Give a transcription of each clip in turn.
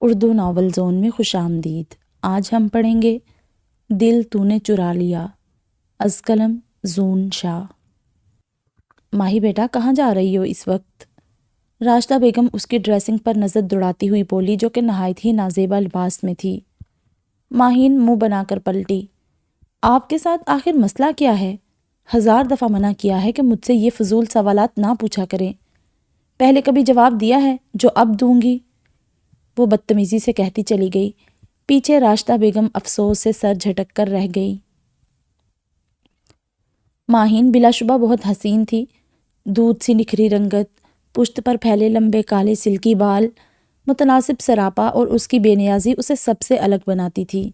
Urdu novel zone میں خوش آمدید۔ آج ہم پڑھیں گے دل تو نے چرا لیا، از قلم زون شاہ۔ ماہی بیٹا کہاں جا رہی ہو اس وقت؟ راشدہ بیگم اس کی ڈریسنگ پر نظر دوڑاتی ہوئی بولی، جو کہ نہایت ہی نازیبا لباس میں تھی۔ ماہین منہ بنا کر پلٹی۔ آپ کے ساتھ آخر مسئلہ کیا ہے؟ 1000 دفعہ منع کیا ہے کہ مجھ سے یہ فضول سوالات نہ پوچھا کریں۔ پہلے کبھی جواب دیا ہے جو اب دوں گی؟ وہ بدتمیزی سے کہتی چلی گئی۔ پیچھے راشدہ بیگم افسوس سے سر جھٹک کر رہ گئی۔ ماہین بلا شبہ بہت حسین تھی۔ دودھ سی نکھری رنگت، پشت پر پھیلے لمبے کالے سلکی بال، متناسب سراپا اور اس کی بے نیازی اسے سب سے الگ بناتی تھی۔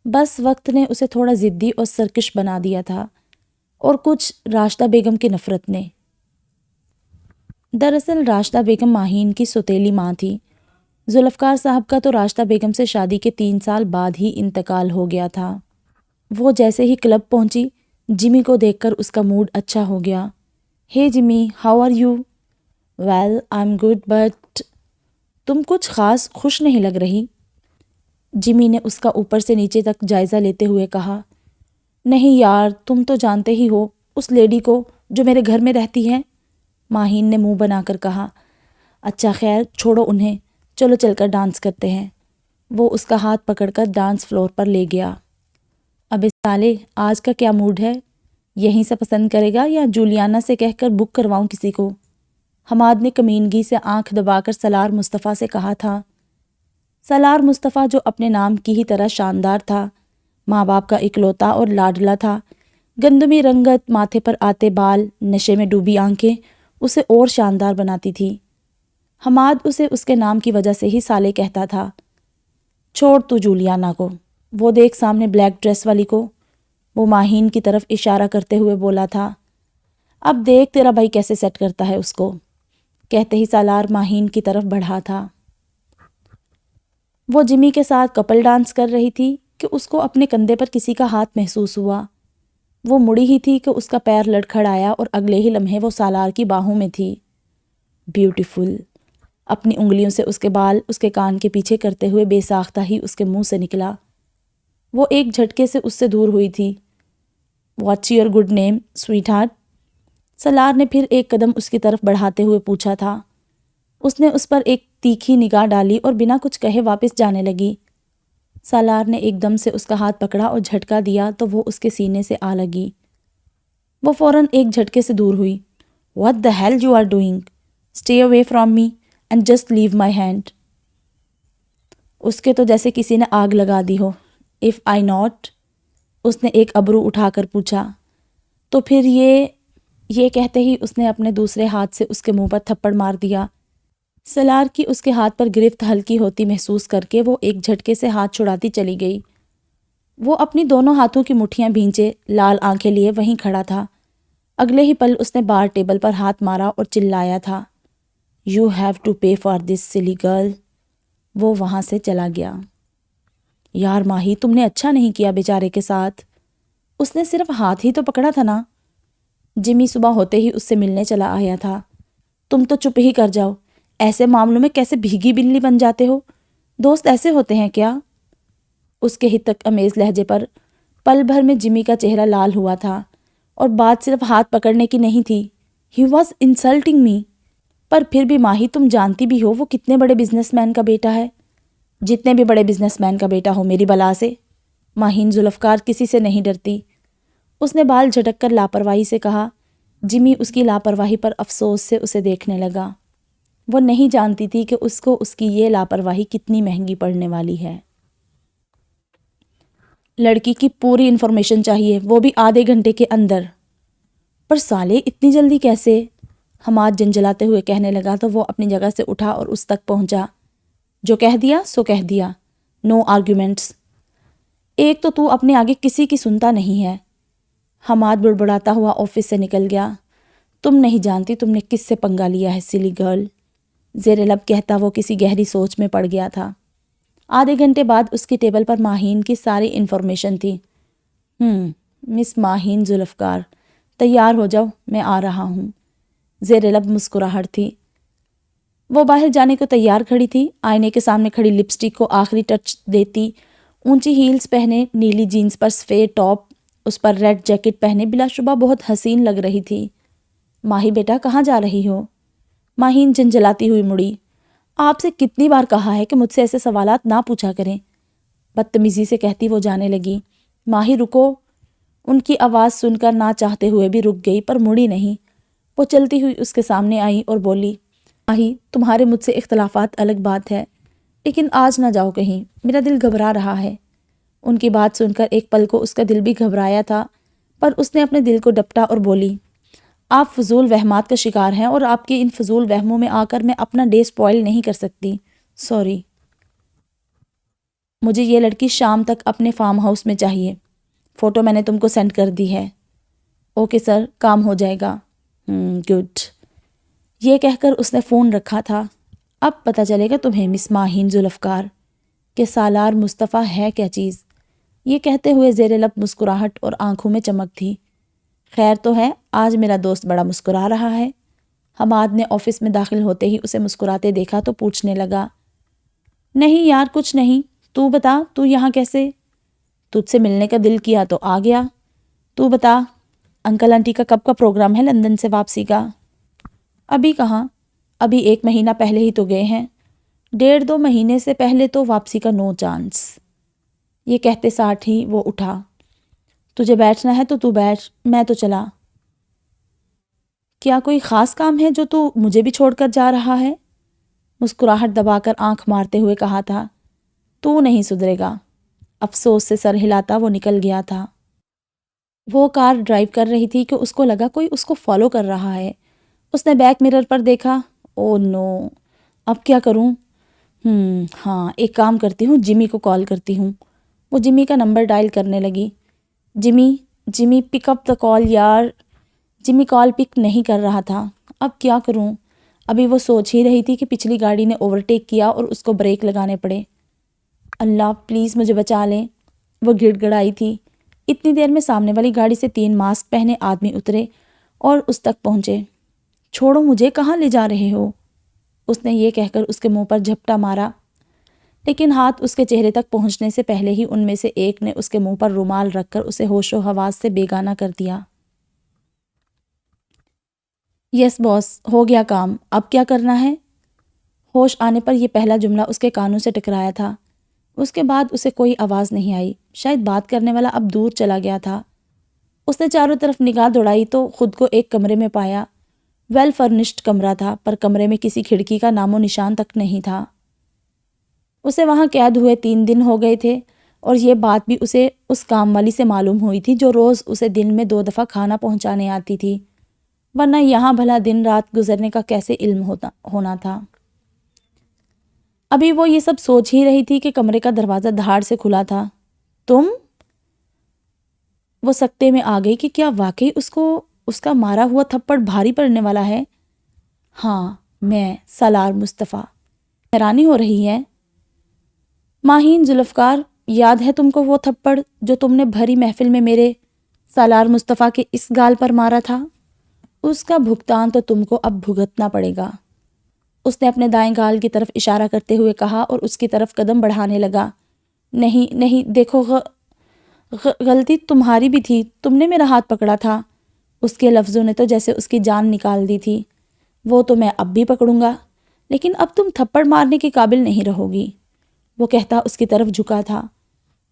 بس وقت نے اسے تھوڑا ضدی اور سرکش بنا دیا تھا، اور کچھ راشدہ بیگم کی نفرت نے۔ دراصل راشدہ بیگم ماہین کی سوتیلی ماں تھی۔ ذوالفقار صاحب کا تو راشدہ بیگم سے شادی کے 3 سال بعد ہی انتقال ہو گیا تھا۔ وہ جیسے ہی کلب پہنچی، جمی کو دیکھ کر اس کا موڈ اچھا ہو گیا۔ ہے Jimmy, how are you? Well I am good but تم کچھ خاص خوش نہیں لگ رہی۔ جمی نے اس کا اوپر سے نیچے تک جائزہ لیتے ہوئے کہا۔ نہیں یار، تم تو جانتے ہی ہو اس لیڈی کو جو میرے گھر میں رہتی ہے، ماہین نے منہ بنا کر کہا۔ اچھا خیر چھوڑو انہیں، چلو چل کر ڈانس کرتے ہیں۔ وہ اس کا ہاتھ پکڑ کر ڈانس فلور پر لے گیا۔ ابے سالے، آج کا کیا موڈ ہے؟ یہیں سے پسند کرے گا یا جولیانا سے کہہ کر بک کرواؤں کسی کو؟ حماد نے کمینگی سے آنکھ دبا کر سالار مصطفیٰ سے کہا تھا۔ سالار مصطفیٰ جو اپنے نام کی ہی طرح شاندار تھا، ماں باپ کا اکلوتا اور لاڈلا تھا۔ گندمی رنگت، ماتھے پر آتے بال، نشے میں ڈوبی آنکھیں اسے اور شاندار بناتی تھی۔ حماد اسے اس کے نام کی وجہ سے ہی سالے کہتا تھا۔ چھوڑ تو جولیانا کو، وہ دیکھ سامنے بلیک ڈریس والی کو، وہ ماہین کی طرف اشارہ کرتے ہوئے بولا تھا۔ اب دیکھ تیرا بھائی کیسے سیٹ کرتا ہے اس کو، کہتے ہی سالار ماہین کی طرف بڑھا تھا۔ وہ جمی کے ساتھ کپل ڈانس کر رہی تھی کہ اس کو اپنے کندھے پر کسی کا ہاتھ محسوس ہوا۔ وہ مڑی ہی تھی کہ اس کا پیر لڑکھڑایا اور اگلے ہی لمحے وہ سالار کی باہوں میں تھی۔ بیوٹیفل، اپنی انگلیوں سے اس کے بال اس کے کان کے پیچھے کرتے ہوئے بے ساختہ ہی اس کے منہ سے نکلا۔ وہ ایک جھٹکے سے اس سے دور ہوئی تھی۔ What's your good name sweetheart? Salar نے پھر ایک قدم اس کی طرف بڑھاتے ہوئے پوچھا تھا۔ اس نے اس پر ایک تیکھی نگاہ ڈالی اور بنا کچھ کہے واپس جانے لگی۔ سالار نے ایک دم سے اس کا ہاتھ پکڑا اور جھٹکا دیا تو وہ اس کے سینے سے آ لگی۔ وہ فوراً ایک جھٹکے سے دور ہوئی۔ What the hell you are doing? Stay away from me and just leave my hand. اس کے تو جیسے کسی نے آگ لگا دی ہو۔ If I not؟ اس نے ایک ابرو اٹھا کر پوچھا۔ تو پھر یہ کہتے ہی اس نے اپنے دوسرے ہاتھ سے اس کے منہ پر تھپڑ مار دیا۔ سالار کی اس کے ہاتھ پر گرفت ہلکی ہوتی محسوس کر کے وہ ایک جھٹکے سے ہاتھ چھڑاتی چلی گئی۔ وہ اپنی دونوں ہاتھوں کی مٹھیاں بھینچے لال آنکھیں لیے وہیں کھڑا تھا۔ اگلے ہی پل اس نے بار ٹیبل پر ہاتھ مارا اور چلایا تھا۔ You have to pay for this silly girl۔ وہ وہاں سے چلا گیا۔ یار ماہی، تم نے اچھا نہیں کیا بیچارے کے ساتھ، اس نے صرف ہاتھ ہی تو پکڑا تھا نا۔ جمی صبح ہوتے ہی اس سے ملنے چلا آیا تھا۔ تم تو چپ ہی کر جاؤ، ایسے معاملوں میں کیسے بھیگی بلی بن جاتے ہو؟ دوست ایسے ہوتے ہیں کیا؟ اس کے ہتک امیز لہجے پر پل بھر میں جمی کا چہرہ لال ہوا تھا، اور بات صرف ہاتھ پکڑنے کی نہیں تھی۔ He was insulting me۔ پر پھر بھی ماہی، تم جانتی بھی ہو وہ کتنے بڑے بزنس مین کا بیٹا ہے۔ جتنے بھی بڑے بزنس مین کا بیٹا ہو میری بلا سے، ماہین ذوالفقار کسی سے نہیں ڈرتی۔ اس نے بال جھٹک کر لاپرواہی سے کہا۔ جمی اس کی لاپرواہی پر افسوس سے اسے دیکھنے لگا۔ وہ نہیں جانتی تھی کہ اس کو اس کی یہ لاپرواہی کتنی مہنگی پڑنے والی ہے۔ لڑکی کی پوری انفارمیشن چاہیے، وہ بھی آدھے گھنٹے کے اندر۔ پر سالے اتنی جلدی کیسے؟ حماد جنجلاتے ہوئے کہنے لگا تو وہ اپنی جگہ سے اٹھا اور اس تک پہنچا۔ جو کہہ دیا سو کہہ دیا، نو آرگیومنٹس۔ ایک تو اپنے آگے کسی کی سنتا نہیں ہے۔ حماد بڑبڑاتا ہوا آفس سے نکل گیا۔ تم نہیں جانتی تم نے کس سے پنگا لیا ہے سلی گرل، زیر لب کہتا وہ کسی گہری سوچ میں پڑ گیا تھا۔ آدھے گھنٹے بعد اس کی ٹیبل پر ماہین کی ساری انفارمیشن تھی۔ مس ماہین ذوالفقار، تیار ہو جاؤ، میں آ رہا ہوں۔ زیر لب مسکراہٹ تھی۔ وہ باہر جانے کو تیار کھڑی تھی، آئینے کے سامنے کھڑی لپسٹک کو آخری ٹچ دیتی، اونچی ہیلز پہنے، نیلی جینز پر سفید ٹاپ، اس پر ریڈ جیکٹ پہنے بلا شبہ بہت حسین لگ رہی تھی۔ ماہی بیٹا کہاں جا رہی ہو؟ ماہین جھنجھلاتی ہوئی مڑی۔ آپ سے کتنی بار کہا ہے کہ مجھ سے ایسے سوالات نہ پوچھا کریں، بدتمیزی سے کہتی وہ جانے لگی۔ ماہی رکو، ان کی آواز سن کر نہ چاہتے ہوئے بھی رک گئی پر مڑی نہیں۔ وہ چلتی ہوئی اس کے سامنے آئی اور بولی، ماہی تمہارے مجھ سے اختلافات الگ بات ہے، لیکن آج نہ جاؤ کہیں، میرا دل گھبرا رہا ہے۔ ان کی بات سن کر ایک پل کو اس کا دل بھی گھبرایا تھا، پر اس نے اپنے دل کو ڈپٹا اور بولی، آپ فضول وہمات کا شکار ہیں اور آپ کے ان فضول وہموں میں آ کر میں اپنا ڈے سپوائل نہیں کر سکتی، سوری۔ مجھے یہ لڑکی شام تک اپنے فارم ہاؤس میں چاہیے، فوٹو میں نے تم کو سینڈ کر دی ہے۔ اوکے سر، کام ہو جائے گا۔ گڈ۔ یہ کہہ کر اس نے فون رکھا تھا۔ اب پتہ چلے گا تمہیں مس ماہین ذوالفقار کہ سالار مصطفیٰ ہے کیا چیز۔ یہ کہتے ہوئے زیر لب مسکراہٹ اور آنکھوں میں چمک تھی۔ خیر تو ہے، آج میرا دوست بڑا مسکرا رہا ہے۔ حماد نے آفس میں داخل ہوتے ہی اسے مسکراتے دیکھا تو پوچھنے لگا، نہیں یار کچھ نہیں، تو بتا تو یہاں کیسے؟ تجھ سے ملنے کا دل کیا تو آ گیا۔ تو بتا انکل آنٹی کا کب کا پروگرام ہے لندن سے واپسی کا؟ ابھی کہاں، ابھی 1 مہینہ پہلے ہی تو گئے ہیں، 1.5-2 مہینے سے پہلے تو واپسی کا نو چانس۔ یہ کہتے ساتھ ہی وہ اٹھا۔ تجھے بیٹھنا ہے تو بیٹھ، میں تو چلا۔ کیا کوئی خاص کام ہے جو تو مجھے بھی چھوڑ کر جا رہا ہے؟ مسکراہٹ دبا کر آنکھ مارتے ہوئے کہا تھا۔ تو نہیں سدھرے گا۔ افسوس سے سر ہلاتا وہ نکل گیا تھا۔ وہ کار ڈرائیو کر رہی تھی کہ اس کو لگا کوئی اس کو فالو کر رہا ہے۔ اس نے بیک مرر پر دیکھا، او نو، اب کیا کروں؟ ہاں ایک کام کرتی ہوں، جمی کو کال کرتی ہوں۔ وہ جمی کا نمبر ڈائل کرنے لگی۔ جمی پک اپ دا کال یار۔ جمی کال پک نہیں کر رہا تھا۔ اب کیا کروں؟ ابھی وہ سوچ ہی رہی تھی کہ پچھلی گاڑی نے اوورٹیک کیا اور اس کو بریک لگانے پڑے۔ اللہ پلیز مجھے بچا لیں، وہ گڑ گڑائی تھی۔ اتنی دیر میں سامنے والی گاڑی سے 3 ماسک پہنے آدمی اترے اور اس تک پہنچے۔ چھوڑو مجھے، کہاں لے جا رہے ہو؟ اس نے یہ کہہ کر اس کے منہ پر جھپٹا مارا، لیکن ہاتھ اس کے چہرے تک پہنچنے سے پہلے ہی ان میں سے ایک نے اس کے منہ پر رومال رکھ کر اسے ہوش و حواس سے بیگانہ کر دیا۔ یس باس، ہو گیا کام، اب کیا کرنا ہے؟ ہوش آنے پر یہ پہلا جملہ اس کے کانوں سے ٹکرایا تھا۔ اس کے بعد اسے کوئی آواز نہیں آئی، شاید بات کرنے والا اب دور چلا گیا تھا۔ اس نے چاروں طرف نگاہ دوڑائی تو خود کو ایک کمرے میں پایا۔ ویل فرنشڈ کمرہ تھا، پر کمرے میں کسی کھڑکی کا نام و نشان تک نہیں تھا۔ اسے وہاں قید ہوئے 3 دن ہو گئے تھے، اور یہ بات بھی اسے اس کام والی سے معلوم ہوئی تھی جو روز اسے دن میں 2 دفعہ کھانا پہنچانے آتی تھی، ورنہ یہاں بھلا دن رات گزرنے کا کیسے علم ہونا تھا۔ ابھی وہ یہ سب سوچ ہی رہی تھی کہ کمرے کا دروازہ دھاڑ سے کھلا تھا۔ تم؟ وہ سکتے میں آ گئی کہ کیا واقعی اس کو اس کا مارا ہوا تھپڑ بھاری پڑنے والا ہے؟ ہاں میں، سالار مصطفیٰ۔ حیرانی ہو رہی ہے؟ ماہین ذوالفقار، یاد ہے تم کو وہ تھپڑ جو تم نے بھری محفل میں میرے سالار مصطفیٰ کے اس گال پر مارا تھا؟ اس کا بھگتان تو تم کو اب بھگتنا پڑے گا۔ اس نے اپنے دائیں گال کی طرف اشارہ کرتے ہوئے کہا اور اس کی طرف قدم بڑھانے لگا۔ نہیں دیکھو، غلطی تمہاری بھی تھی، تم نے میرا ہاتھ پکڑا تھا۔ اس کے لفظوں نے تو جیسے اس کی جان نکال دی تھی۔ وہ تو میں اب بھی پکڑوں گا، لیکن اب تم تھپڑ مارنے کے قابل نہیں رہو گی، وہ کہتا اس کی طرف جھکا تھا۔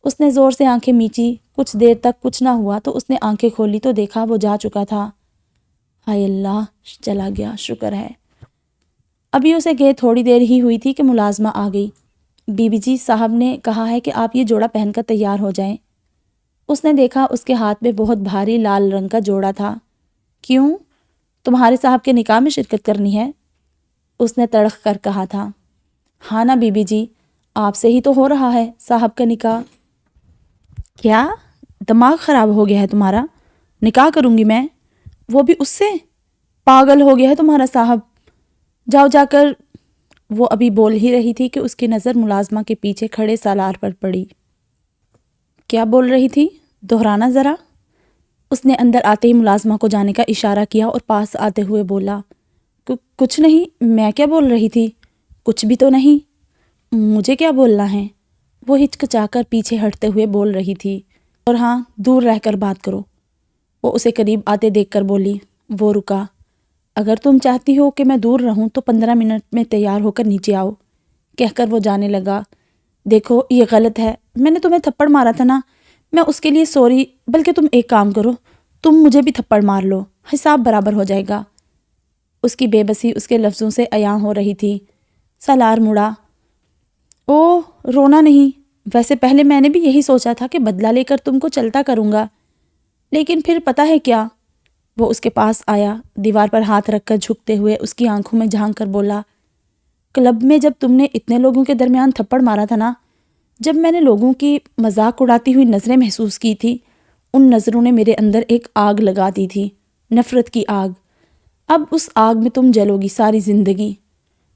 اس نے زور سے آنکھیں میچی، کچھ دیر تک کچھ نہ ہوا تو اس نے آنکھیں کھولی تو دیکھا وہ جا چکا تھا۔ ہائے اللہ، چلا گیا، شکر ہے۔ ابھی اسے گئے تھوڑی دیر ہی ہوئی تھی کہ ملازمہ آ گئی۔ بی بی جی صاحب نے کہا ہے کہ آپ یہ جوڑا پہن کر تیار ہو جائیں۔ اس نے دیکھا اس کے ہاتھ میں بہت بھاری لال رنگ کا جوڑا تھا۔ کیوں؟ تمہارے صاحب کے نکاح میں شرکت کرنی ہے؟ اس نے تڑخ کر کہا تھا۔ ہاں نا بی بی جی، آپ سے ہی تو ہو رہا ہے صاحب کا نکاح۔ کیا دماغ خراب ہو گیا ہے تمہارا؟ نکاح کروں گی میں، وہ بھی اس سے؟ پاگل ہو گیا ہے تمہارا صاحب، جاؤ جا کر۔ وہ ابھی بول ہی رہی تھی کہ اس کی نظر ملازمہ کے پیچھے کھڑے سالار پر پڑی۔ کیا بول رہی تھی؟ دہرانا ذرا۔ اس نے اندر آتے ہی ملازمہ کو جانے کا اشارہ کیا اور پاس آتے ہوئے بولا، کچھ نہیں، میں کیا بول رہی تھی؟ کچھ بھی تو نہیں، مجھے کیا بولنا ہے؟ وہ ہچکچا کر پیچھے ہٹتے ہوئے بول رہی تھی۔ اور ہاں، دور رہ کر بات کرو، وہ اسے قریب آتے دیکھ کر بولی۔ وہ رکا۔ اگر تم چاہتی ہو کہ میں دور رہوں تو 15 منٹ میں تیار ہو کر نیچے آؤ، کہہ کر وہ جانے لگا۔ دیکھو یہ غلط ہے، میں نے تمہیں تھپڑ مارا تھا نا، میں اس کے لیے سوری، بلکہ تم ایک کام کرو، تم مجھے بھی تھپڑ مار لو، حساب برابر ہو جائے گا۔ اس کی بے بسی اس کے لفظوں سے عیاں ہو رہی تھی۔ سالار مڑا۔ اوہ، رونا نہیں، ویسے پہلے میں نے بھی یہی سوچا تھا کہ بدلہ لے کر تم کو چلتا کروں گا، لیکن پھر پتہ ہے کیا؟ وہ اس کے پاس آیا، دیوار پر ہاتھ رکھ کر جھکتے ہوئے اس کی آنکھوں میں جھانک کر بولا، کلب میں جب تم نے اتنے لوگوں کے درمیان تھپڑ مارا تھا نا، جب میں نے لوگوں کی مذاق اڑاتی ہوئی نظریں محسوس کی تھی، ان نظروں نے میرے اندر ایک آگ لگا دی تھی، نفرت کی آگ۔ اب اس آگ میں تم جلو گی ساری زندگی۔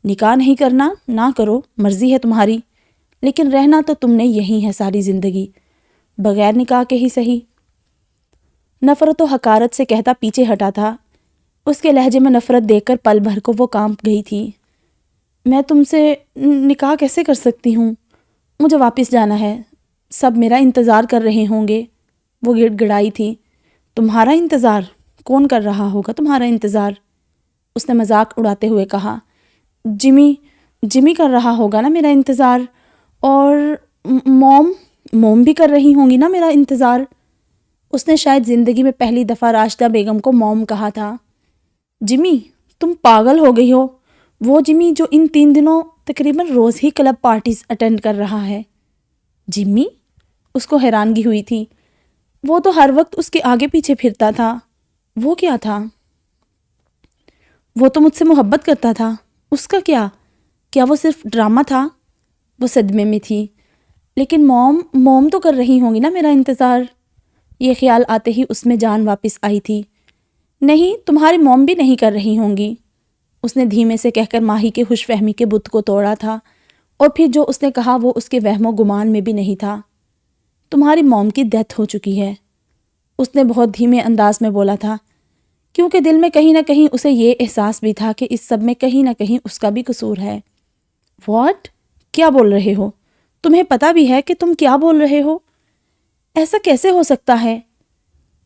نکاح نہیں کرنا نہ کرو، مرضی ہے تمہاری، لیکن رہنا تو تم نے یہی ہے ساری زندگی، بغیر نکاح کے ہی صحیح۔ نفرت و حقارت سے کہتا پیچھے ہٹا تھا۔ اس کے لہجے میں نفرت دیکھ کر پل بھر کو وہ کانپ گئی تھی۔ میں تم سے نکاح کیسے کر سکتی ہوں؟ مجھے واپس جانا ہے، سب میرا انتظار کر رہے ہوں گے۔ وہ گڑ گڑائی تھی۔ تمہارا انتظار؟ کون کر رہا ہوگا تمہارا انتظار؟ اس نے مذاق اڑاتے ہوئے کہا۔ جمی کر رہا ہوگا نا میرا انتظار، اور موم بھی کر رہی ہوں گی نا میرا انتظار۔ اس نے شاید زندگی میں پہلی دفعہ راشدہ بیگم کو موم کہا تھا۔ جمی، تم پاگل ہو گئی ہو؟ وہ جمی جو ان 3 دنوں تقریباً روز ہی کلب پارٹیز اٹینڈ کر رہا ہے۔ جمی؟ اس کو حیرانگی ہوئی تھی۔ وہ تو ہر وقت اس کے آگے پیچھے پھرتا تھا۔ وہ کیا تھا؟ وہ تو مجھ سے محبت کرتا تھا۔ اس کا کیا وہ صرف ڈرامہ تھا؟ وہ صدمے میں تھی۔ لیکن موم تو کر رہی ہوں گی نا میرا انتظار۔ یہ خیال آتے ہی اس میں جان واپس آئی تھی۔ نہیں، تمہاری موم بھی نہیں کر رہی ہوں گی، اس نے دھیمے سے کہہ کر ماہی کے خوش فہمی کے بت کو توڑا تھا، اور پھر جو اس نے کہا وہ اس کے وہم و گمان میں بھی نہیں تھا۔ تمہاری موم کی ڈیتھ ہو چکی ہے، اس نے بہت دھیمے انداز میں بولا تھا، کیونکہ دل میں کہیں نہ کہیں اسے یہ احساس بھی تھا کہ اس سب میں کہیں نہ کہیں اس کا بھی قصور ہے۔ واٹ؟ کیا بول رہے ہو؟ تمہیں پتہ بھی ہے کہ تم کیا بول رہے ہو؟ ایسا کیسے ہو سکتا ہے؟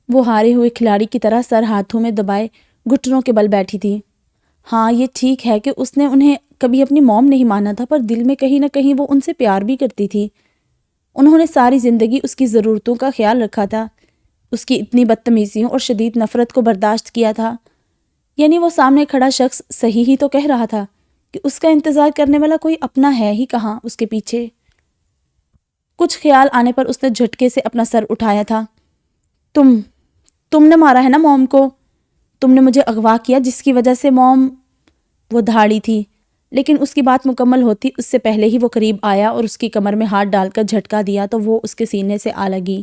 وہ ہارے ہوئے کھلاڑی کی طرح سر ہاتھوں میں دبائے گھٹنوں کے بل بیٹھی تھی۔ ہاں، یہ ٹھیک ہے کہ اس نے انہیں کبھی اپنی موم نہیں مانا تھا، پر دل میں کہیں نہ کہیں وہ ان سے پیار بھی کرتی تھی۔ انہوں نے ساری زندگی اس کی ضرورتوں کا خیال رکھا تھا، اس کی اتنی بدتمیزیوں اور شدید نفرت کو برداشت کیا تھا۔ یعنی وہ سامنے کھڑا شخص صحیح ہی تو کہہ رہا تھا کہ اس کا انتظار کرنے والا کوئی اپنا ہے ہی کہاں اس کے پیچھے۔ کچھ خیال آنے پر اس نے جھٹکے سے اپنا سر اٹھایا تھا۔ تم نے مارا ہے نا موم کو، تم نے مجھے اغوا کیا جس کی وجہ سے موم۔ وہ دھاڑی تھی، لیکن اس کی بات مکمل ہوتی اس سے پہلے ہی وہ قریب آیا اور اس کی کمر میں ہاتھ ڈال کر جھٹکا دیا تو وہ اس کے سینے سے آ لگی۔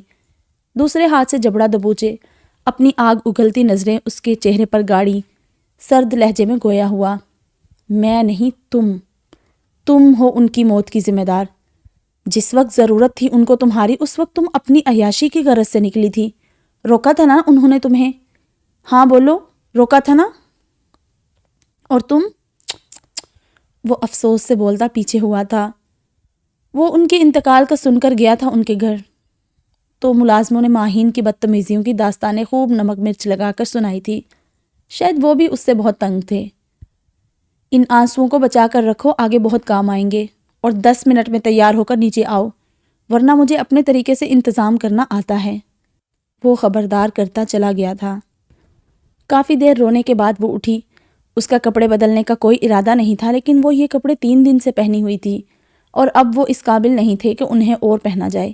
دوسرے ہاتھ سے جبڑا دبوچے، اپنی آگ اگلتی نظریں اس کے چہرے پر گاڑی، سرد لہجے میں گویا ہوا، میں نہیں، تم ہو ان کی موت کی ذمہ دار۔ جس وقت ضرورت تھی ان کو تمہاری، اس وقت تم اپنی عیاشی کی غرض سے نکلی تھی۔ روکا تھا نا انہوں نے تمہیں؟ ہاں بولو، روکا تھا نا؟ اور تم؟ وہ افسوس سے بولتا پیچھے ہوا تھا۔ وہ ان کے انتقال کا سن کر گیا تھا ان کے گھر، تو ملازموں نے ماہین کی بدتمیزیوں کی داستانیں خوب نمک مرچ لگا کر سنائی تھی۔ شاید وہ بھی اس سے بہت تنگ تھے۔ ان آنسوؤں کو بچا کر رکھو، آگے بہت کام آئیں گے، اور 10 منٹ میں تیار ہو کر نیچے آؤ، ورنہ مجھے اپنے طریقے سے انتظام کرنا آتا ہے۔ وہ خبردار کرتا چلا گیا تھا۔ کافی دیر رونے کے بعد وہ اٹھی۔ اس کا کپڑے بدلنے کا کوئی ارادہ نہیں تھا، لیکن وہ یہ کپڑے 3 دن سے پہنی ہوئی تھی اور اب وہ اس قابل نہیں تھے کہ انہیں اور پہنا جائے،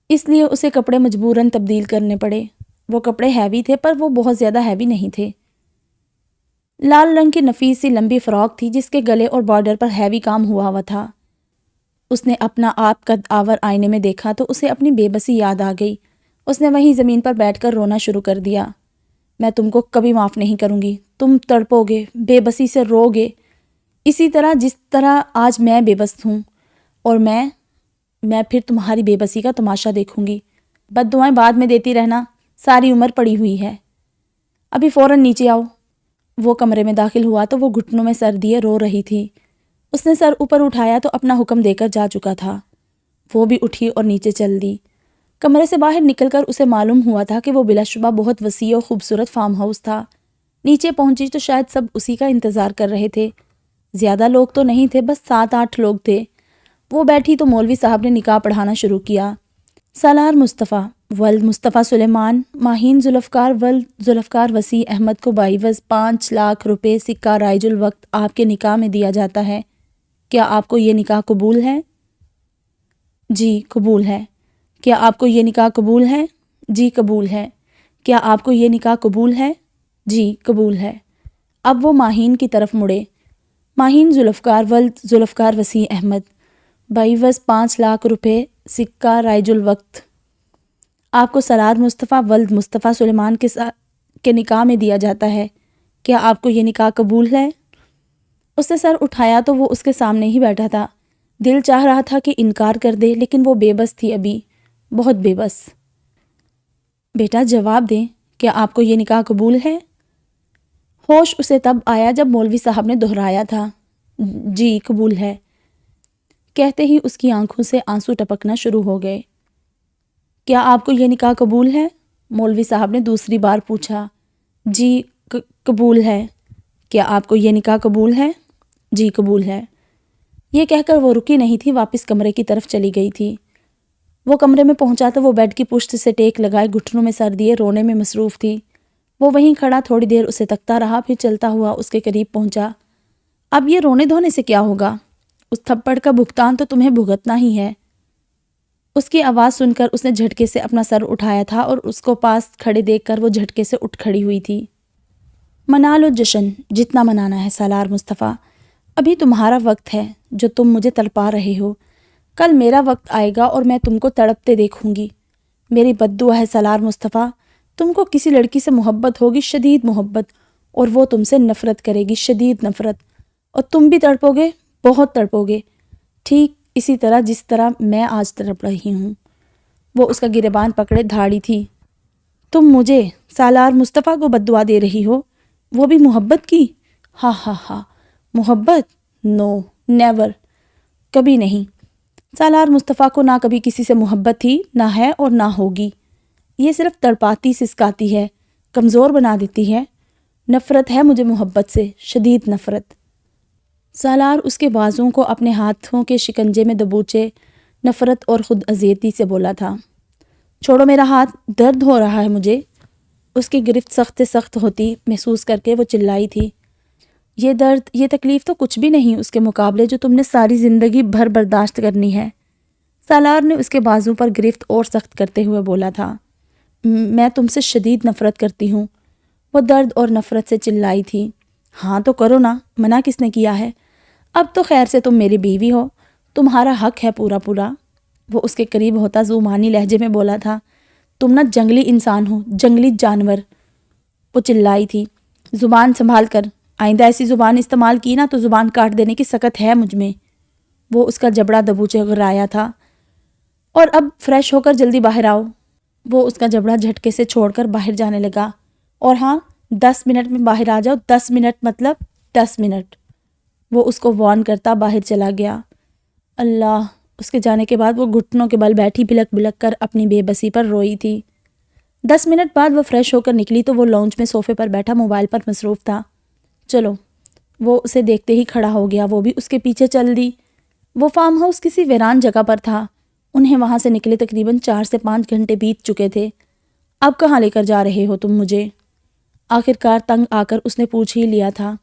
اس لیے اسے کپڑے مجبوراً تبدیل کرنے پڑے۔ وہ کپڑے ہیوی تھے، پر وہ بہت زیادہ ہیوی نہیں تھے۔ لال رنگ کی نفیس سی لمبی فراک تھی جس کے گلے اور بارڈر پر ہیوی کام ہوا تھا۔ اس نے اپنا آپ قد آور آئینے میں دیکھا تو اسے اپنی بے بسی یاد آ گئی۔ اس نے وہیں زمین پر بیٹھ کر رونا شروع کر دیا۔ میں تم کو کبھی معاف نہیں کروں گی، تم تڑپو گے، بے بسی سے رو گے، اسی طرح جس طرح آج میں بے بس ہوں، اور میں پھر تمہاری بے بسی کا تماشا دیکھوں گی۔ بد دعائیں بعد میں دیتی رہنا، ساری عمر پڑی ہوئی ہے۔ ابھی فوراً نیچے آؤ۔ وہ کمرے میں داخل ہوا تو وہ گھٹنوں میں سر دیے رو رہی تھی۔ اس نے سر اوپر اٹھایا تو اپنا حکم دے کر جا چکا تھا۔ وہ بھی اٹھی اور نیچے چل دی۔ کمرے سے باہر نکل کر اسے معلوم ہوا تھا کہ وہ بلا شبہ بہت وسیع اور خوبصورت فارم ہاؤس تھا۔ نیچے پہنچی تو شاید سب اسی کا انتظار کر رہے تھے۔ زیادہ لوگ تو نہیں تھے، بس 7-8 لوگ تھے۔ وہ بیٹھی تو مولوی صاحب نے نکاح پڑھانا شروع کیا۔ سالار مصطفیٰ ولد مصطفیٰ سلیمان، ماہین ذوالفقار ولد ذوالفقار وسیع احمد کو بعوض 5 لاکھ روپے سکہ رائج الوقت آپ کے نکاح میں دیا جاتا ہے۔ کیا آپ کو یہ نکاح قبول ہے؟ جی قبول ہے۔ کیا آپ کو یہ نکاح قبول ہے؟ جی قبول ہے۔ کیا آپ کو یہ نکاح قبول ہے؟ جی قبول ہے۔ اب وہ ماہین کی طرف مڑے۔ ماہین ذوالفقار ولد ذوالفقار وسیع احمد، بعوض 5 لاکھ روپے سکہ رائج الوقت آپ کو سالار مصطفیٰ ولد مصطفیٰ سلیمان کے نکاح میں دیا جاتا ہے۔ کیا آپ کو یہ نکاح قبول ہے؟ اس نے سر اٹھایا تو وہ اس کے سامنے ہی بیٹھا تھا۔ دل چاہ رہا تھا کہ انکار کر دے، لیکن وہ بے بس تھی، ابھی بہت بے بس۔ بیٹا جواب دیں، کیا آپ کو یہ نکاح قبول ہے؟ ہوش اسے تب آیا جب مولوی صاحب نے دہرایا تھا، جی قبول ہے۔ کہتے ہی اس کی آنکھوں سے آنسو ٹپکنا شروع ہو گئے۔ کیا آپ کو یہ نکاح قبول ہے؟ مولوی صاحب نے دوسری بار پوچھا۔ جی قبول ہے۔ کیا آپ کو یہ نکاح قبول ہے؟ جی قبول ہے۔ یہ کہہ کر وہ رکی نہیں تھی، واپس کمرے کی طرف چلی گئی تھی۔ وہ کمرے میں پہنچا تو وہ بیڈ کی پشت سے ٹیک لگائے گھٹنوں میں سر دیے رونے میں مصروف تھی۔ وہ وہیں کھڑا تھوڑی دیر اسے تکتا رہا، پھر چلتا ہوا اس کے قریب پہنچا۔ اب یہ رونے دھونے سے کیا ہوگا؟ اس تھپڑ کا بھگتان تو تمہیں بھگتنا ہی ہے۔ اس کی آواز سن کر اس نے جھٹکے سے اپنا سر اٹھایا تھا اور اس کو پاس کھڑے دیکھ کر وہ جھٹکے سے اٹھ کھڑی ہوئی تھی۔ منا لو جشن، جتنا منانا ہے سالار مصطفیٰ، ابھی تمہارا وقت ہے جو تم مجھے تڑپا رہے ہو۔ کل میرا وقت آئے گا اور میں تم کو تڑپتے دیکھوں گی۔ میری بد دعا ہے سالار مصطفیٰ، تم کو کسی لڑکی سے محبت ہوگی، شدید محبت، اور وہ تم سے نفرت کرے گی، شدید نفرت، اور تم بھی تڑپو گے، بہت تڑپو گے، ٹھیک اسی طرح جس طرح میں آج تڑپ رہی ہوں۔ وہ اس کا گریبان پکڑے دھاڑی تھی۔ تم مجھے سالار مصطفیٰ کو بد دعا دے رہی ہو، وہ بھی محبت کی؟ ہاں ہاں ہاں، محبت؟ نو نیور، کبھی نہیں۔ سالار مصطفیٰ کو نہ کبھی کسی سے محبت تھی، نہ ہے اور نہ ہوگی۔ یہ صرف تڑپاتی سسکاتی ہے، کمزور بنا دیتی ہے۔ نفرت ہے مجھے محبت سے، شدید نفرت۔ سالار اس کے بازوں کو اپنے ہاتھوں کے شکنجے میں دبوچے نفرت اور خود اذیتی سے بولا تھا۔ چھوڑو میرا ہاتھ، درد ہو رہا ہے مجھے۔ اس کی گرفت سخت سے سخت ہوتی محسوس کر کے وہ چلائی تھی۔ یہ درد، یہ تکلیف تو کچھ بھی نہیں اس کے مقابلے جو تم نے ساری زندگی بھر برداشت کرنی ہے۔ سالار نے اس کے بازو پر گرفت اور سخت کرتے ہوئے بولا تھا۔ میں تم سے شدید نفرت کرتی ہوں۔ وہ درد اور نفرت سے چلائی تھی۔ ہاں تو کرو نا، منع کس نے کیا ہے؟ اب تو خیر سے تم میری بیوی ہو، تمہارا حق ہے پورا پورا۔ وہ اس کے قریب ہوتا زومانی لہجے میں بولا تھا۔ تم نہ جنگلی انسان ہو، جنگلی جانور۔ وہ چلائی تھی۔ زبان سنبھال کر، آئندہ ایسی زبان استعمال کی نا تو زبان کاٹ دینے کی سکت ہے مجھ میں۔ وہ اس کا جبڑا دبوچے غرایا تھا۔ اور اب فریش ہو کر جلدی باہر آؤ۔ وہ اس کا جبڑا جھٹکے سے چھوڑ کر باہر جانے لگا۔ اور ہاں، 10 منٹ میں باہر آ جاؤ، 10 منٹ مطلب 10 منٹ۔ وہ اس کو وارن کرتا باہر چلا گیا۔ اللہ، اس کے جانے کے بعد وہ گھٹنوں کے بل بیٹھی بلک بلک کر اپنی بے بسی پر روئی تھی۔ 10 منٹ بعد وہ فریش ہو کر نکلی تو وہ لاؤنج میں صوفے پر بیٹھا موبائل پر مصروف تھا۔ چلو، وہ اسے دیکھتے ہی کھڑا ہو گیا، وہ بھی اس کے پیچھے چل دی۔ وہ فارم ہاؤس کسی ویران جگہ پر تھا۔ انہیں وہاں سے نکلے تقریباً 4 سے 5 گھنٹے بیت چکے تھے۔ اب کہاں لے کر جا رہے ہو تم مجھے؟ آخرکار تنگ آ کر اس نے پوچھ ہی لیا تھا۔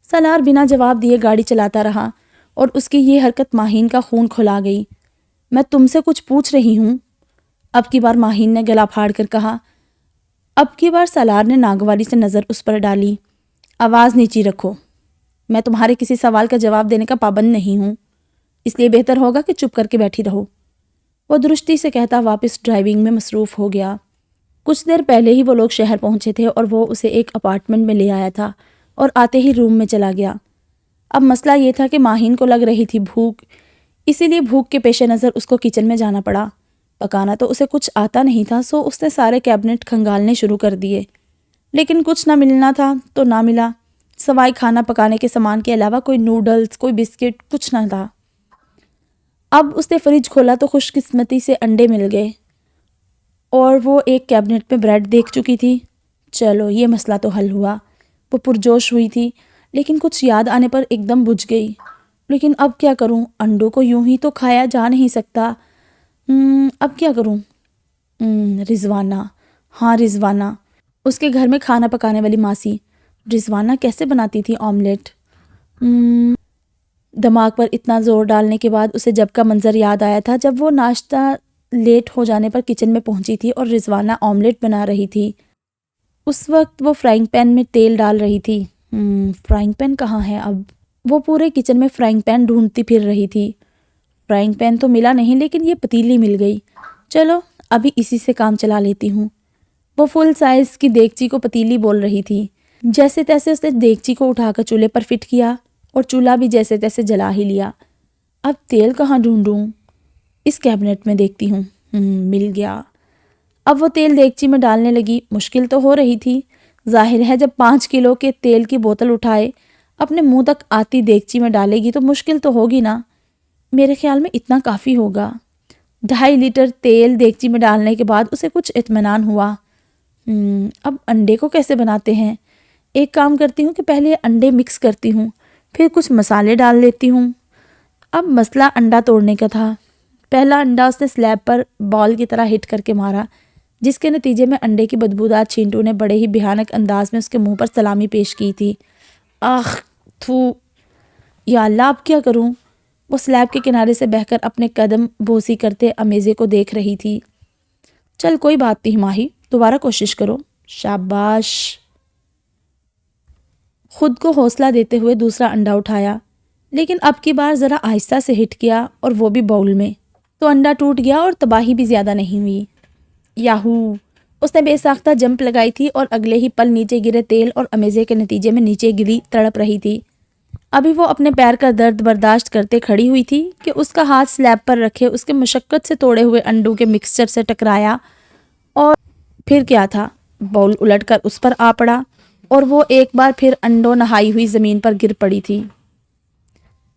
سالار بنا جواب دیے گاڑی چلاتا رہا اور اس کی یہ حرکت ماہین کا خون کھلا گئی۔ میں تم سے کچھ پوچھ رہی ہوں۔ اب کی بار ماہین نے گلا پھاڑ کر کہا۔ اب کی بار سالار نے ناگواری سے نظر اس پر ڈالی۔ آواز نیچی رکھو، میں تمہارے کسی سوال کا جواب دینے کا پابند نہیں ہوں، اس لیے بہتر ہوگا کہ چپ کر کے بیٹھی رہو۔ وہ درستی سے کہتا واپس ڈرائیونگ میں مصروف ہو گیا۔ کچھ دیر پہلے ہی وہ لوگ شہر پہنچے تھے اور وہ اسے ایک اپارٹمنٹ میں لے آیا تھا اور آتے ہی روم میں چلا گیا۔ اب مسئلہ یہ تھا کہ ماہین کو لگ رہی تھی بھوک، اسی لیے بھوک کے پیش نظر اس کو کچن میں جانا پڑا۔ پکانا تو اسے کچھ آتا نہیں تھا، سو اس نے سارے کیبنٹ کھنگالنے شروع کر دیے، لیکن کچھ نہ ملنا تھا تو نہ ملا۔ سوائے کھانا پکانے کے سامان کے علاوہ کوئی نوڈلز، کوئی بسکٹ، کچھ نہ تھا۔ اب اس نے فریج کھولا تو خوش قسمتی سے انڈے مل گئے اور وہ ایک کیبنٹ میں بریڈ دیکھ چکی تھی۔ چلو یہ مسئلہ تو حل ہوا۔ وہ پرجوش ہوئی تھی، لیکن کچھ یاد آنے پر ایک دم بجھ گئی۔ لیکن اب کیا کروں؟ انڈوں کو یوں ہی تو کھایا جا نہیں سکتا۔ اب کیا کروں؟ رضوانہ، ہاں رضوانہ، اس کے گھر میں کھانا پکانے والی ماسی۔ رضوانہ کیسے بناتی تھی آملیٹ؟ دماغ پر اتنا زور ڈالنے کے بعد اسے جب کا منظر یاد آیا تھا جب وہ ناشتہ لیٹ ہو جانے پر کچن میں پہنچی تھی اور رضوانہ آملیٹ بنا رہی تھی۔ اس وقت وہ فرائنگ پین میں تیل ڈال رہی تھی۔ فرائنگ پین کہاں ہے اب؟ وہ پورے کچن میں فرائنگ پین ڈھونڈتی پھر رہی تھی۔ فرائنگ پین تو ملا نہیں، لیکن یہ پتیلی مل گئی۔ چلو ابھی اسی سے کام چلا لیتی ہوں۔ وہ فل سائز کی دیگچی کو پتیلی بول رہی تھی۔ جیسے تیسے اس نے دیگچی کو اٹھا کر چولہے پر فٹ کیا اور چولہا بھی جیسے تیسے جلا ہی لیا۔ اب تیل کہاں ڈھونڈوں؟ اس کیبنٹ میں دیکھتی ہوں۔ مل گیا۔ اب وہ تیل دیگچی میں ڈالنے لگی۔ مشکل تو ہو رہی تھی، ظاہر ہے جب 5 کلو کے تیل کی بوتل اٹھائے اپنے منہ تک آتی دیگچی میں ڈالے گی تو مشکل تو ہوگی نا۔ میرے خیال میں اتنا کافی ہوگا۔ 2.5 لیٹر تیل دیگچی میں ڈالنے کے بعد اسے کچھ اطمینان ہوا۔ اب انڈے کو کیسے بناتے ہیں؟ ایک کام کرتی ہوں کہ پہلے انڈے مکس کرتی ہوں، پھر کچھ مسالے ڈال دیتی ہوں۔ اب مسئلہ انڈا توڑنے کا تھا۔ پہلا انڈا اس نے سلیب پر بال کی طرح ہٹ کر کے مارا، جس کے نتیجے میں انڈے کی بدبودار چھینٹو نے بڑے ہی بھیانک انداز میں اس کے منہ پر سلامی پیش کی تھی۔ آخ تھو، یا اللہ اب کیا کروں؟ وہ سلیب کے کنارے سے بہہ کر اپنے قدم بوسی کرتے امیزے کو دیکھ رہی تھی۔ چل کوئی بات نہیں ماہی، دوبارہ کوشش کرو۔ شاباش۔ خود کو حوصلہ دیتے ہوئے دوسرا انڈا اٹھایا، لیکن اب کی بار ذرا آہستہ سے ہٹ کیا اور وہ بھی باؤل میں، تو انڈا ٹوٹ گیا اور تباہی بھی زیادہ نہیں ہوئی۔ یاہو! اس نے بے ساختہ جمپ لگائی تھی اور اگلے ہی پل نیچے گرے تیل اور امیزے کے نتیجے میں نیچے گری تڑپ رہی تھی۔ ابھی وہ اپنے پیر کا درد برداشت کرتے کھڑی ہوئی تھی کہ اس کا ہاتھ سلیب پر رکھے اس کے مشقت سے توڑے ہوئے انڈوں کے مکسچر سے ٹکرایا اور پھر کیا تھا، باؤل الٹ کر اس پر آ پڑا اور وہ ایک بار پھر انڈوں نہائی ہوئی زمین پر گر پڑی تھی۔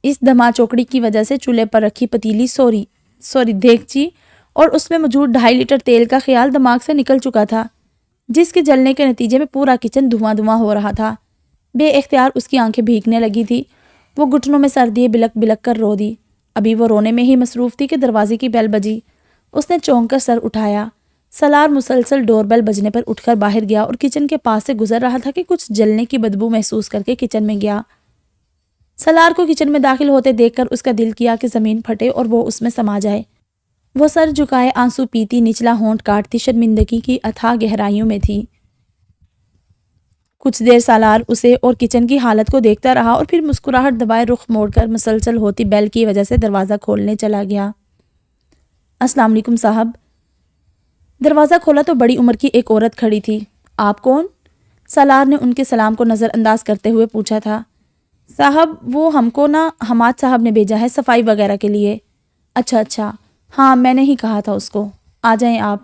اس دھما چوکڑی کی وجہ سے چولہے پر رکھی پتیلی سوری دیگچی اور اس میں موجود 2.5 لیٹر تیل کا خیال دماغ سے نکل چکا تھا، جس کے جلنے کے نتیجے میں پورا کچن دھواں دھواں ہو رہا تھا۔ بے اختیار اس کی آنکھیں بھیگنے لگی تھی۔ وہ گھٹنوں میں سر دیے بلک بلک کر رو دی۔ ابھی وہ رونے میں ہی مصروف تھی کہ دروازے کی بیل بجی۔ اس نے چونک کر سر اٹھایا۔ سالار مسلسل ڈور بیل بجنے پر اٹھ کر باہر گیا اور کچن کے پاس سے گزر رہا تھا کہ کچھ جلنے کی بدبو محسوس کر کے کچن میں گیا۔ سالار کو کچن میں داخل ہوتے دیکھ کر اس کا دل کیا کہ زمین پھٹے اور وہ اس میں سما جائے۔ وہ سر جھکائے آنسو پیتی نچلا ہونٹ کاٹتی شرمندگی کی اتھاہ گہرائیوں میں تھی۔ کچھ دیر سالار اسے اور کچن کی حالت کو دیکھتا رہا اور پھر مسکراہٹ دبائے رخ موڑ کر مسلسل ہوتی بیل کی وجہ سے دروازہ کھولنے چلا گیا۔ السلام علیکم صاحب۔ دروازہ کھولا تو بڑی عمر کی ایک عورت کھڑی تھی۔ آپ کون؟ سالار نے ان کے سلام کو نظر انداز کرتے ہوئے پوچھا تھا۔ صاحب وہ ہم کو نا حماد صاحب نے بھیجا ہے صفائی وغیرہ کے لیے۔ اچھا، ہاں میں نے ہی کہا تھا اس کو۔ آ جائیں آپ۔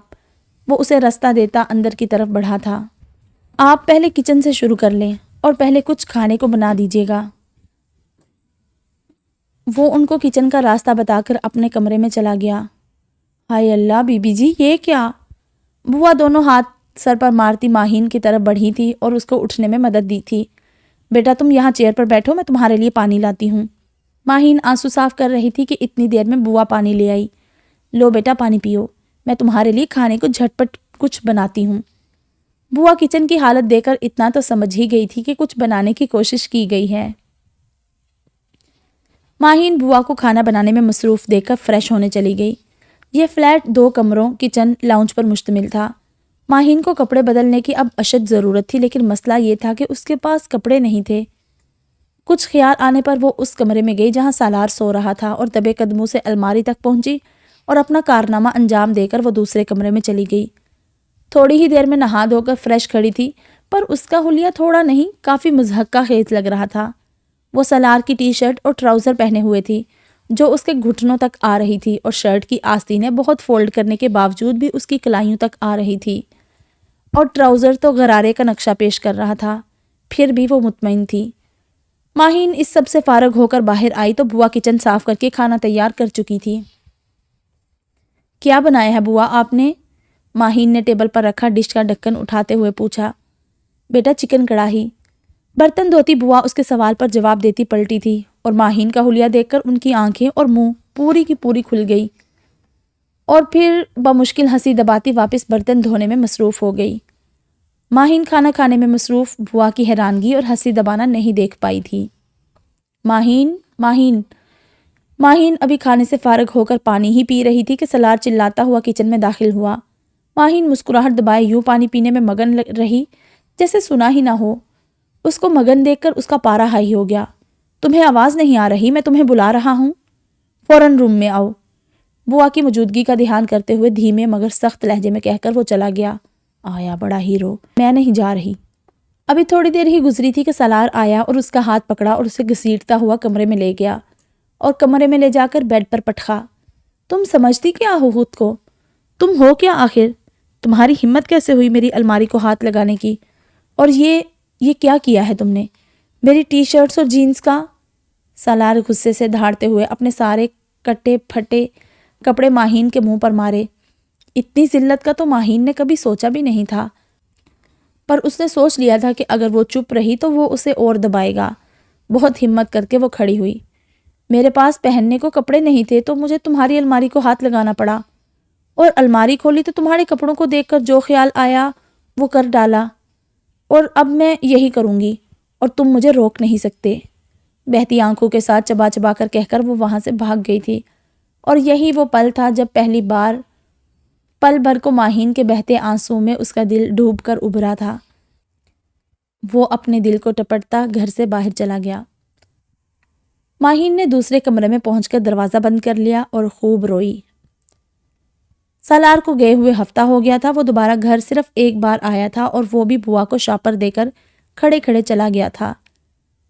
وہ اسے رستہ دیتا اندر کی طرف بڑھا تھا۔ آپ پہلے کچن سے شروع کر لیں اور پہلے کچھ کھانے کو بنا دیجیے گا۔ وہ ان کو کچن کا راستہ بتا کر اپنے کمرے میں چلا گیا۔ ہائے اللہ بی بی جی یہ کیا؟ بوا دونوں ہاتھ سر پر مارتی ماہین کی طرف بڑھی تھی اور اس کو اٹھنے میں مدد دی تھی۔ بیٹا تم یہاں چیئر پر بیٹھو، میں تمہارے لیے پانی لاتی ہوں۔ ماہین آنسو صاف کر رہی تھی کہ اتنی دیر میں بوا پانی لے آئی۔ لو بیٹا پانی پیو، میں تمہارے لیے کھانے کو جھٹپٹ کچھ بناتی ہوں۔ بوا کچن کی حالت دیکھ کر اتنا تو سمجھ ہی گئی تھی کہ کچھ بنانے کی کوشش کی گئی ہے۔ ماہین بوا کو کھانا بنانے میں مصروف دیکھ کر فریش ہونے چلی گئی۔ یہ فلیٹ 2 کمروں، کچن، لاؤنج پر مشتمل تھا۔ ماہین کو کپڑے بدلنے کی اب اشد ضرورت تھی، لیکن مسئلہ یہ تھا کہ اس کے پاس کپڑے نہیں تھے۔ کچھ خیال آنے پر وہ اس کمرے میں گئی جہاں سالار سو رہا تھا اور دبے قدموں سے الماری تک پہنچی اور اپنا کارنامہ انجام دے کر وہ دوسرے کمرے میں چلی گئی۔ تھوڑی ہی دیر میں نہا دھو کر فریش کھڑی تھی، پر اس کا حلیہ تھوڑا نہیں کافی مضحکہ خیز لگ رہا تھا۔ وہ سالار کی ٹی شرٹ اور ٹراؤزر پہنے ہوئے تھی جو اس کے گھٹنوں تک آ رہی تھی اور شرٹ کی آستینیں بہت فولڈ کرنے کے باوجود بھی اس کی کلائیوں تک آ رہی تھی، اور ٹراؤزر تو غرارے کا نقشہ پیش کر رہا تھا۔ پھر بھی وہ مطمئن تھی۔ ماہین اس سب سے فارغ ہو کر باہر آئی تو بوا کچن صاف کر کے کھانا تیار کر چکی تھی۔ کیا بنایا ہے بوا آپ نے؟ ماہین نے ٹیبل پر رکھا ڈش کا ڈھکن اٹھاتے ہوئے پوچھا۔ بیٹا چکن کڑاہی۔ برتن دھوتی بوا اس کے سوال پر جواب دیتی پلٹی تھی اور ماہین کا حلیہ دیکھ کر ان کی آنکھیں اور منہ پوری کی پوری کھل گئی اور پھر بمشکل ہنسی دباتی واپس برتن دھونے میں مصروف ہو گئی۔ ماہین کھانا کھانے میں مصروف بوا کی حیرانگی اور ہنسی دبانا نہیں دیکھ پائی تھی۔ ماہین ماہین ماہین ابھی کھانے سے فارغ ہو کر پانی ہی پی رہی تھی کہ سالار چلاتا ہوا کچن میں داخل ہوا۔ ماہین مسکراہٹ دبائے یوں پانی پینے میں مگن رہی جیسے سنا ہی نہ ہو۔ اس کو مگن دیکھ کر اس کا پارا ہائی ہو گیا۔ تمہیں آواز نہیں آ رہی؟ میں تمہیں بلا رہا ہوں، فوراً روم میں آؤ، بوا کی موجودگی کا دھیان کرتے ہوئے دھیمے مگر سخت لہجے میں کہہ کر وہ چلا گیا۔ آیا بڑا ہیرو، میں نہیں جا رہی۔ ابھی تھوڑی دیر ہی گزری تھی کہ سالار آیا اور اس کا ہاتھ پکڑا اور اسے گھسیٹتا ہوا کمرے میں لے گیا اور کمرے میں لے جا کر بیڈ پر پٹخا۔ تم سمجھتی کیا ہو خود کو؟ تم ہو کیا آخر؟ تمہاری ہمت کیسے ہوئی میری الماری کو ہاتھ لگانے کی؟ اور یہ کیا کیا ہے تم نے میری ٹی شرٹس اور جینز کا؟ سالار غصے سے دھاڑتے ہوئے اپنے سارے کٹے پھٹے کپڑے ماہین کے منہ پر مارے۔ اتنی ذلت کا تو ماہین نے کبھی سوچا بھی نہیں تھا، پر اس نے سوچ لیا تھا کہ اگر وہ چپ رہی تو وہ اسے اور دبائے گا۔ بہت ہمت کر کے وہ کھڑی ہوئی۔ میرے پاس پہننے کو کپڑے نہیں تھے تو مجھے تمہاری الماری کو ہاتھ لگانا پڑا، اور الماری کھولی تو تمہارے کپڑوں کو دیکھ کر جو خیال آیا وہ کر ڈالا، اور اب میں یہی کروں گی اور تم مجھے روک نہیں سکتے۔ بہتی آنکھوں کے ساتھ چبا چبا کر کہہ کر وہ وہاں سے بھاگ گئی تھی، اور یہی وہ پل تھا جب پہلی بار پل بھر کو ماہین کے بہتے آنسوں میں اس کا دل ڈوب کر ابھرا تھا۔ وہ اپنے دل کو ٹپٹتا گھر سے باہر چلا گیا۔ ماہین نے دوسرے کمرے میں پہنچ کر دروازہ بند کر لیا اور خوب روئی۔ سالار کو گئے ہوئے ہفتہ ہو گیا تھا۔ وہ دوبارہ گھر صرف ایک بار آیا تھا اور وہ بھی بوا کو شاپر دے کر کھڑے کھڑے چلا گیا تھا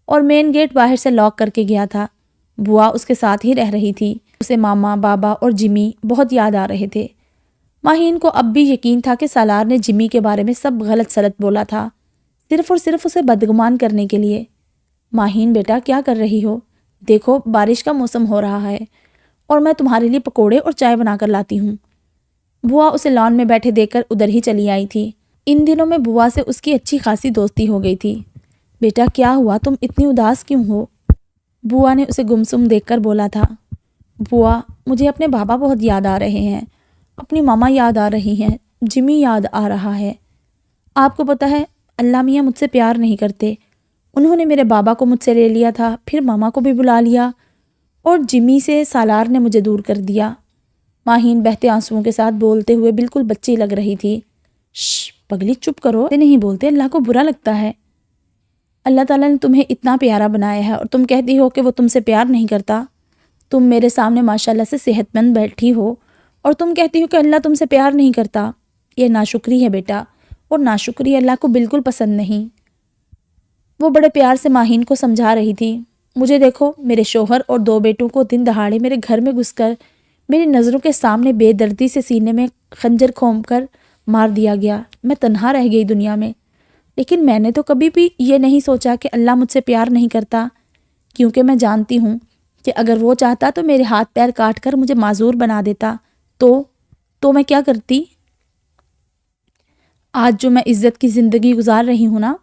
اور مین گیٹ باہر سے لاک کر کے گیا تھا۔ بوا اس کے ساتھ ہی رہ رہی تھی۔ اسے ماما، بابا اور جمی بہت یاد آ رہے تھے۔ ماہین کو اب بھی یقین تھا کہ سالار نے جمی کے بارے میں سب غلط سلط بولا تھا، صرف اور صرف اسے بدگمان کرنے کے لیے۔ ماہین بیٹا کیا کر رہی ہو؟ دیکھو بارش کا موسم ہو رہا ہے اور میں تمہارے لیے پکوڑے اور چائے بنا کر لاتی ہوں۔ بوا اسے لان میں بیٹھے دیکھ کر ادھر ہی چلی آئی تھی۔ ان دنوں میں بوا سے اس کی اچھی خاصی دوستی ہو گئی تھی۔ بیٹا کیا ہوا؟ تم اتنی اداس کیوں ہو؟ بوا نے اسے گمسم دیکھ کر بولا تھا۔ بوا مجھے اپنے بابا بہت یاد آ رہے ہیں، اپنی ماما یاد آ رہی ہیں، جمی یاد آ رہا ہے۔ آپ کو پتہ ہے اللہ میاں مجھ سے پیار نہیں کرتے۔ انہوں نے میرے بابا کو مجھ سے لے لیا تھا، پھر ماما کو بھی بلا لیا، اور جمی سے سالار نے مجھے دور کر دیا۔ ماہین بہتے آنسوؤں کے ساتھ بولتے ہوئے بالکل بچی لگ رہی تھی۔ شش پگلی چپ کرو، نہیں بولتے، اللہ کو برا لگتا ہے۔ اللہ تعالیٰ نے تمہیں اتنا پیارا بنایا ہے اور تم کہتی ہو کہ وہ تم سے پیار نہیں کرتا۔ تم میرے سامنے ماشاءاللہ سے صحت مند بیٹھی ہو اور تم کہتی ہو کہ اللہ تم سے پیار نہیں کرتا۔ یہ ناشکری ہے بیٹا، اور ناشکری اللہ کو بالکل پسند نہیں۔ وہ بڑے پیار سے ماہین کو سمجھا رہی تھی۔ مجھے دیکھو، میرے شوہر اور 2 بیٹوں کو دن دہاڑے میرے گھر میں گھس کر میری نظروں کے سامنے بے دردی سے سینے میں خنجر کھوم کر مار دیا گیا۔ میں تنہا رہ گئی دنیا میں، لیکن میں نے تو کبھی بھی یہ نہیں سوچا کہ اللہ مجھ سے پیار نہیں کرتا، کیونکہ میں جانتی ہوں کہ اگر وہ چاہتا تو میرے ہاتھ پیر کاٹ کر مجھے معذور بنا دیتا، تو میں کیا کرتی؟ آج جو میں عزت کی زندگی گزار رہی ہوں نا،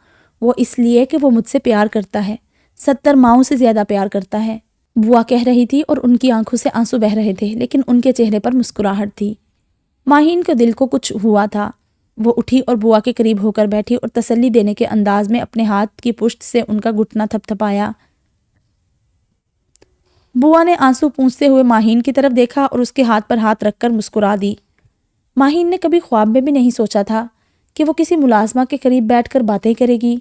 وہ اس لیے کہ وہ مجھ سے پیار کرتا ہے، 70 ماؤں سے زیادہ پیار کرتا ہے۔ بوا کہہ رہی تھی اور ان کی آنکھوں سے آنسو بہہ رہے تھے، لیکن ان کے چہرے پر مسکراہٹ تھی۔ ماہین کے دل کو کچھ ہوا تھا۔ وہ اٹھی اور بوا کے قریب ہو کر بیٹھی اور تسلی دینے کے انداز میں اپنے ہاتھ کی پشت سے ان کا گھٹنا تھپ تھپایا۔ بوا نے آنسو پونچھتے ہوئے ماہین کی طرف دیکھا اور اس کے ہاتھ پر ہاتھ رکھ کر مسکرا دی۔ ماہین نے کبھی خواب میں بھی نہیں سوچا تھا کہ وہ کسی ملازمہ کے قریب بیٹھ کر باتیں کرے گی،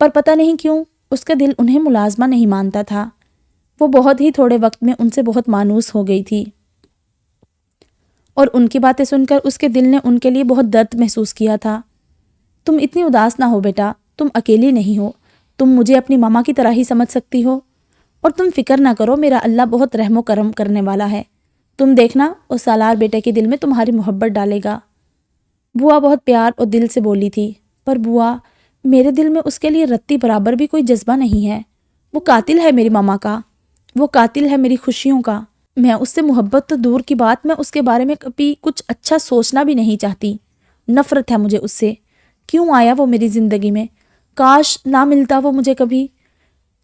پر پتہ نہیں کیوں اس کا دل انہیں ملازمہ نہیں مانتا تھا۔ وہ بہت ہی تھوڑے وقت میں ان سے بہت مانوس ہو گئی تھی، اور ان کی باتیں سن کر اس کے دل نے ان کے لیے بہت درد محسوس کیا تھا۔ تم اتنی اداس نہ ہو بیٹا، تم اکیلی نہیں ہو، تم مجھے اپنی ماما کی طرح ہی سمجھ سکتی ہو، اور تم فکر نہ کرو، میرا اللہ بہت رحم و کرم کرنے والا ہے۔ تم دیکھنا وہ سالار بیٹے کے دل میں تمہاری محبت ڈالے گا۔ بوا بہت پیار اور دل سے بولی تھی، پر بوا میرے دل میں اس کے لیے رتی برابر بھی کوئی جذبہ نہیں ہے۔ وہ قاتل ہے میری ماما کا، وہ قاتل ہے میری خوشیوں کا۔ میں اس سے محبت تو دور کی بات، میں اس کے بارے میں کبھی کچھ اچھا سوچنا بھی نہیں چاہتی۔ نفرت ہے مجھے اس سے۔ کیوں آیا وہ میری زندگی میں؟ کاش نہ ملتا وہ مجھے کبھی،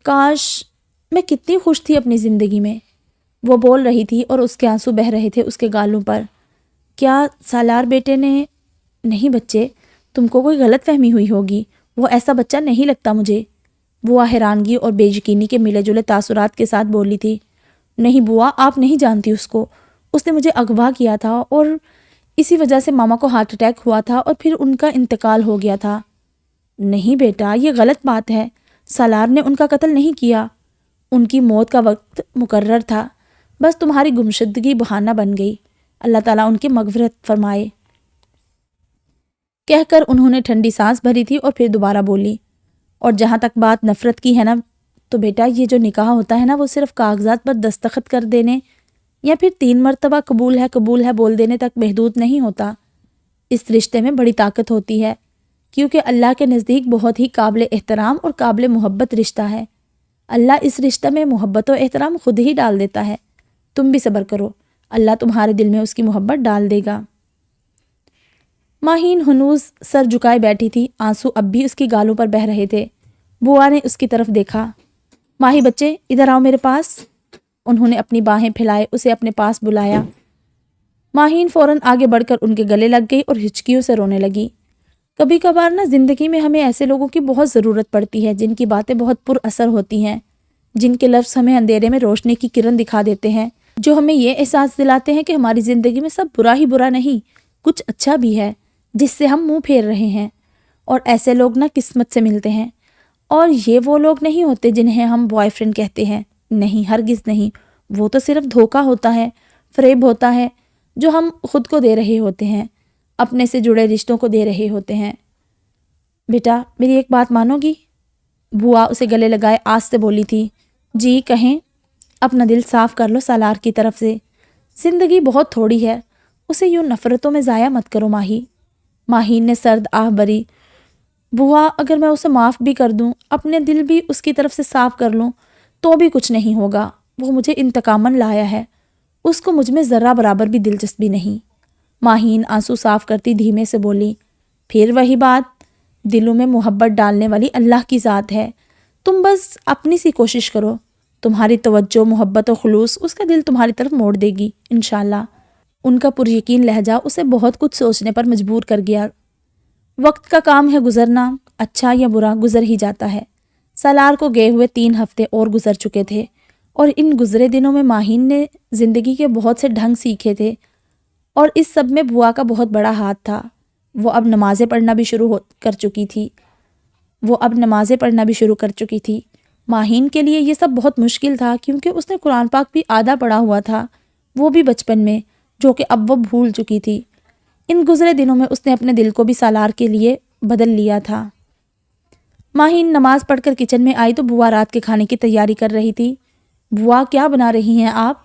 کاش۔ میں کتنی خوش تھی اپنی زندگی میں۔ وہ بول رہی تھی اور اس کے آنسو بہہ رہے تھے اس کے گالوں پر۔ کیا سالار بیٹے نے؟ نہیں بچے، تم کو کوئی غلط فہمی ہوئی ہوگی، وہ ایسا بچہ نہیں لگتا مجھے۔ بوا حیرانگی اور بے یقینی کے ملے جلے تاثرات کے ساتھ بولی تھی۔ نہیں بوا، آپ نہیں جانتی اس کو، اس نے مجھے اغوا کیا تھا اور اسی وجہ سے ماما کو ہارٹ اٹیک ہوا تھا اور پھر ان کا انتقال ہو گیا تھا۔ نہیں بیٹا، یہ غلط بات ہے، سالار نے ان کا قتل نہیں کیا، ان کی موت کا وقت مقرر تھا، بس تمہاری گمشدگی بہانہ بن گئی، اللہ تعالیٰ ان کی مغفرت فرمائے۔ کہہ کر انہوں نے ٹھنڈی سانس بھری تھی اور پھر دوبارہ بولی، اور جہاں تک بات نفرت کی ہے نا، تو بیٹا یہ جو نکاح ہوتا ہے نا، وہ صرف کاغذات پر دستخط کر دینے یا پھر 3 مرتبہ قبول ہے بول دینے تک محدود نہیں ہوتا۔ اس رشتے میں بڑی طاقت ہوتی ہے، کیونکہ اللہ کے نزدیک بہت ہی قابل احترام اور قابل محبت رشتہ ہے۔ اللہ اس رشتہ میں محبت و احترام خود ہی ڈال دیتا ہے۔ تم بھی صبر کرو، اللہ تمہارے دل میں اس کی محبت ڈال دے گا۔ ماہین ہنوز سر جھکائے بیٹھی تھی، آنسو اب بھی اس کی گالوں پر بہہ رہے تھے۔ بوا نے اس کی طرف دیکھا۔ ماہی بچے ادھر آؤ میرے پاس۔ انہوں نے اپنی باہیں پھیلائے اسے اپنے پاس بلایا۔ ماہین فوراً آگے بڑھ کر ان کے گلے لگ گئی اور ہچکیوں سے رونے لگی۔ کبھی کبھار نا زندگی میں ہمیں ایسے لوگوں کی بہت ضرورت پڑتی ہے جن کی باتیں بہت پر اثر ہوتی ہیں، جن کے لفظ ہمیں اندھیرے میں روشنی کی کرن دکھا دیتے ہیں، جو ہمیں یہ احساس دلاتے ہیں کہ ہماری زندگی میں سب برا ہی برا نہیں، کچھ اچھا بھی ہے جس سے ہم منہ پھیر رہے ہیں۔ اور ایسے لوگ نا قسمت سے ملتے ہیں، اور یہ وہ لوگ نہیں ہوتے جنہیں ہم بوائے فرینڈ کہتے ہیں، نہیں، ہرگز نہیں۔ وہ تو صرف دھوکہ ہوتا ہے، فریب ہوتا ہے جو ہم خود کو دے رہے ہوتے ہیں، اپنے سے جڑے رشتوں کو دے رہے ہوتے ہیں۔ بیٹا میری ایک بات مانو گی؟ بوا اسے گلے لگائے آس سے بولی تھی۔ جی کہیں۔ اپنا دل صاف کر لو سالار کی طرف سے، زندگی بہت تھوڑی ہے، اسے یوں نفرتوں میں ضائع مت کرو ماہی۔ ماہین نے سرد آہ بری۔ بوا اگر میں اسے معاف بھی کر دوں، اپنے دل بھی اس کی طرف سے صاف کر لوں، تو بھی کچھ نہیں ہوگا۔ وہ مجھے انتقاماً لایا ہے، اس کو مجھ میں ذرہ برابر بھی دلچسپی نہیں۔ ماہین آنسو صاف کرتی دھیمے سے بولی۔ پھر وہی بات، دلوں میں محبت ڈالنے والی اللہ کی ذات ہے، تم بس اپنی سی کوشش کرو، تمہاری توجہ، محبت و خلوص اس کا دل تمہاری طرف موڑ دے گی انشاءاللہ۔ ان کا پر یقین لہجہ اسے بہت کچھ سوچنے پر مجبور کر گیا۔ وقت کا کام ہے گزرنا، اچھا یا برا گزر ہی جاتا ہے۔ سالار کو گئے ہوئے 3 ہفتے اور گزر چکے تھے، اور ان گزرے دنوں میں ماہین نے زندگی کے بہت سے ڈھنگ سیکھے تھے، اور اس سب میں بوا کا بہت بڑا ہاتھ تھا۔ وہ اب نمازیں پڑھنا بھی شروع کر چکی تھی۔ ماہین کے لیے یہ سب بہت مشکل تھا، کیونکہ اس نے قرآن پاک بھی آدھا پڑھا ہوا تھا، وہ بھی بچپن میں، جو کہ اب وہ بھول چکی تھی۔ ان گزرے دنوں میں اس نے اپنے دل کو بھی سالار کے لیے بدل لیا تھا۔ ماہین نماز پڑھ کر کچن میں آئی تو بوا رات کے کھانے کی تیاری کر رہی تھی۔ بوا کیا بنا رہی ہیں آپ؟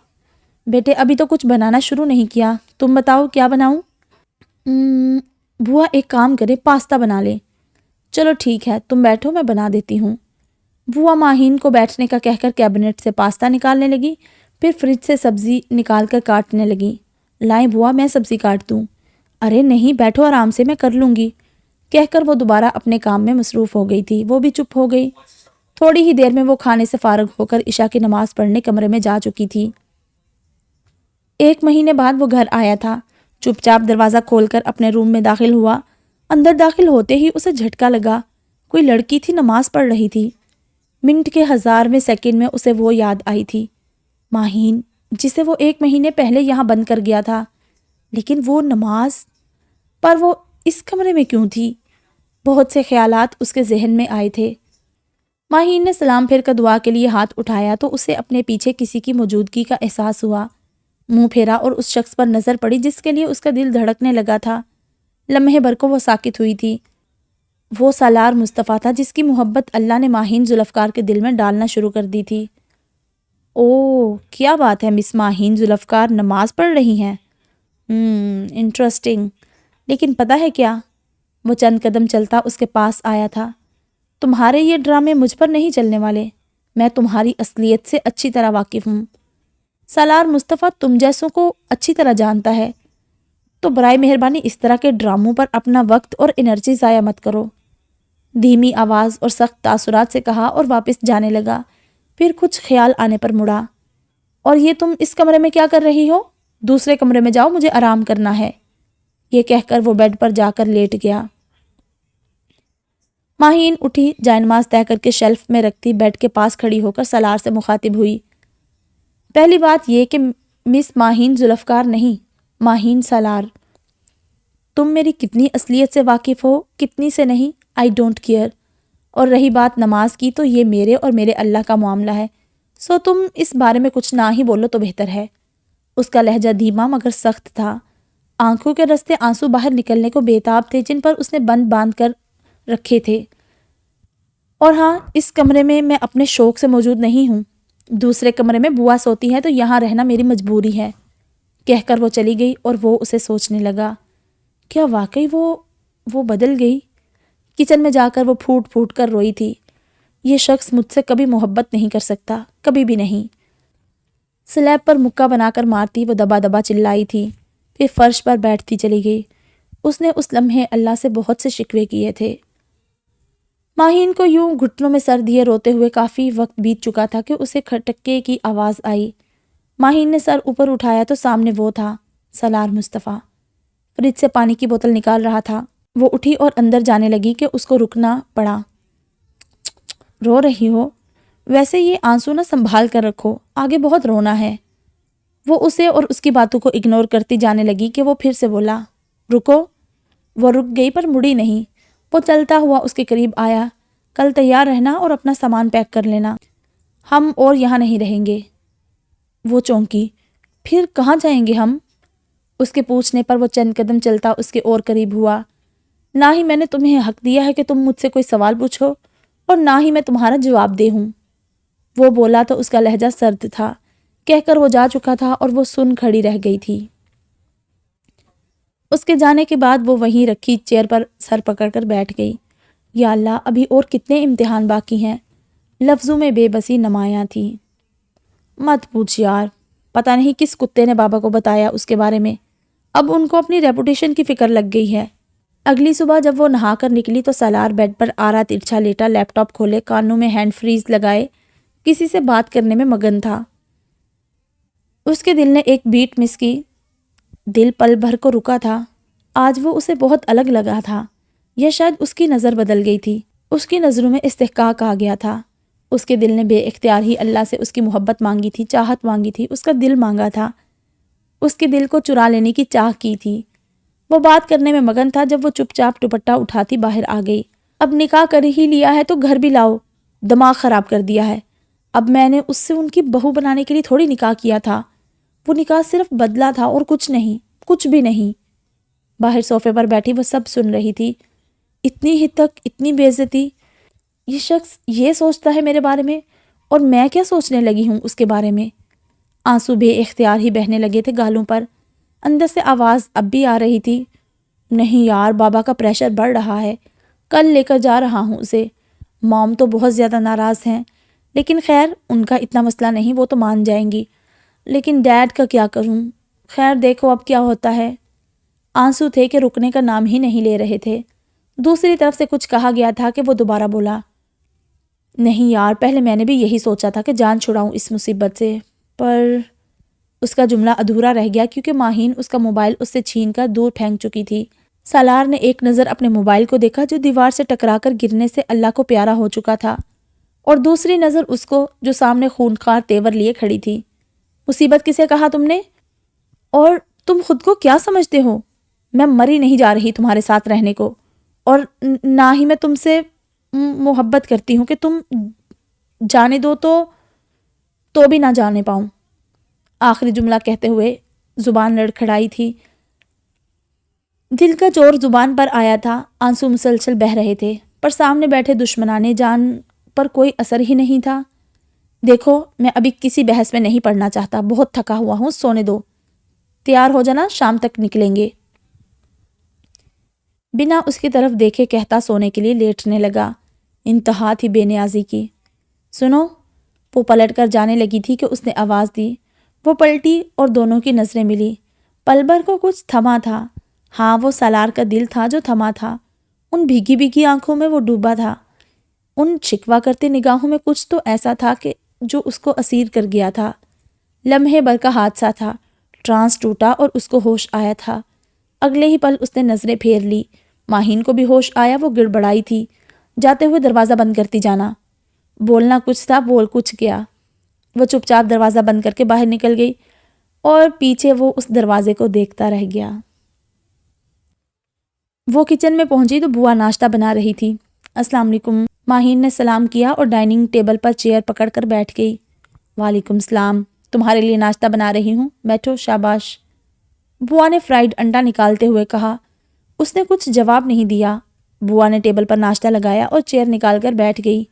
بیٹے ابھی تو کچھ بنانا شروع نہیں کیا، تم بتاؤ کیا بناؤں؟ بوا ایک کام کرے، پاستا بنا لے۔ چلو ٹھیک ہے، تم بیٹھو میں بنا دیتی ہوں۔ بوا ماہین کو بیٹھنے کا کہہ کر کیبنٹ سے پاستا نکالنے لگی، پھر فریج سے سبزی نکال کر کاٹنے لگی۔ لائیں بوا میں سبزی کاٹ دوں۔ ارے نہیں، بیٹھو آرام سے، میں کر لوں گی، کہہ کر وہ دوبارہ اپنے کام میں مصروف ہو گئی تھی۔ وہ بھی چپ ہو گئی۔ تھوڑی ہی دیر میں وہ کھانے سے فارغ ہو کر عشاء کی نماز پڑھنے کمرے میں جا چکی تھی۔ 1 مہینے بعد وہ گھر آیا تھا۔ چپ چاپ دروازہ کھول کر اپنے روم میں داخل ہوا۔ اندر داخل ہوتے ہی اسے جھٹکا لگا، کوئی لڑکی تھی، نماز پڑھ رہی تھی۔ منٹ کے 1000ویں سیکنڈ میں اسے وہ یاد آئی تھی، ماہین، جسے وہ 1 مہینے پہلے یہاں بند کر گیا تھا۔ لیکن وہ نماز پر وہ اس کمرے میں کیوں تھی؟ بہت سے خیالات اس کے ذہن میں آئے تھے۔ ماہین نے سلام پھیر کر دعا کے لیے ہاتھ اٹھایا تو اسے اپنے پیچھے کسی کی موجودگی کا احساس ہوا۔ منہ پھیرا اور اس شخص پر نظر پڑی جس کے لیے اس کا دل دھڑکنے لگا تھا۔ لمحے بھر کو وہ ساکت ہوئی تھی۔ وہ سالار مصطفیٰ تھا جس کی محبت اللہ نے ماہین ذوالفقار کے دل میں ڈالنا شروع کر دی تھی۔ اوہ کیا بات ہے، مس ماہین ذوالفقار نماز پڑھ رہی ہیں؟ انٹرسٹنگ۔ لیکن پتہ ہے کیا؟ وہ چند قدم چلتا اس کے پاس آیا تھا۔ تمہارے یہ ڈرامے مجھ پر نہیں چلنے والے، میں تمہاری اصلیت سے اچھی طرح واقف ہوں۔ سالار مصطفیٰ تم جیسوں کو اچھی طرح جانتا ہے، تو برائے مہربانی اس طرح کے ڈراموں پر اپنا وقت اور انرجی ضائع مت کرو۔ دھیمی آواز اور سخت تاثرات سے کہا اور واپس جانے لگا۔ پھر کچھ خیال آنے پر مڑا، اور یہ تم اس کمرے میں کیا کر رہی ہو؟ دوسرے کمرے میں جاؤ، مجھے آرام کرنا ہے۔ یہ کہہ کر وہ بیڈ پر جا کر لیٹ گیا۔ ماہین اٹھی، جائے نماز طے کر کے شیلف میں رکھتی بیڈ کے پاس کھڑی ہو کر سالار سے مخاطب ہوئی۔ پہلی بات یہ کہ مس ماہین ذوالفقار نہیں، ماہین سالار۔ تم میری کتنی اصلیت سے واقف ہو، کتنی سے نہیں، آئی ڈونٹ کیئر۔ اور رہی بات نماز کی، تو یہ میرے اور میرے اللہ کا معاملہ ہے، سو تم اس بارے میں کچھ نہ ہی بولو تو بہتر ہے۔ اس کا لہجہ دھیما مگر سخت تھا۔ آنکھوں کے رستے آنسو باہر نکلنے کو بےتاب تھے، جن پر اس نے بند باندھ کر رکھے تھے۔ اور ہاں، اس کمرے میں میں اپنے شوق سے موجود نہیں ہوں۔ دوسرے کمرے میں بوا سوتی ہے، تو یہاں رہنا میری مجبوری ہے، کہہ کر وہ چلی گئی۔ اور وہ اسے سوچنے لگا، کیا واقعی وہ بدل گئی؟ کچن میں جا کر وہ پھوٹ پھوٹ کر روئی تھی۔ یہ شخص مجھ سے کبھی محبت نہیں کر سکتا، کبھی بھی نہیں۔ سلیب پر مکہ بنا کر مارتی وہ دبا دبا چلائی تھی، پھر فرش پر بیٹھتی چلی گئی۔ اس نے اس لمحے اللہ سے بہت سے شکوے کیے تھے۔ ماہین کو یوں گھٹنوں میں سر دیے روتے ہوئے کافی وقت بیت چکا تھا کہ اسے کھٹکے کی آواز آئی۔ ماہین نے سر اوپر اٹھایا تو سامنے وہ تھا، سالار مصطفیٰ۔ فریج سے پانی کی بوتل نکال رہا تھا۔ وہ اٹھی اور اندر جانے لگی کہ اس کو رکنا پڑا۔ رو رہی ہو؟ ویسے یہ آنسو نہ سنبھال کر رکھو، آگے بہت رونا ہے۔ وہ اسے اور اس کی باتوں کو اگنور کرتی جانے لگی کہ وہ پھر سے بولا، رکو۔ وہ رک گئی پر مڑی نہیں۔ وہ چلتا ہوا اس کے قریب آیا۔ کل تیار رہنا اور اپنا سامان پیک کر لینا، ہم اور یہاں نہیں رہیں گے۔ وہ چونکی، پھر کہاں جائیں گے ہم؟ اس کے پوچھنے پر وہ چند قدم چلتا اس کے اور قریب ہوا۔ نہ ہی میں نے تمہیں حق دیا ہے کہ تم مجھ سے کوئی سوال پوچھو، اور نہ ہی میں تمہارا جواب دے ہوں۔ وہ بولا تو اس کا لہجہ سرد تھا، کہہ کر وہ جا چکا تھا اور وہ سن کھڑی رہ گئی تھی۔ اس کے جانے کے بعد وہ وہیں رکھی چیئر پر سر پکڑ کر بیٹھ گئی۔ یا اللہ، ابھی اور کتنے امتحان باقی ہیں؟ لفظوں میں بے بسی نمایاں تھی۔ مت پوچھ یار، پتہ نہیں کس کتے نے بابا کو بتایا اس کے بارے میں۔ اب ان کو اپنی ریپوٹیشن کی فکر لگ گئی ہے۔ اگلی صبح جب وہ نہا کر نکلی تو سالار بیڈ پر آرا ترچھا لیٹا، لیپ ٹاپ کھولے، کانوں میں ہینڈ فریز لگائے کسی سے بات کرنے میں مگن تھا۔ اس کے دل نے ایک بیٹ مس کی۔ دل پل بھر کو رکا تھا۔ آج وہ اسے بہت الگ لگا تھا، یا شاید اس کی نظر بدل گئی تھی۔ اس کی نظروں میں استحقاق آ گیا تھا۔ اس کے دل نے بے اختیار ہی اللہ سے اس کی محبت مانگی تھی، چاہت مانگی تھی، اس کا دل مانگا تھا، اس کے دل کو چرا لینے کی چاہ کی تھی۔ وہ بات کرنے میں مگن تھا جب وہ چپ چاپ دوپٹہ اٹھاتی باہر آ گئی۔ اب نکاح کر ہی لیا ہے تو گھر بھی لاؤ، دماغ خراب کر دیا ہے۔ اب میں نے اس سے ان کی بہو بنانے کے لیے تھوڑی نکاح کیا تھا، وہ نکاح صرف بدلہ تھا اور کچھ نہیں، کچھ بھی نہیں۔ باہر صوفے پر بیٹھی وہ سب سن رہی تھی۔ اتنی حد تک اتنی بے عزتی، یہ شخص یہ سوچتا ہے میرے بارے میں، اور میں کیا سوچنے لگی ہوں اس کے بارے میں۔ آنسو بے اختیار ہی بہنے لگے تھے گالوں پر۔ اندر سے آواز اب بھی آ رہی تھی، نہیں یار، بابا کا پریشر بڑھ رہا ہے، کل لے کر جا رہا ہوں اسے۔ موم تو بہت زیادہ ناراض ہیں، لیکن خیر ان کا اتنا مسئلہ نہیں، وہ تو مان جائیں گی، لیکن ڈیڈ کا کیا کروں؟ خیر دیکھو اب کیا ہوتا ہے۔ آنسو تھے کہ رکنے کا نام ہی نہیں لے رہے تھے۔ دوسری طرف سے کچھ کہا گیا تھا کہ وہ دوبارہ بولا، نہیں یار، پہلے میں نے بھی یہی سوچا تھا کہ جان چھڑاؤں اس مصیبت سے، پر اس کا جملہ ادھورا رہ گیا کیونکہ ماہین اس کا موبائل اس سے چھین کر دور پھینک چکی تھی۔ سالار نے ایک نظر اپنے موبائل کو دیکھا جو دیوار سے ٹکرا کر گرنے سے اللہ کو پیارا ہو چکا تھا، اور دوسری نظر اس کو جو سامنے خونخوار تیور لیے کھڑی تھی۔ مصیبت کسے کہا تم نے؟ اور تم خود کو کیا سمجھتے ہو؟ میں مری نہیں جا رہی تمہارے ساتھ رہنے کو، اور نہ ہی میں تم سے محبت کرتی ہوں کہ تم جانے دو تو بھی نہ جانے پاؤں۔ آخری جملہ کہتے ہوئے زبان لڑکھڑائی تھی۔ دل کا زور زبان پر آیا تھا، آنسو مسلسل بہہ رہے تھے، پر سامنے بیٹھے دشمنانے جان پر کوئی اثر ہی نہیں تھا۔ دیکھو، میں ابھی کسی بحث میں نہیں پڑنا چاہتا، بہت تھکا ہوا ہوں، سونے دو، تیار ہو جانا، شام تک نکلیں گے۔ بنا اس کی طرف دیکھے کہتا سونے کے لیے لیٹنے لگا۔ انتہا تھی بے نیازی کی۔ سنو، وہ پلٹ کر جانے لگی تھی کہ اس نے آواز دی۔ وہ پلٹی اور دونوں کی نظریں ملی۔ پل بھر کو کچھ تھما تھا۔ ہاں، وہ سالار کا دل تھا جو تھما تھا۔ ان بھیگی بھیگی آنکھوں میں وہ ڈوبا تھا۔ ان شکوہ کرتی نگاہوں میں کچھ تو ایسا تھا کہ جو اس کو اسیر کر گیا تھا۔ لمحے بھر کا حادثہ تھا۔ ٹرانس ٹوٹا اور اس کو ہوش آیا تھا۔ اگلے ہی پل اس نے نظریں پھیر لی۔ ماہین کو بھی ہوش آیا۔ وہ گڑبڑائی تھی، جاتے ہوئے دروازہ بند کرتی جانا۔ بولنا کچھ تھا، بول کچھ گیا۔ وہ چپ چاپ دروازہ بند کر کے باہر نکل گئی اور پیچھے وہ اس دروازے کو دیکھتا رہ گیا۔ وہ کچن میں پہنچی تو بوا ناشتہ بنا رہی تھی۔ السلام علیکم، ماہین نے سلام کیا اور ڈائننگ ٹیبل پر چیئر پکڑ کر بیٹھ گئی۔ وعلیکم السلام، تمہارے لیے ناشتہ بنا رہی ہوں، بیٹھو۔ شاباش، بوا نے فرائیڈ انڈا نکالتے ہوئے کہا۔ اس نے کچھ جواب نہیں دیا۔ بوا نے ٹیبل پر ناشتہ لگایا اور چیئر نکال کر بیٹھ گئی۔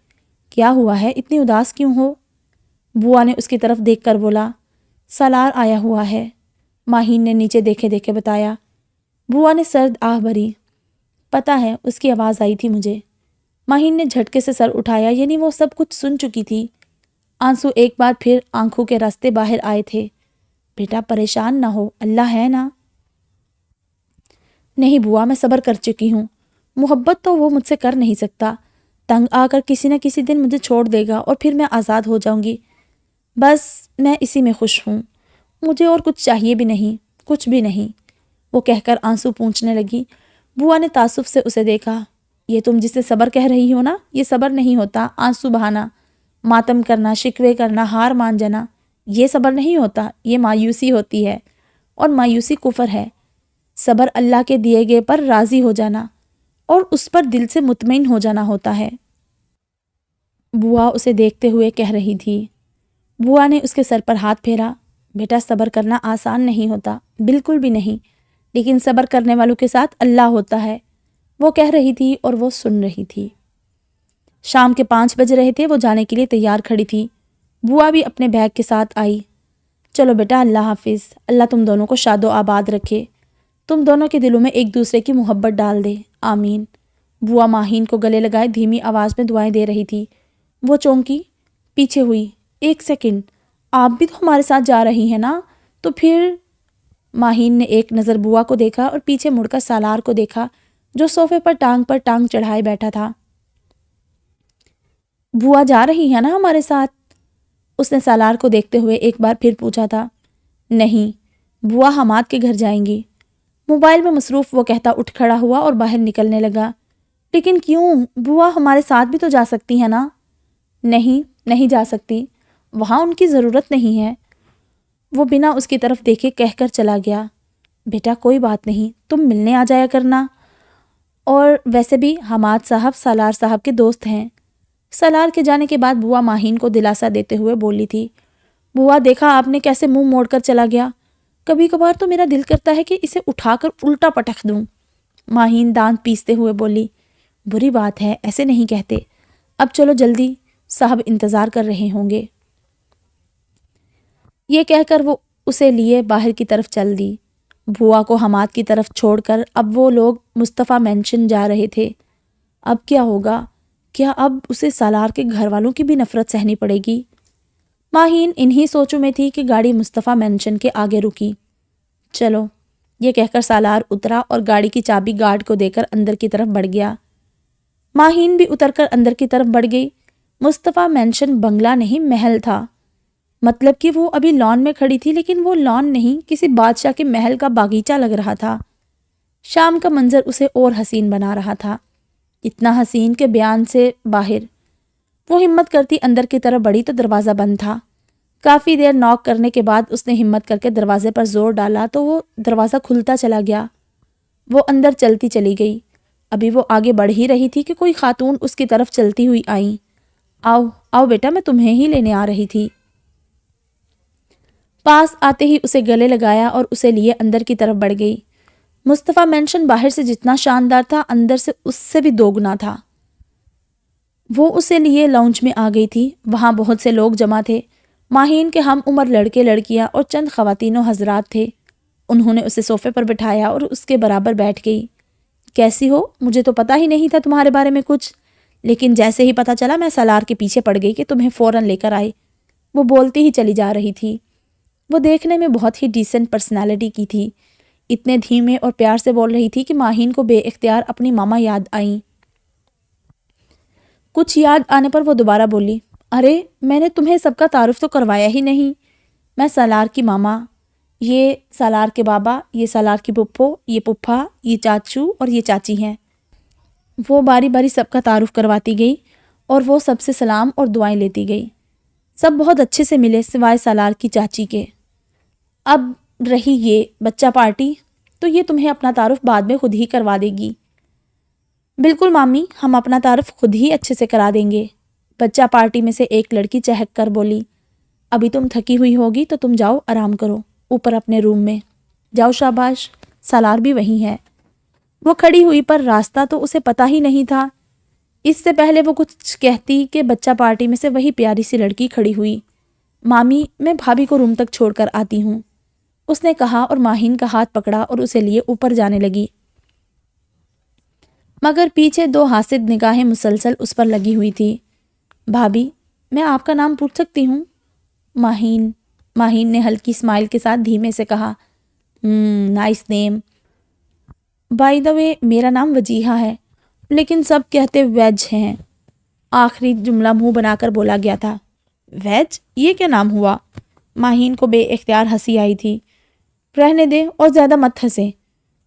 کیا ہوا ہے، اتنی اداس کیوں ہو؟ بوا نے اس کی طرف دیکھ کر بولا۔ سالار آیا ہوا ہے، ماہین نے نیچے دیکھے دیکھے بتایا۔ بوا نے سرد آہ بھری۔ پتہ ہے، اس کی آواز آئی تھی مجھے۔ ماہین نے جھٹکے سے سر اٹھایا، یعنی وہ سب کچھ سن چکی تھی۔ آنسو ایک بار پھر آنکھوں کے راستے باہر آئے تھے۔ بیٹا پریشان نہ ہو، اللہ ہے نا؟ نہیں بوا، میں صبر کر چکی ہوں۔ محبت تو وہ مجھ سے کر نہیں سکتا۔ تنگ آ کر کسی نہ کسی دن مجھے چھوڑ دے گا اور پھر میں آزاد ہو جاؤں گی۔ بس میں اسی میں خوش ہوں، مجھے اور کچھ چاہیے بھی نہیں، کچھ بھی نہیں، وہ کہہ کر آنسو پونچھنے لگی۔ بوا نے تعصب سے اسے دیکھا۔ یہ تم جسے صبر کہہ رہی ہو نا، یہ صبر نہیں ہوتا۔ آنسو بہانا، ماتم کرنا، شکوے کرنا، ہار مان جانا، یہ صبر نہیں ہوتا، یہ مایوسی ہوتی ہے، اور مایوسی کفر ہے۔ صبر اللہ کے دیے گئے پر راضی ہو جانا اور اس پر دل سے مطمئن ہو جانا ہوتا ہے۔ بوا اسے دیکھتے ہوئے کہہ رہی تھی۔ بوا نے اس کے سر پر ہاتھ پھیرا۔ بیٹا صبر کرنا آسان نہیں ہوتا، بالکل بھی نہیں، لیکن صبر کرنے والوں کے ساتھ اللہ ہوتا ہے، وہ کہہ رہی تھی اور وہ سن رہی تھی۔ شام کے 5 بج رہے تھے۔ وہ جانے کے لیے تیار کھڑی تھی۔ بوا بھی اپنے بیگ کے ساتھ آئی۔ چلو بیٹا، اللہ حافظ، اللہ تم دونوں کو شاد و آباد رکھے، تم دونوں کے دلوں میں ایک دوسرے کی محبت ڈال دے، آمین۔ بوا ماہین کو گلے لگائے دھیمی آواز میں دعائیں دے رہی تھی۔ وہ چونکی، پیچھے ہوئی۔ ایک سیکنڈ، آپ بھی تو ہمارے ساتھ جا رہی ہیں نا؟ تو پھر ماہین نے ایک نظر بوا کو دیکھا اور پیچھے مڑ کر سالار کو دیکھا جو صوفے پر ٹانگ چڑھائے بیٹھا تھا۔ بوا جا رہی ہے نا ہمارے ساتھ؟ اس نے سالار کو دیکھتے ہوئے ایک بار پھر پوچھا تھا۔ نہیں، بوا حماد کے گھر جائیں گی۔ موبائل میں مصروف وہ کہتا اٹھ کھڑا ہوا اور باہر نکلنے لگا۔ لیکن کیوں؟ بوا ہمارے ساتھ بھی تو جا سکتی ہے نا؟ نہیں جا سکتی، وہاں ان کی ضرورت نہیں ہے، وہ بنا اس کی طرف دیکھے کہہ کر چلا گیا۔ بیٹا کوئی بات نہیں، تم ملنے آ جایا کرنا، اور ویسے بھی حماد صاحب سالار صاحب کے دوست ہیں۔ سالار کے جانے کے بعد بوا ماہین کو دلاسا دیتے ہوئے بولی تھی۔ بوا دیکھا آپ نے کیسے منہ موڑ کر چلا گیا، کبھی کبھار تو میرا دل کرتا ہے کہ اسے اٹھا کر الٹا پٹک دوں۔ ماہین دانت پیستے ہوئے بولی، بری بات ہے، ایسے نہیں کہتے، اب چلو جلدی، صاحب انتظار کر رہے ہوں گے۔ یہ کہہ کر وہ اسے لیے باہر کی طرف چل دی۔ بوا کو حماد کی طرف چھوڑ کر اب وہ لوگ مصطفیٰ مینشن جا رہے تھے۔ اب کیا ہوگا؟ کیا اب اسے سالار کے گھر والوں کی بھی نفرت سہنی پڑے گی؟ ماہین انہی سوچوں میں تھی کہ گاڑی مصطفیٰ مینشن کے آگے رکی۔ چلو، یہ کہہ کر سالار اترا اور گاڑی کی چابی گارڈ کو دے کر اندر کی طرف بڑھ گیا۔ ماہین بھی اتر کر اندر کی طرف بڑھ گئی۔ مصطفیٰ مینشن بنگلہ نہیں، محل تھا، مطلب کہ وہ ابھی لان میں کھڑی تھی، لیکن وہ لان نہیں، کسی بادشاہ کے محل کا باغیچہ لگ رہا تھا۔ شام کا منظر اسے اور حسین بنا رہا تھا، اتنا حسین کہ بیان سے باہر۔ وہ ہمت کرتی اندر کی طرف بڑھی تو دروازہ بند تھا۔ کافی دیر ناک کرنے کے بعد اس نے ہمت کر کے دروازے پر زور ڈالا تو وہ دروازہ کھلتا چلا گیا۔ وہ اندر چلتی چلی گئی۔ ابھی وہ آگے بڑھ ہی رہی تھی کہ کوئی خاتون اس کی طرف چلتی ہوئی آئیں۔ آؤ بیٹا، میں تمہیں ہی لینے آ رہی تھی۔ پاس آتے ہی اسے گلے لگایا اور اسے لیے اندر کی طرف بڑھ گئی۔ مصطفیٰ مینشن باہر سے جتنا شاندار تھا، اندر سے اس سے بھی دوگنا تھا۔ وہ اسے لیے لاؤنج میں آ گئی تھی۔ وہاں بہت سے لوگ جمع تھے، ماہین کے ہم عمر لڑکے لڑکیاں اور چند خواتین و حضرات تھے۔ انہوں نے اسے صوفے پر بٹھایا اور اس کے برابر بیٹھ گئی۔ کیسی ہو؟ مجھے تو پتہ ہی نہیں تھا تمہارے بارے میں کچھ، لیکن جیسے ہی پتہ چلا میں سالار کے پیچھے پڑ گئی کہ تمہیں فوراً لے کر آئے۔ وہ بولتی ہی چلی جا رہی تھی۔ وہ دیکھنے میں بہت ہی ڈیسنٹ پرسنالٹی کی تھی، اتنے دھیمے اور پیار سے بول رہی تھی کہ ماہین کو بے اختیار اپنی ماما یاد آئیں۔ کچھ یاد آنے پر وہ دوبارہ بولی، ارے میں نے تمہیں سب کا تعارف تو کروایا ہی نہیں۔ میں سالار کی ماما، یہ سالار کے بابا، یہ سالار کی پپھو، یہ پپھا، یہ چاچو اور یہ چاچی ہیں۔ وہ باری باری سب کا تعارف کرواتی گئی اور وہ سب سے سلام اور دعائیں لیتی گئی۔ سب بہت اچھے سے ملے سوائے سالار کی چاچی کے۔ اب رہی یہ بچہ پارٹی، تو یہ تمہیں اپنا تعارف بعد میں خود ہی کروا دے گی۔ بالکل مامی، ہم اپنا تعارف خود ہی اچھے سے کرا دیں گے۔ بچہ پارٹی میں سے ایک لڑکی چہک کر بولی، ابھی تم تھکی ہوئی ہوگی تو تم جاؤ آرام کرو اوپر اپنے روم میں جاؤ۔ شاباش، سالار بھی وہیں ہے۔ وہ کھڑی ہوئی پر راستہ تو اسے پتہ ہی نہیں تھا۔ اس سے پہلے وہ کچھ کہتی کہ بچہ پارٹی میں سے وہی پیاری سی لڑکی کھڑی ہوئی۔ مامی، میں بھابھی کو روم تک چھوڑ کر آتی ہوں، اس نے کہا اور ماہین کا ہاتھ پکڑا اور اسے لیے اوپر جانے لگی، مگر پیچھے دو حاسد نگاہیں مسلسل اس پر لگی ہوئی تھی۔ بھابھی، میں آپ کا نام پوچھ سکتی ہوں؟ ماہین نے ہلکی اسمائل کے ساتھ دھیمے سے کہا، نائس نیم۔ بائی دا وے، میرا نام وجیہہ ہے، لیکن سب کہتے ویج ہیں۔ آخری جملہ منہ بنا کر بولا گیا تھا۔ ویج؟ یہ کیا نام ہوا؟ ماہین کو بے اختیار ہنسی آئی تھی۔ رہنے دیں اور زیادہ مت ہنسیں،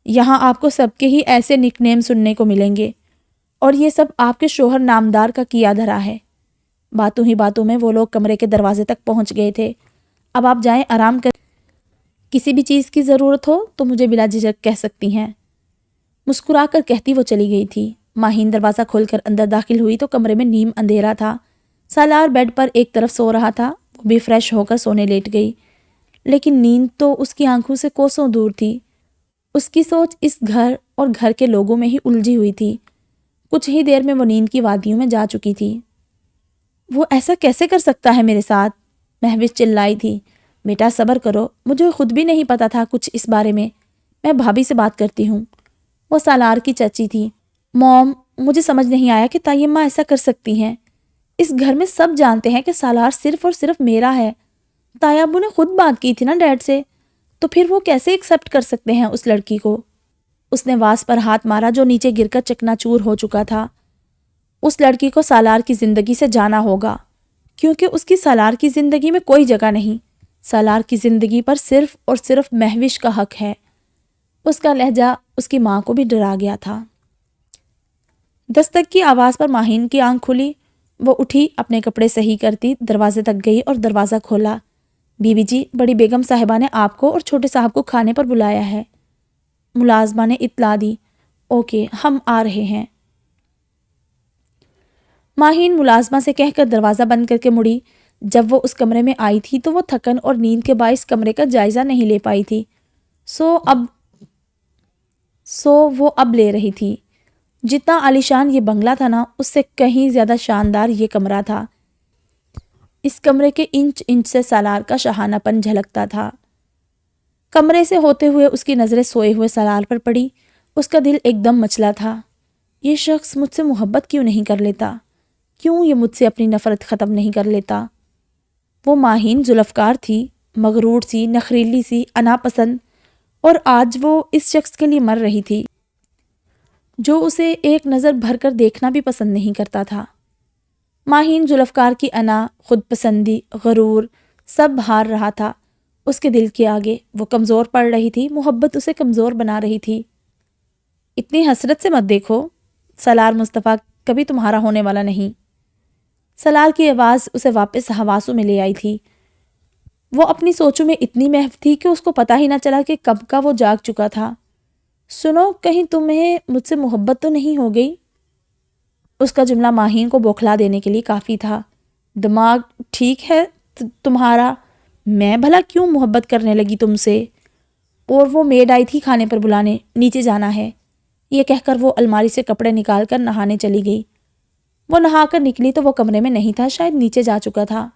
یہاں آپ کو سب کے ہی ایسے نک نیم سننے کو ملیں گے، اور یہ سب آپ کے شوہر نامدار کا کیا دھرا ہے۔ باتوں ہی باتوں میں وہ لوگ کمرے کے دروازے تک پہنچ گئے تھے۔ اب آپ جائیں آرام کر، کسی بھی چیز کی ضرورت ہو تو مجھے بلا جھجک کہہ سکتی ہیں۔ مسکرا کر کہتی وہ چلی گئی تھی۔ ماہین دروازہ کھول کر اندر داخل ہوئی تو کمرے میں نیم اندھیرا تھا۔ سالار بیڈ پر ایک طرف سو رہا تھا، وہ بھی فریش ہو کر سونے لیٹ گئی، لیکن نیند تو اس کی آنکھوں سے کوسوں دور تھی۔ اس کی سوچ اس گھر اور گھر کے لوگوں میں ہی الجھی ہوئی تھی۔ کچھ ہی دیر میں وہ نیند کی وادیوں میں جا چکی تھی۔ وہ ایسا کیسے کر سکتا ہے میرے ساتھ؟ مہوش چلائی تھی۔ بیٹا صبر کرو، مجھے خود بھی نہیں پتا تھا کچھ اس بارے میں بھابھی سے بات کرتی ہوں۔ وہ سالار کی چچی تھی۔ موم، مجھے سمجھ نہیں آیا کہ تائیمہ ایسا کر سکتی ہیں۔ اس گھر میں سب جانتے ہیں کہ سالار صرف اور صرف میرا ہے۔ تایا ابو نے خود بات کی تھی نا ڈیڈ سے، تو پھر وہ کیسے ایکسیپٹ کر سکتے ہیں اس لڑکی کو؟ اس نے واس پر ہاتھ مارا جو نیچے گر کر چکنا چور ہو چکا تھا۔ اس لڑکی کو سالار کی زندگی سے جانا ہوگا، کیونکہ اس کی سالار کی زندگی میں کوئی جگہ نہیں۔ سالار کی زندگی پر صرف اور صرف مہوش کا حق ہے۔ اس کا لہجہ اس کی ماں کو بھی ڈرا گیا تھا۔ دستک کی آواز پر ماہین کی آنکھ کھلی۔ وہ اٹھی، اپنے کپڑے صحیح کرتی دروازے تک گئی اور دروازہ کھولا۔ بی بی جی، بڑی بیگم صاحبہ نے آپ کو اور چھوٹے صاحب کو کھانے پر بلایا ہے، ملازمہ نے اطلاع دی۔ اوکے، ہم آ رہے ہیں۔ ماہین ملازمہ سے کہہ کر دروازہ بند کر کے مڑی۔ جب وہ اس کمرے میں آئی تھی تو وہ تھکن اور نیند کے باعث کمرے کا جائزہ نہیں لے پائی تھی، سو وہ اب لے رہی تھی۔ جتنا عالیشان یہ بنگلہ تھا نا، اس سے کہیں زیادہ شاندار یہ کمرہ تھا۔ اس کمرے کے انچ انچ سے سالار کا شاہانہ پن جھلکتا تھا۔ کمرے سے ہوتے ہوئے اس کی نظریں سوئے ہوئے سالار پر پڑی۔ اس کا دل ایک دم مچلا تھا۔ یہ شخص مجھ سے محبت کیوں نہیں کر لیتا؟ کیوں یہ مجھ سے اپنی نفرت ختم نہیں کر لیتا؟ وہ ماہین ذوالفقار تھی، مغرور سی، نخریلی سی، انا پسند، اور آج وہ اس شخص کے لیے مر رہی تھی جو اسے ایک نظر بھر کر دیکھنا بھی پسند نہیں کرتا تھا۔ ماہین ذوالفقار کی انا، خود پسندی، غرور، سب ہار رہا تھا اس کے دل کے آگے۔ وہ کمزور پڑ رہی تھی، محبت اسے کمزور بنا رہی تھی۔ اتنی حسرت سے مت دیکھو، سالار مصطفیٰ کبھی تمہارا ہونے والا نہیں۔ سالار کی آواز اسے واپس حواسوں میں لے آئی تھی۔ وہ اپنی سوچوں میں اتنی محو تھی کہ اس کو پتہ ہی نہ چلا کہ کب کا وہ جاگ چکا تھا۔ سنو، کہیں تمہیں مجھ سے محبت تو نہیں ہو گئی؟ اس کا جملہ ماہین کو بوکھلا دینے کے لیے کافی تھا۔ دماغ ٹھیک ہے تمہارا؟ میں بھلا کیوں محبت کرنے لگی تم سے؟ اور وہ میڈ آئی تھی کھانے پر بلانے، نیچے جانا ہے، یہ کہہ کر وہ الماری سے کپڑے نکال کر نہانے چلی گئی۔ وہ نہا کر نکلی تو وہ کمرے میں نہیں تھا، شاید نیچے جا چکا تھا۔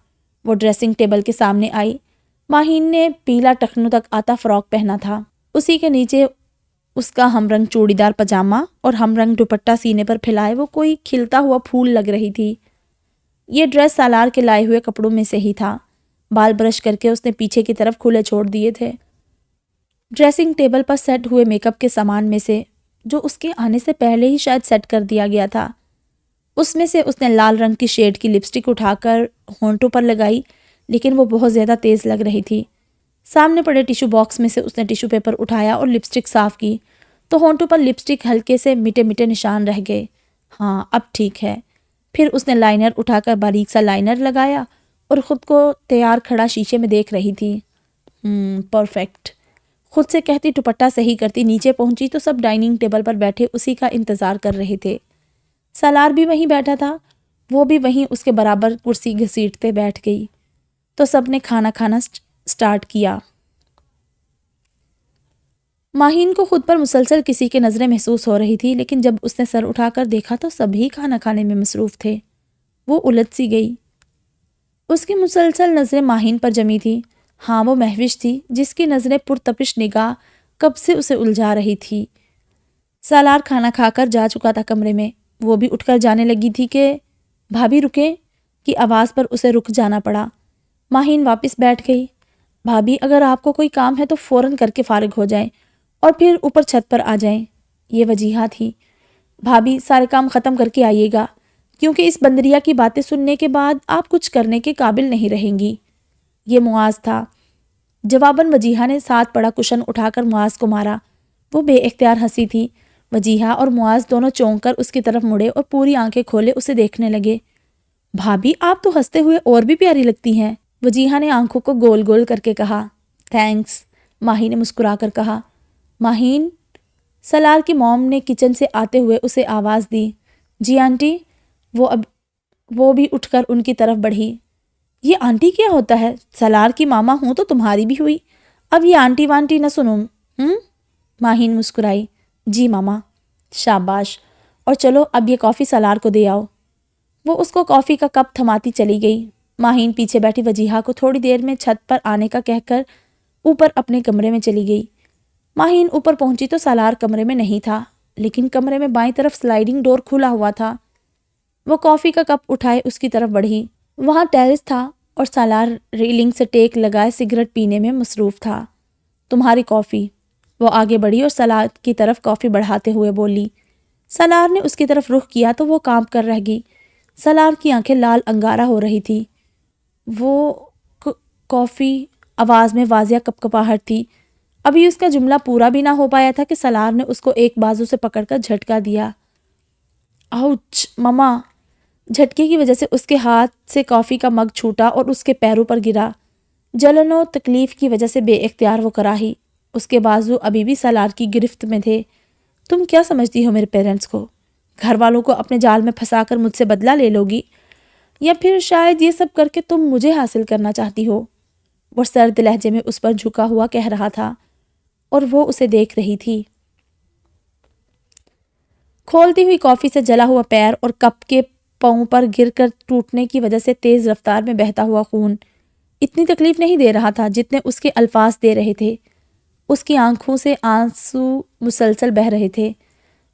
وہ ڈریسنگ ٹیبل کے سامنے آئی۔ ماہین نے پیلا ٹخنوں تک آتا فراک پہنا تھا، اسی کے نیچے اس کا ہم رنگ چوڑی دار پاجامہ اور ہم رنگ دوپٹہ سینے پر پھیلائے وہ کوئی کھلتا ہوا پھول لگ رہی تھی۔ یہ ڈریس سالار کے لائے ہوئے کپڑوں میں سے ہی تھا۔ بال برش کر کے اس نے پیچھے کی طرف کھلے چھوڑ دیے تھے۔ ڈریسنگ ٹیبل پر سیٹ ہوئے میک اپ کے سامان میں سے، جو اس کے آنے سے پہلے ہی شاید سیٹ کر دیا گیا تھا، اس میں سے اس نے لال رنگ کی شیڈ کی لپسٹک اٹھا کر ہونٹوں پر لگائی، لیکن وہ بہت زیادہ تیز لگ رہی تھی۔ سامنے پڑے ٹیشو باکس میں سے اس نے ٹیشو پیپر اٹھایا اور لپسٹک صاف کی تو ہونٹوں پر لپسٹک ہلکے سے مٹے مٹے نشان رہ گئے۔ ہاں اب ٹھیک ہے۔ پھر اس نے لائنر اٹھا کر باریک سا لائنر لگایا اور خود کو تیار کھڑا شیشے میں دیکھ رہی تھی۔ پرفیکٹ، خود سے کہتی، دوپٹہ صحیح کرتی۔ نیچے پہنچی تو سب ڈائننگ ٹیبل پر بیٹھے اسی کا انتظار کر رہے تھے۔ سالار بھی وہیں بیٹھا تھا، وہ بھی وہیں اس کے برابر کرسی گھسیٹتے بیٹھ گئی تو سب نے کھانا کھانا سٹارٹ کیا۔ ماہین کو خود پر مسلسل کسی کی نظریں محسوس ہو رہی تھی، لیکن جب اس نے سر اٹھا کر دیکھا تو سبھی کھانا کھانے میں مصروف تھے۔ وہ الجھ سی گئی۔ اس کی مسلسل نظریں ماہین پر جمی تھی۔ ہاں وہ مہوش تھی جس کی نظریں پرتپش نگاہ کب سے اسے الجھا رہی تھی۔ سالار کھانا کھا کر جا چکا تھا کمرے میں۔ وہ بھی اٹھ کر جانے لگی تھی کہ بھابھی رکیں کی آواز پر اسے رک جانا پڑا۔ ماہین واپس بیٹھ گئی۔ بھابھی اگر آپ کو کوئی کام ہے تو فوراً کر کے فارغ ہو جائیں اور پھر اوپر چھت پر آ جائیں۔ یہ وجیہہ تھی۔ بھابھی سارے کام ختم کر کے آئیے گا، کیونکہ اس بندریا کی باتیں سننے کے بعد آپ کچھ کرنے کے قابل نہیں رہیں گی۔ یہ معاذ تھا۔ جواباً وجیہہ نے ساتھ پڑا کشن اٹھا کر معاذ کو مارا۔ وہ بے اختیار ہنسی تھی۔ وجیہہ اور معاذ دونوں چونک کر اس کی طرف مڑے اور پوری آنکھیں کھولے اسے دیکھنے لگے۔ بھابھی آپ تو ہنستے ہوئے اور بھی پیاری لگتی ہیں، وجیہہ نے آنکھوں کو گول گول کر کے کہا۔ تھینکس، ماہی نے مسکرا کر کہا۔ ماہین، سالار کی موم نے کچن سے آتے ہوئے اسے آواز دی۔ جی آنٹی۔ وہ بھی اٹھ کر ان کی طرف بڑھی۔ یہ آنٹی کیا ہوتا ہے؟ سالار کی ماما ہوں تو تمہاری بھی ہوئی، اب یہ آنٹی وانٹی نہ سنوں۔ ماہین مسکرائی۔ جی ماما۔ شاباش، اور چلو اب یہ کافی سالار کو دے آؤ۔ وہ اس کو کافی کا کپ تھماتی چلی گئی۔ ماہین پیچھے بیٹھی وجیہہ کو تھوڑی دیر میں چھت پر آنے کا کہہ کر اوپر اپنے کمرے میں چلی گئی۔ ماہین اوپر پہنچی تو سالار کمرے میں نہیں تھا، لیکن کمرے میں بائیں طرف سلائیڈنگ ڈور کھلا ہوا تھا۔ وہ کافی کا کپ اٹھائے اس کی طرف بڑھی۔ وہاں ٹیرس تھا اور سالار ریلنگ سے ٹیک لگائے سگریٹ پینے میں مصروف تھا۔ تمہاری کافی۔ وہ آگے بڑھی اور سالار کی طرف کافی بڑھاتے ہوئے بولی۔ سالار نے اس کی طرف رخ کیا تو وہ کانپ کر رہ گئی۔ سالار کی آنکھیں لال انگارہ ہو رہی تھی۔ وہ کافی آواز میں واضح کپکپاہٹ تھی۔ ابھی اس کا جملہ پورا بھی نہ ہو پایا تھا کہ سالار نے اس کو ایک بازو سے پکڑ کر جھٹکا دیا۔ آؤچ مما! جھٹکے کی وجہ سے اس کے ہاتھ سے کافی کا مگ چھوٹا اور اس کے پیروں پر گرا۔ جلن و تکلیف کی وجہ سے بے اختیار وہ کراہی۔ اس کے بازو ابھی بھی سالار کی گرفت میں تھے۔ تم کیا سمجھتی ہو میرے پیرنٹس کو؟ گھر والوں کو اپنے جال میں پھنسا کر مجھ سے بدلہ لے لو گی، یا پھر شاید یہ سب کر کے تم مجھے حاصل کرنا چاہتی ہو؟ وہ سرد لہجے میں اس پر جھکا ہوا کہہ رہا تھا اور وہ اسے دیکھ رہی تھی۔ کھولتی ہوئی کافی سے جلا ہوا پیر اور کپ کے پاؤں پر گر کر ٹوٹنے کی وجہ سے تیز رفتار میں بہتا ہوا خون اتنی تکلیف نہیں دے رہا تھا جتنے اس کے الفاظ دے رہے تھے۔ اس کی آنکھوں سے آنسو مسلسل بہہ رہے تھے،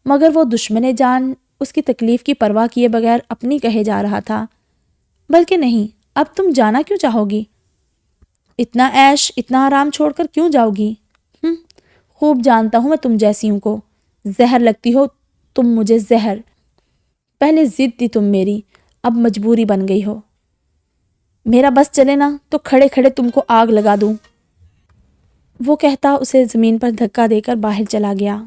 مگر وہ دشمن جان اس کی تکلیف کی پرواہ کیے بغیر اپنی کہے جا رہا تھا۔ بلکہ نہیں، اب تم جانا کیوں چاہو گی؟ اتنا عیش، اتنا آرام چھوڑ کر کیوں جاؤ گی؟ خوب جانتا ہوں میں تم جیسیوں کو، زہر لگتی ہو تم مجھے، زہر۔ پہلے ضد تھی تم میری، اب مجبوری بن گئی ہو۔ میرا بس چلے نا تو کھڑے کھڑے تم کو آگ لگا دوں۔ وہ کہتا اسے زمین پر دھکا دے کر باہر چلا گیا۔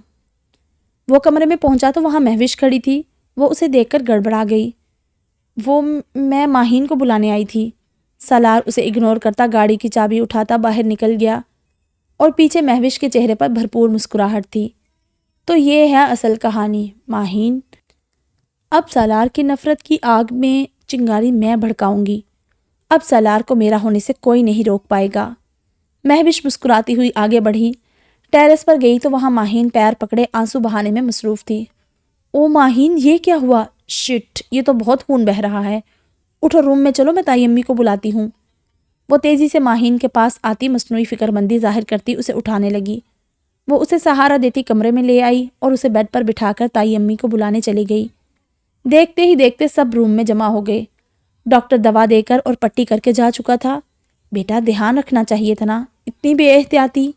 وہ کمرے میں پہنچا تو وہاں مہوش کھڑی تھی۔ وہ اسے دیکھ کر گڑبڑا گئی۔ میں ماہین کو بلانے آئی تھی۔ سالار اسے اگنور کرتا گاڑی کی چابی اٹھاتا باہر نکل گیا اور پیچھے مہوش کے چہرے پر بھرپور مسکراہٹ تھی۔ تو یہ ہے اصل کہانی ماہین۔ اب سالار کی نفرت کی آگ میں چنگاری میں بھڑکاؤں گی۔ اب سالار کو میرا ہونے سے کوئی نہیں روک پائے گا۔ مہوش مسکراتی ہوئی آگے بڑھی۔ ٹیرس پر گئی تو وہاں ماہین پیر پکڑے آنسو بہانے میں مصروف تھی۔ او ماہین، یہ کیا ہوا؟ شٹ، یہ تو بہت خون بہہ رہا ہے۔ اٹھو روم میں چلو، میں تائی امی کو بلاتی ہوں۔ وہ تیزی سے ماہین کے پاس آتی مصنوعی فکر مندی ظاہر کرتی اسے اٹھانے لگی۔ وہ اسے سہارا دیتی کمرے میں لے آئی اور اسے بیڈ پر بٹھا کر تائی امی کو بلانے چلی گئی۔ دیکھتے ہی دیکھتے سب روم میں جمع ہو گئے۔ ڈاکٹر دوا دے کر اور پٹی کر کے جا چکا تھا۔ بیٹا دھیان رکھنا چاہیے تھا نا، اتنی بے احتیاطی،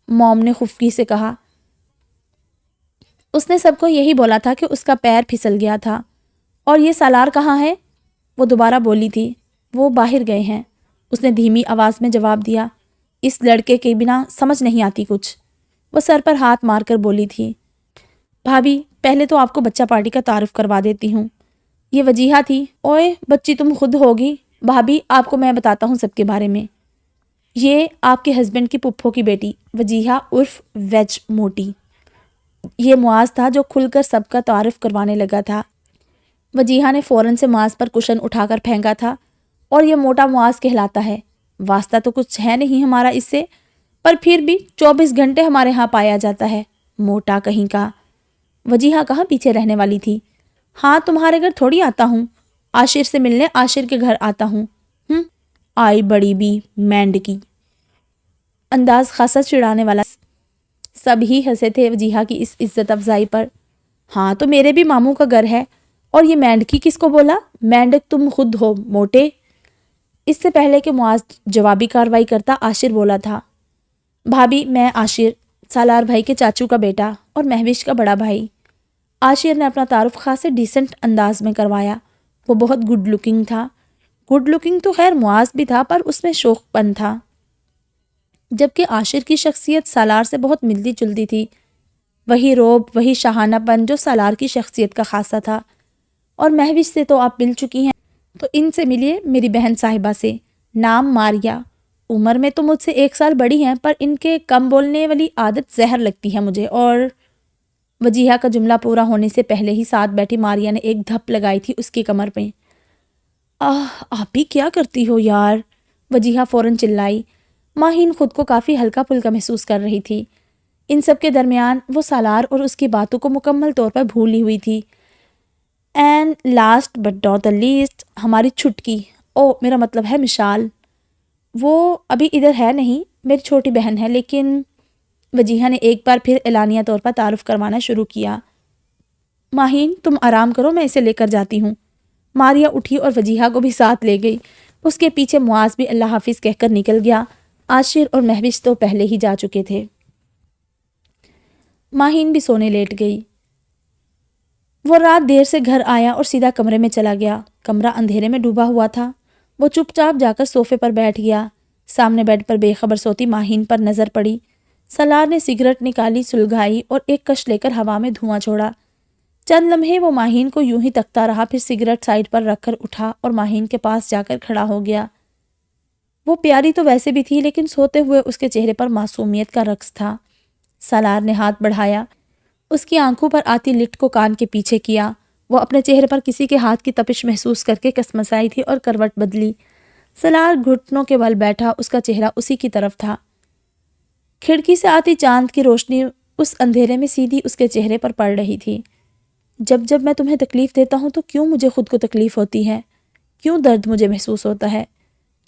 موم نے خفگی سے کہا۔ اس نے سب کو یہی بولا تھا کہ اس کا پیر پھسل گیا تھا۔ اور یہ سالار کہاں ہے؟ وہ دوبارہ بولی تھی۔ وہ باہر گئے ہیں، اس نے دھیمی آواز میں جواب دیا۔ اس لڑکے کے بنا سمجھ نہیں آتی کچھ، وہ سر پر ہاتھ مار کر بولی تھی۔ بھابھی پہلے تو آپ کو بچہ پارٹی کا تعارف کروا دیتی ہوں۔ یہ وجیہہ تھی۔ اوئے بچی تم خود ہوگی۔ بھابھی آپ کو میں بتاتا ہوں سب کے بارے میں۔ یہ آپ کے ہسبینڈ کی پپھو کی بیٹی وجیہہ عرف ویج موٹی۔ یہ معاذ تھا جو کھل کر سب کا تعارف کروانے لگا تھا۔ وجیہہ نے فوراً سے معاذ پر کشن اٹھا کر پھینکا تھا۔ اور یہ موٹا معاذ کہلاتا ہے۔ واسطہ تو کچھ ہے نہیں ہمارا اس سے، پر پھر بھی 24 گھنٹے ہمارے ہاں پایا جاتا ہے، موٹا کہیں کا۔ وجیہہ کہاں پیچھے رہنے والی تھی۔ ہاں تمہارے گھر تھوڑی آتا ہوں، عاشر سے ملنے عاشر کے گھر آتا ہوں۔ آئی بڑی بھی مینڈ کی۔ انداز خاصا چڑھانے والا۔ سب ہی ہنسے تھے وجیہہ کی اس عزت افزائی پر۔ ہاں تو میرے بھی ماموں کا گھر ہے، اور یہ مینڈکی کس کو بولا؟ مینڈک تم خود ہو موٹے۔ اس سے پہلے کہ معاذ جوابی کاروائی کرتا، عاشر بولا تھا۔ بھابھی میں عاشر، سالار بھائی کے چاچو کا بیٹا اور مہوش کا بڑا بھائی۔ عاشر نے اپنا تعارف خاصے ڈیسنٹ انداز میں کروایا۔ وہ بہت گڈ لکنگ تھا۔ گڈ لکنگ تو خیر معاذ بھی تھا، پر اس میں شوخ پن تھا، جبکہ عاشر کی شخصیت سالار سے بہت ملتی جلتی تھی۔ وہی روب، وہی شاہانہ پن جو سالار کی شخصیت کا خاصہ تھا۔ اور مہوش سے تو آپ مل چکی ہیں، تو ان سے ملیے، میری بہن صاحبہ سے، نام ماریا۔ عمر میں تو مجھ سے 1 سال بڑی ہیں، پر ان کے کم بولنے والی عادت زہر لگتی ہے مجھے۔ اور وجیہہ کا جملہ پورا ہونے سے پہلے ہی ساتھ بیٹھی ماریا نے ایک دھپ لگائی تھی اس کی کمر پہ۔ آپ بھی کیا کرتی ہو یار، وجیہہ فوراً چلائی۔ ماہین خود کو کافی ہلکا پھلکا محسوس کر رہی تھی۔ ان سب کے درمیان وہ سالار اور اس کی باتوں کو مکمل طور پر بھولی ہوئی تھی۔ And last but not the least, ہماری چھٹکی، میرا مطلب ہے مشال، وہ ابھی ادھر ہے نہیں، میری چھوٹی بہن ہے، لیکن وجیہہ نے ایک بار پھر اعلانیہ طور پر تعارف کروانا شروع کیا۔ ماہین تم آرام کرو، میں اسے لے کر جاتی ہوں۔ ماریا اٹھی اور وجیہہ کو بھی ساتھ لے گئی۔ اس کے پیچھے معاذ بھی اللہ حافظ کہہ کر نکل گیا۔ عاشر اور مہوش تو پہلے ہی جا چکے تھے۔ ماہین بھی سونے لیٹ گئی۔ وہ رات دیر سے گھر آیا اور سیدھا کمرے میں چلا گیا۔ کمرہ اندھیرے میں ڈوبا ہوا تھا۔ وہ چپ چاپ جا کر صوفے پر بیٹھ گیا۔ سامنے بیڈ پر بے خبر سوتی ماہین پر نظر پڑی۔ سالار نے سگریٹ نکالی، سلگائی اور ایک کش لے کر ہوا میں دھواں چھوڑا۔ چند لمحے وہ ماہین کو یوں ہی تکتا رہا، پھر سگریٹ سائڈ پر رکھ کر اٹھا اور ماہین کے پاس جا کر کھڑا ہو گیا۔ وہ پیاری تو ویسے بھی تھی، لیکن سوتے ہوئے اس کے چہرے پر معصومیت کا رقص تھا۔ سالار نے ہاتھ بڑھایا، اس کی آنکھوں پر آتی لٹ کو کان کے پیچھے کیا۔ وہ اپنے چہرے پر کسی کے ہاتھ کی تپش محسوس کر کے کسمسائی تھی اور کروٹ بدلی۔ سالار گھٹنوں کے بل بیٹھا، اس کا چہرہ اسی کی طرف تھا۔ کھڑکی سے آتی چاند کی روشنی اس اندھیرے میں سیدھی اس کے چہرے پر پڑ رہی تھی۔ جب میں تمہیں تکلیف دیتا ہوں تو کیوں مجھے خود کو تکلیف ہوتی ہے؟ کیوں درد مجھے محسوس ہوتا ہے؟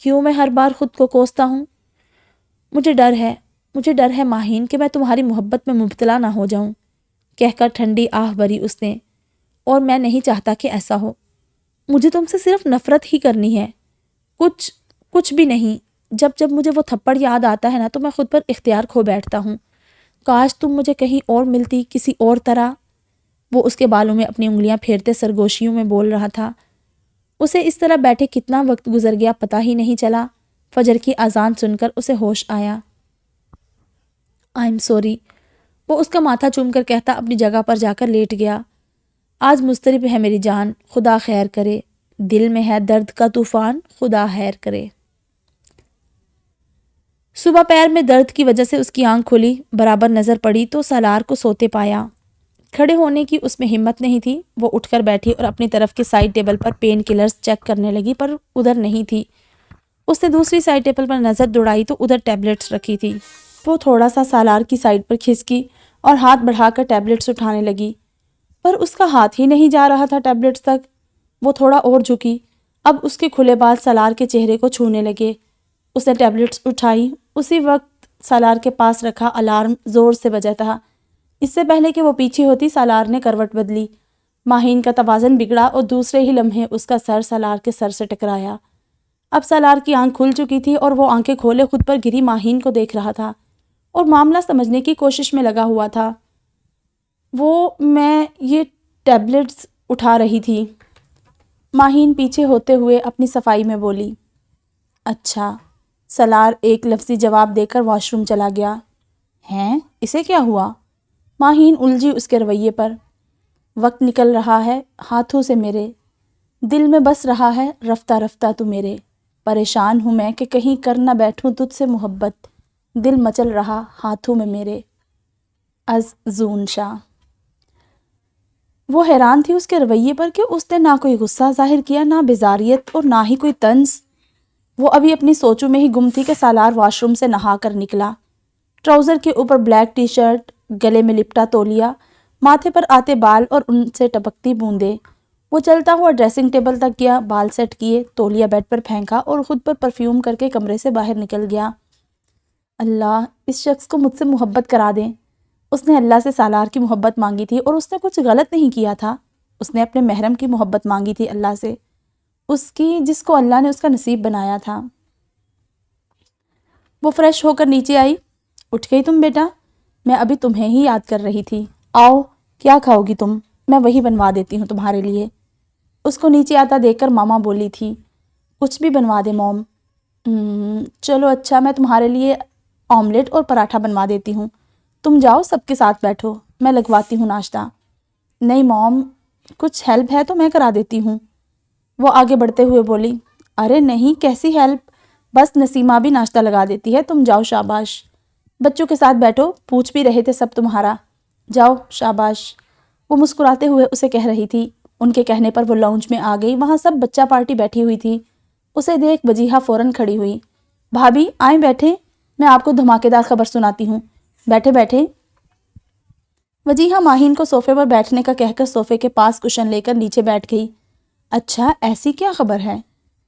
کیوں میں ہر بار خود کو کوستا ہوں؟ مجھے ڈر ہے ماہین کہ میں تمہاری محبت میں مبتلا نہ ہو جاؤں، کہہ کر ٹھنڈی آہ بھری اس نے۔ اور میں نہیں چاہتا کہ ایسا ہو۔ مجھے تم سے صرف نفرت ہی کرنی ہے، کچھ بھی نہیں۔ جب مجھے وہ تھپڑ یاد آتا ہے نا تو میں خود پر اختیار کھو بیٹھتا ہوں۔ کاش تم مجھے کہیں اور ملتی، کسی اور طرح۔ وہ اس کے بالوں میں اپنی انگلیاں پھیرتے سرگوشیوں میں بول رہا تھا۔ اسے اس طرح بیٹھے کتنا وقت گزر گیا پتہ ہی نہیں چلا۔ فجر کی اذان سن کر اسے ہوش آیا۔ آئی ایم سوری، وہ اس کا ماتھا چوم کر کہتا اپنی جگہ پر جا کر لیٹ گیا۔ آج مضطرب ہے میری جان، خدا خیر کرے، دل میں ہے درد کا طوفان، خدا خیر کرے۔ صبح پیر میں درد کی وجہ سے اس کی آنکھ کھلی، برابر نظر پڑی تو سالار کو سوتے پایا۔ کھڑے ہونے کی اس میں ہمت نہیں تھی۔ وہ اٹھ کر بیٹھی اور اپنی طرف کے سائڈ ٹیبل پر پین کلرز چیک کرنے لگی، پر ادھر نہیں تھی۔ اس نے دوسری سائڈ ٹیبل پر نظر دوڑائی تو ادھر ٹیبلٹس رکھی تھی۔ وہ تھوڑا سا سالار کی سائڈ پر کھسکی اور ہاتھ بڑھا کر ٹیبلٹس اٹھانے لگی، پر اس کا ہاتھ ہی نہیں جا رہا تھا ٹیبلٹس تک۔ وہ تھوڑا اور جھکی، اب اس کے کھلے بال سالار کے چہرے کو چھونے لگے۔ اس نے ٹیبلٹس اٹھائی، اسی وقت سالار کے پاس رکھا الارم زور سے بجا تھا۔ اس سے پہلے کہ وہ پیچھے ہوتی سالار نے کروٹ بدلی۔ ماہین کا توازن بگڑا اور دوسرے ہی لمحے اس کا سر سالار کے سر سے ٹکرایا۔ اب سالار کی آنکھ کھل چکی تھی اور وہ آنکھیں کھولے خود پر گری ماہین کو دیکھ رہا تھا اور معاملہ سمجھنے کی کوشش میں لگا ہوا تھا۔ میں یہ ٹیبلٹس اٹھا رہی تھی، ماہین پیچھے ہوتے ہوئے اپنی صفائی میں بولی۔ اچھا، سالار ایک لفظی جواب دے کر واش روم چلا گیا۔ ہیں، اسے کیا ہوا؟ ماہین الجھی اس کے رویے پر۔ وقت نکل رہا ہے ہاتھوں سے میرے، دل میں بس رہا ہے رفتہ رفتہ تو میرے، پریشان ہوں میں کہ کہیں کر نہ بیٹھوں تجھ سے محبت، دل مچل رہا ہاتھوں میں میرے۔ از زون شاہ۔ وہ حیران تھی اس کے رویے پر کہ اس نے نہ کوئی غصہ ظاہر کیا، نہ بیزاریت اور نہ ہی کوئی طنز۔ وہ ابھی اپنی سوچوں میں ہی گم تھی کہ سالار واش روم سے نہا کر نکلا۔ ٹراؤزر کے اوپر بلیک ٹی شرٹ، گلے میں لپٹا تولیہ، ماتھے پر آتے بال اور ان سے ٹپکتی بوندیں۔ وہ چلتا ہوا ڈریسنگ ٹیبل تک گیا، بال سیٹ کیے، تولیہ بیڈ پر پھینکا اور خود پر پرفیوم کر کے کمرے سے باہر نکل گیا۔ اللہ، اس شخص کو مجھ سے محبت کرا دیں۔ اس نے اللہ سے سالار کی محبت مانگی تھی اور اس نے کچھ غلط نہیں کیا تھا۔ اس نے اپنے محرم کی محبت مانگی تھی اللہ سے، اس کی جس کو اللہ نے اس کا نصیب بنایا تھا۔ وہ فریش ہو کر نیچے آئی۔ اٹھ گئی تم بیٹا؟ میں ابھی تمہیں ہی یاد کر رہی تھی۔ آؤ، کیا کھاؤ گی تم؟ میں وہی بنوا دیتی ہوں تمہارے لیے۔ اس کو نیچے آتا دیکھ کر ماما بولی تھی، کچھ بھی بنوا دے موم۔ چلو اچھا، میں تمہارے لیے آملیٹ اور پراٹھا بنوا دیتی ہوں، تم جاؤ سب کے ساتھ بیٹھو، میں لگواتی ہوں ناشتہ۔ نہیں موم، کچھ ہیلپ ہے تو میں کرا دیتی ہوں۔ وہ آگے بڑھتے ہوئے بولی، ارے نہیں، کیسی ہیلپ، بس نسیمہ بھی ناشتہ لگا دیتی ہے، تم جاؤ شاباش۔ بچوں کے ساتھ بیٹھو، پوچھ بھی رہے تھے سب تمہارا، جاؤ شاباش۔ وہ مسکراتے ہوئے اسے کہہ رہی تھی۔ ان کے کہنے پر وہ لاؤنج میں آ گئی، وہاں سب بچہ پارٹی بیٹھی ہوئی تھی۔ اسے دیکھ وجیہہ فوراً کھڑی ہوئی۔ بھابھی آئیں بیٹھیں، میں آپ کو دھماکے دار خبر سناتی ہوں، بیٹھے بیٹھے۔ وجیہہ ماہین کو صوفے پر بیٹھنے کا کہہ کر صوفے کے پاس کشن لے کر نیچے بیٹھ گئی۔ اچھا، ایسی کیا خبر ہے؟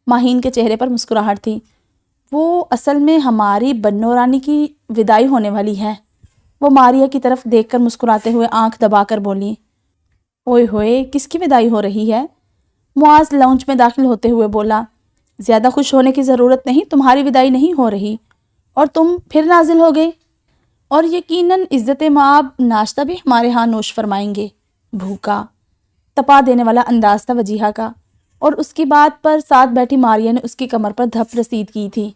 ماہین کے چہرے پر مسکراہٹ تھی۔ وہ اصل میں ہماری بنو رانی کی وداعی ہونے والی ہے۔ وہ ماریا کی طرف دیکھ کر مسکراتے ہوئے آنکھ دبا کر بولی۔ اوئے ہوئے، کس کی وداعی ہو رہی ہے؟ معاذ لاؤنج میں داخل ہوتے ہوئے بولا۔ زیادہ خوش ہونے کی ضرورت نہیں، تمہاری وداعی نہیں ہو رہی اور تم پھر نازل ہو گئے، اور یقیناً عزت مآب ناشتہ بھی ہمارے ہاں نوش فرمائیں گے۔ بھوکا تپا دینے والا انداز تھا وجیہہ کا، اور اس کی بات پر ساتھ بیٹھی ماریا نے اس کی کمر پر دھپ رسید کی تھی۔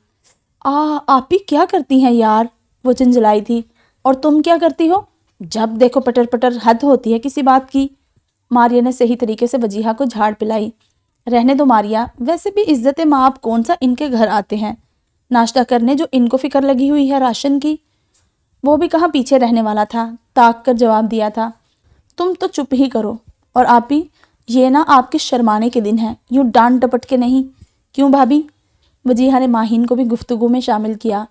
آپ بھی کیا کرتی ہیں یار، وہ جنجلائی تھی۔ اور تم کیا کرتی ہو؟ جب دیکھو پٹر پٹر، حد ہوتی ہے کسی بات کی۔ ماریا نے صحیح طریقے سے وجیہہ کو جھاڑ پلائی۔ رہنے دو ماریا، ویسے بھی عزت مآب کون سا ان کے گھر آتے ہیں ناشتہ کرنے جو ان کو فکر لگی ہوئی ہے راشن کی۔ وہ بھی کہاں پیچھے رہنے والا تھا، تاک کر جواب دیا تھا، تم تو چپ ہی کرو۔ اور آپ بھی، یہ نا آپ کے شرمانے کے دن ہیں، یوں ڈانٹ ڈپٹ کے نہیں۔ کیوں بھابھی؟ وجیہہ نے ماہین کو بھی گفتگو میں شامل کیا۔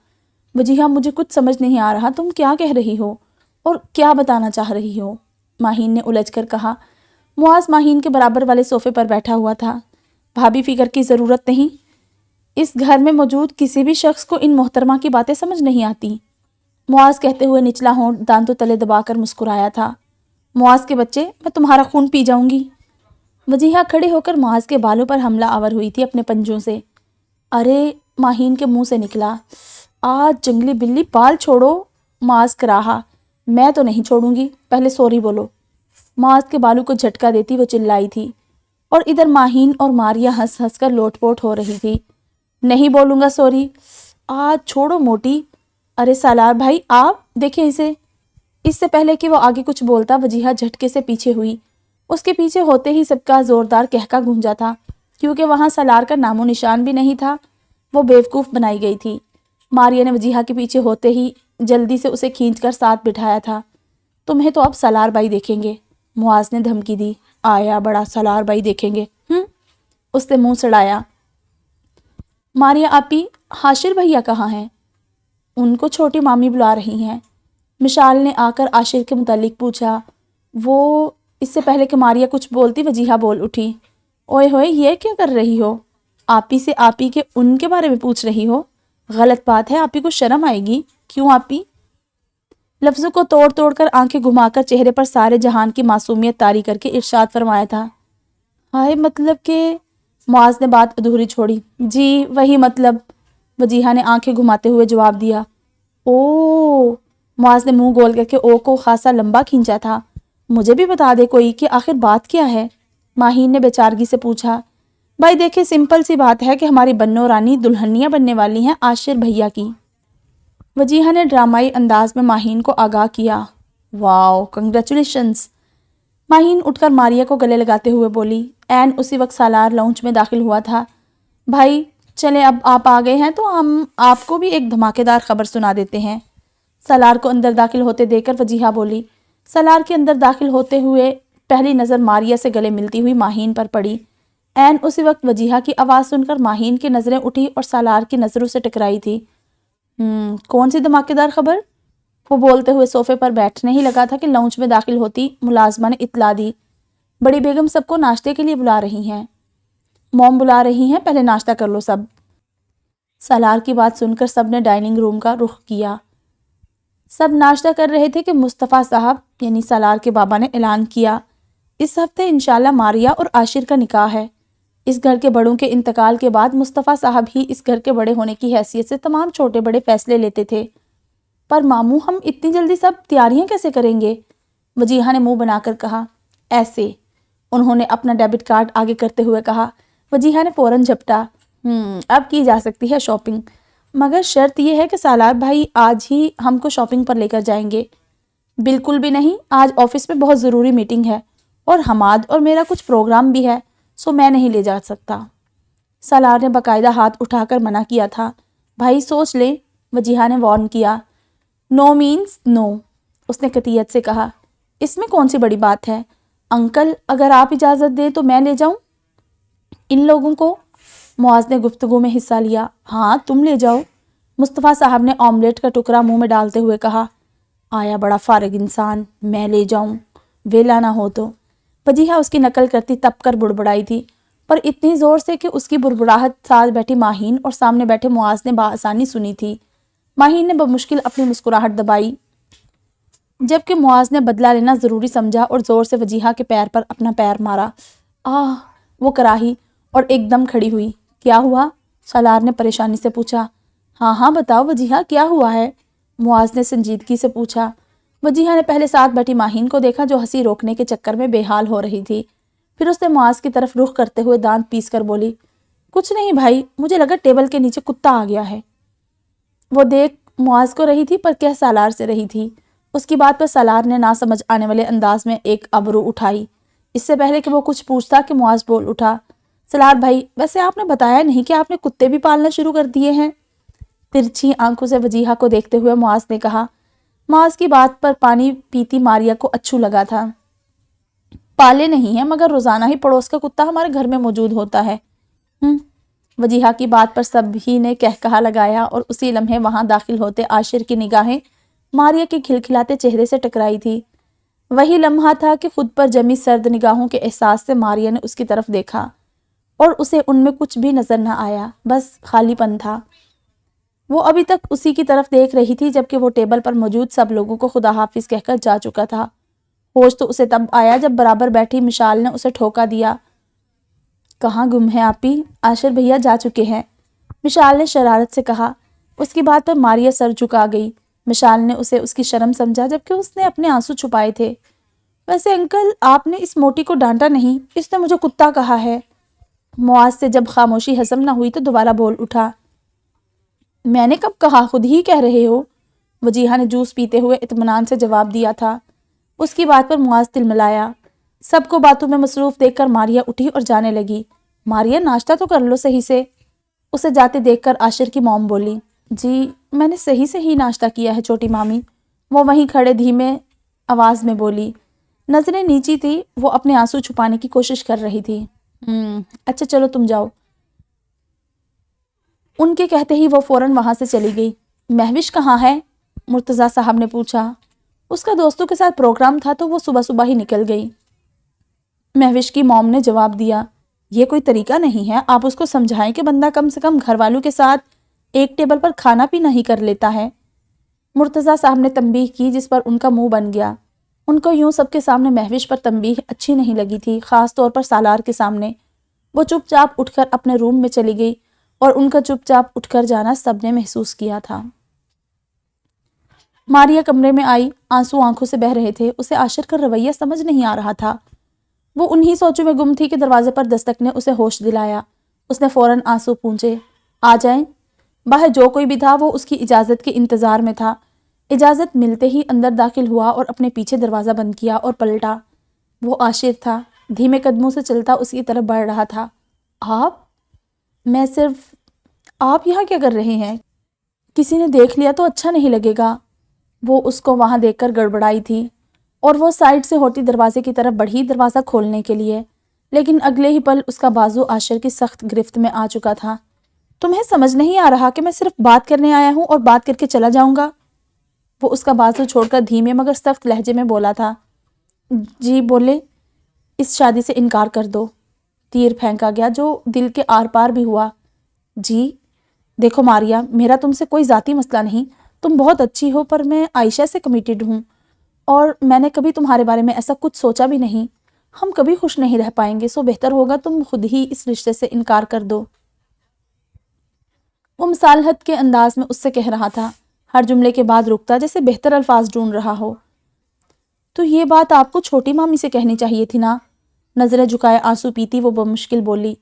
وجیہہ، مجھے کچھ سمجھ نہیں آ رہا، تم کیا کہہ رہی ہو اور کیا بتانا چاہ رہی ہو؟ ماہین نے الجھ کر کہا۔ معاذ ماہین کے برابر والے صوفے پر بیٹھا ہوا تھا۔ بھابھی فکر کی ضرورت نہیں، اس گھر میں موجود کسی بھی شخص کو ان محترمہ کی باتیں سمجھ نہیں آتی۔ معاذ کہتے ہوئے نچلا ہونٹ دانتوں تلے دبا کر مسکرایا تھا۔ معاذ کے بچے، میں تمہارا خون پی جاؤں گی۔ وجیہہ کھڑے ہو کر معاذ کے بالوں پر حملہ آور ہوئی تھی اپنے پنجوں سے۔ ارے، ماہین کے منہ سے نکلا، آج جنگلی بلی بال چھوڑو۔ معاذ کراہا، میں تو نہیں چھوڑوں گی، پہلے سوری بولو۔ معاذ کے بالوں کو جھٹکا دیتی وہ چلائی تھی، اور ادھر ماہین اور ماریا ہنس ہنس کر لوٹ پوٹ ہو رہی تھی۔ نہیں بولوں گا سوری، آج چھوڑو موٹی۔ ارے سالار بھائی، آپ دیکھیں اسے۔ اس سے پہلے کہ وہ آگے کچھ بولتا، وجیہہ جھٹکے سے پیچھے ہوئی۔ اس کے پیچھے ہوتے ہی سب کا زوردار کہکا گونجا تھا، کیونکہ وہاں سالار کا نام و نشان بھی نہیں تھا۔ وہ بیوقوف بنائی گئی تھی۔ ماریا نے وجیہہ کے پیچھے ہوتے ہی جلدی سے اسے کھینچ کر ساتھ بٹھایا تھا۔ تمہیں تو اب سالار بھائی دیکھیں گے، معاذ نے دھمکی دی۔ آیا بڑا، سالار بھائی دیکھیں گے، اس نے منہ سڑایا۔ ماریا آپی، حاشر بھیا کہاں ہیں؟ ان کو چھوٹی مامی بلا رہی ہیں، مشال نے آ کر عاشر کے متعلق پوچھا۔ وہ، اس سے پہلے کہ ماریا کچھ بولتی وجیہہ بول اٹھی۔ اوئے ہوئے، یہ کیا کر رہی ہو؟ آپی سے آپی کے ان کے بارے میں پوچھ رہی ہو؟ غلط بات ہے، آپی کو شرم آئے گی۔ کیوں آپی؟ لفظوں کو توڑ توڑ کر آنکھیں گھما کر چہرے پر سارے جہان کی معصومیت طاری کر کے ارشاد فرمایا تھا۔ ہائے مطلب کہ، معاذ نے بات ادھوری چھوڑی۔ جی وہی مطلب، وجیہہ نے آنکھیں گھماتے ہوئے جواب دیا۔ او، معاذ نے منہ گول کر کے او کو خاصا لمبا کھینچا تھا۔ مجھے بھی بتا دے کوئی کہ آخر بات کیا ہے؟ ماہین نے بیچارگی سے پوچھا۔ بھائی دیکھیں سمپل سی بات ہے کہ ہماری بنو رانی دلہنیاں بننے والی ہیں عاشر بھیا کی۔ وجیہہ نے ڈرامائی انداز میں ماہین کو آگاہ کیا۔ واو، کنگریچولیشنز۔ ماہین اٹھ کر ماریہ کو گلے لگاتے ہوئے بولی۔ عین اسی وقت سالار لاؤنج میں داخل ہوا تھا۔ بھائی چلیں اب آپ آ گئے ہیں تو ہم آپ کو بھی ایک دھماکے دار خبر سنا دیتے ہیں، سالار کو اندر داخل ہوتے دیکھ کر وجیہہ بولی۔ سالار کے اندر داخل ہوتے ہوئے پہلی نظر ماریہ سے گلے ملتی ہوئی ماہین پر پڑی۔ عین اسی وقت وجیہہ کی آواز سن کر ماہین کی نظریں اٹھی اور سالار کی نظروں سے ٹکرائی تھی۔ کون سی دھماکے دار خبر؟ وہ بولتے ہوئے صوفے پر بیٹھنے ہی لگا تھا کہ لاؤنج میں داخل ہوتی ملازمہ نے اطلاع دی۔ بڑی بیگم سب کو ناشتے کے لیے بلا رہی ہیں، موم بلا رہی ہیں، پہلے ناشتہ کر لو سب۔ سالار کی بات سن کر سب نے ڈائننگ روم کا رخ کیا۔ سب ناشتہ کر رہے تھے کہ مصطفیٰ صاحب یعنی سالار کے بابا نے اعلان کیا، اس ہفتے انشاءاللہ ماریہ اور عاشر کا نکاح ہے۔ اس گھر کے بڑوں کے انتقال کے بعد مصطفیٰ صاحب ہی اس گھر کے بڑے ہونے کی حیثیت سے تمام چھوٹے بڑے فیصلے لیتے تھے۔ پر ماموں ہم اتنی جلدی سب تیاریاں کیسے کریں گے؟ وجیہہ نے منہ بنا کر کہا۔ ایسے، انہوں نے اپنا ڈیبٹ کارڈ آگے کرتے ہوئے کہا۔ وجیہہ نے فوراً جھپٹا۔ اب کی جا سکتی ہے شاپنگ، مگر شرط یہ ہے کہ سالار بھائی آج ہی ہم کو شاپنگ پر لے کر جائیں گے۔ بالکل بھی نہیں، آج آفس میں بہت ضروری میٹنگ ہے اور حماد اور میرا کچھ پروگرام بھی ہے، سو میں نہیں لے جا سکتا۔ سالار نے باقاعدہ ہاتھ اٹھا کر منع کیا تھا۔ بھائی سوچ لیں، وجیہہ نے وارن کیا۔ نو مینز نو، اس نے قطعیت سے کہا۔ اس میں کون سی بڑی بات ہے؟ انکل اگر آپ اجازت دیں تو میں لے جاؤں ان لوگوں کو؟ معاذ نے گفتگو میں حصہ لیا۔ ہاں تم لے جاؤ، مصطفیٰ صاحب نے آملیٹ کا ٹکڑا منہ میں ڈالتے ہوئے کہا۔ آیا بڑا فارغ انسان، میں لے جاؤں، ویلا نہ ہو تو۔ وجیہہ اس کی نقل کرتی تپ کر بڑبڑائی تھی، پر اتنی زور سے کہ اس کی بڑبڑاہٹ ساتھ بیٹھی ماہین اور سامنے بیٹھے معاذ نے بآسانی سنی تھی۔ ماہین نے بمشکل اپنی مسکراہٹ دبائی، جبکہ معاذ نے بدلہ لینا ضروری سمجھا اور زور سے وجیہہ کے پیر پر اپنا پیر مارا۔ آہ، وہ کراہی اور ایک دم کھڑی ہوئی۔ کیا ہوا؟ سالار نے پریشانی سے پوچھا۔ ہاں ہاں بتاؤ وجیہہ، کیا ہوا ہے؟ معاذ نے سنجیدگی سے پوچھا۔ وجیہہ نے پہلے ساتھ بیٹھی ماہین کو دیکھا جو ہنسی روکنے کے چکر میں بے حال ہو رہی تھی، پھر اس نے معاذ کی طرف رخ کرتے ہوئے دانت پیس کر بولی۔ کچھ نہیں بھائی، مجھے لگا ٹیبل کے نیچے کتا آ گیا ہے۔ وہ دیکھ معاذ کو رہی تھی پر کہہ سالار سے رہی تھی۔ اس کی بات پر سالار نے نہ سمجھ آنے والے انداز میں ایک ابرو اٹھائی۔ اس سے پہلے کہ وہ کچھ پوچھتا کہ معاذ بول اٹھا۔ سالار بھائی، ویسے آپ نے بتایا نہیں کہ آپ نے کتے بھی پالنا شروع کر دیے ہیں؟ ترچھی آنکھوں سے وجیہہ کو دیکھتے ہوئے معاذ نے کہا۔ معاذ کی بات پر پانی پیتی ماریہ کو اچھو لگا تھا۔ پالے نہیں ہیں، مگر روزانہ ہی پڑوس کا کتا ہمارے گھر میں موجود ہوتا ہے۔ وجیہہ کی بات پر سب ہی نے کہا لگایا اور اسی لمحے وہاں داخل ہوتے عاشر کی نگاہیں ماریہ کے کھلکھلاتے چہرے سے ٹکرائی تھی۔ وہی لمحہ تھا کہ خود پر جمی سرد نگاہوں کے احساس سے ماریہ نے اس کی طرف دیکھا اور اسے ان میں کچھ بھی نظر نہ آیا، بس خالی پن تھا۔ وہ ابھی تک اسی کی طرف دیکھ رہی تھی جبکہ وہ ٹیبل پر موجود سب لوگوں کو خدا حافظ کہہ کر جا چکا تھا۔ ہوش تو اسے تب آیا جب برابر بیٹھی مشال نے اسے ٹھوکا دیا۔ کہاں گم ہے آپی؟ عاشر بھیا جا چکے ہیں، مشال نے شرارت سے کہا۔ اس کی بات پر ماریہ سر جھکا گئی۔ مشال نے اسے اس کی شرم سمجھا جبکہ اس نے اپنے آنسو چھپائے تھے۔ ویسے انکل آپ نے اس موٹی کو ڈانٹا نہیں، اس نے مجھے کتا کہا ہے۔ معاذ سے جب خاموشی ہضم نہ ہوئی تو دوبارہ بول اٹھا۔ میں نے کب کہا، خود ہی کہہ رہے ہو، وجیہہ نے جوس پیتے ہوئے اطمینان سے جواب دیا تھا۔ اس کی بات پر معاذ تلملایا۔ سب کو باتوں میں مصروف دیکھ کر ماریہ اٹھی اور جانے لگی۔ ماریہ ناشتہ تو کر لو صحیح سے، اسے جاتے دیکھ کر عاشر کی موم بولی۔ جی میں نے صحیح سے ہی ناشتہ کیا ہے چھوٹی مامی، وہ وہیں کھڑے دھیمے آواز میں بولی۔ نظریں نیچی تھی، وہ اپنے آنسو چھپانے کی کوشش کر رہی تھی۔ اچھا چلو تم جاؤ، ان کے کہتے ہی وہ فوراً وہاں سے چلی گئی۔ مہوش کہاں ہے؟ مرتضیٰ صاحب نے پوچھا۔ اس کا دوستوں کے ساتھ پروگرام تھا تو وہ صبح صبح ہی نکل گئی، مہوش کی موم نے جواب دیا۔ یہ کوئی طریقہ نہیں ہے، آپ اس کو سمجھائیں کہ بندہ کم سے کم گھر والوں کے ساتھ ایک ٹیبل پر کھانا پینا ہی کر لیتا ہے۔ مرتضیٰ صاحب نے تنبیہ کی جس پر ان کا منہ بن گیا۔ ان کو یوں سب کے سامنے مہوش پر تنبیہ اچھی نہیں لگی تھی، خاص طور پر سالار کے سامنے۔ وہ چپ چاپ اٹھ کر اپنے روم میں چلی گئی اور ان کا چپ چاپ اٹھ کر جانا سب نے محسوس کیا تھا۔ ماریا کمرے میں آئی، آنسو آنکھوں سے بہہ رہے تھے۔ اسے عاشر کا رویہ سمجھ نہیں آ رہا تھا۔ وہ انہی سوچوں میں گم تھی کہ دروازے پر دستک نے اسے ہوش دلایا۔ اس نے فوراً آنسو پونچھے، آ جائیں۔ باہر جو کوئی بھی تھا وہ اس کی اجازت کے انتظار میں تھا۔ اجازت ملتے ہی اندر داخل ہوا اور اپنے پیچھے دروازہ بند کیا اور پلٹا۔ وہ عاشر تھا، دھیمے قدموں سے چلتا اس کی طرف بڑھ رہا تھا۔ آپ؟ میں صرف… آپ یہاں کیا کر رہے ہیں؟ کسی نے دیکھ لیا تو اچھا نہیں لگے گا۔ وہ اس کو وہاں دیکھ کر گڑبڑائی تھی اور وہ سائڈ سے ہوتی دروازے کی طرف بڑھی دروازہ کھولنے کے لیے، لیکن اگلے ہی پل اس کا بازو عاشر کی سخت گرفت میں آ چکا تھا۔ تمہیں سمجھ نہیں آ رہا کہ میں صرف بات کرنے آیا ہوں اور بات کر کے چلا جاؤں گا؟ وہ اس کا بازو چھوڑ کر دھیمے مگر سخت لہجے میں بولا تھا۔ جی بولے، اس شادی سے انکار کر دو۔ تیر پھینکا گیا جو دل کے آر پار بھی ہوا۔ جی دیکھو ماریا، میرا تم سے کوئی ذاتی مسئلہ نہیں، تم بہت اچھی ہو، پر میں عائشہ سے کمیٹڈ ہوں اور میں نے کبھی تمہارے بارے میں ایسا کچھ سوچا بھی نہیں۔ ہم کبھی خوش نہیں رہ پائیں گے، سو بہتر ہوگا تم خود ہی اس رشتے سے انکار کر دو۔ وہ مصالحت کے انداز میں اس سے کہہ رہا تھا، ہر جملے کے بعد رکتا جیسے بہتر الفاظ ڈھونڈ رہا ہو۔ تو یہ بات آپ کو چھوٹی مامی سے کہنی چاہیے تھی نا؟ نظریں جھکائے آنسو پیتی وہ بمشکل بولی۔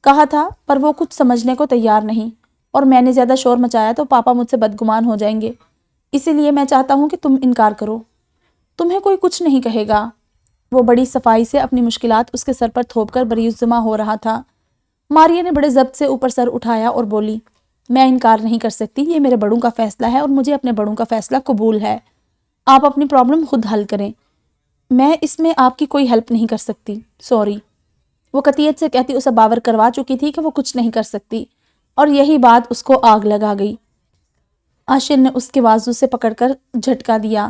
کہا تھا، پر وہ کچھ سمجھنے کو تیار نہیں، اور میں نے زیادہ شور مچایا تو پاپا مجھ سے بدگمان ہو جائیں گے، اسی لیے میں چاہتا ہوں کہ تم انکار کرو۔ تمہیں کوئی کچھ نہیں کہے گا۔ وہ بڑی صفائی سے اپنی مشکلات اس کے سر پر تھوپ کر بریزما ہو رہا تھا۔ ماریا نے بڑے ضبط سے اوپر سر اٹھایا اور بولی، میں انکار نہیں کر سکتی، یہ میرے بڑوں کا فیصلہ ہے اور مجھے اپنے بڑوں کا فیصلہ قبول ہے۔ آپ اپنی پرابلم خود حل کریں، میں اس میں آپ کی کوئی ہیلپ نہیں کر سکتی، سوری۔ وہ قطعیت سے کہتی اسے باور کروا چکی تھی کہ وہ کچھ نہیں کر سکتی، اور یہی بات اس کو آگ لگا گئی۔ عاشر نے اس کے بازو سے پکڑ کر جھٹکا دیا۔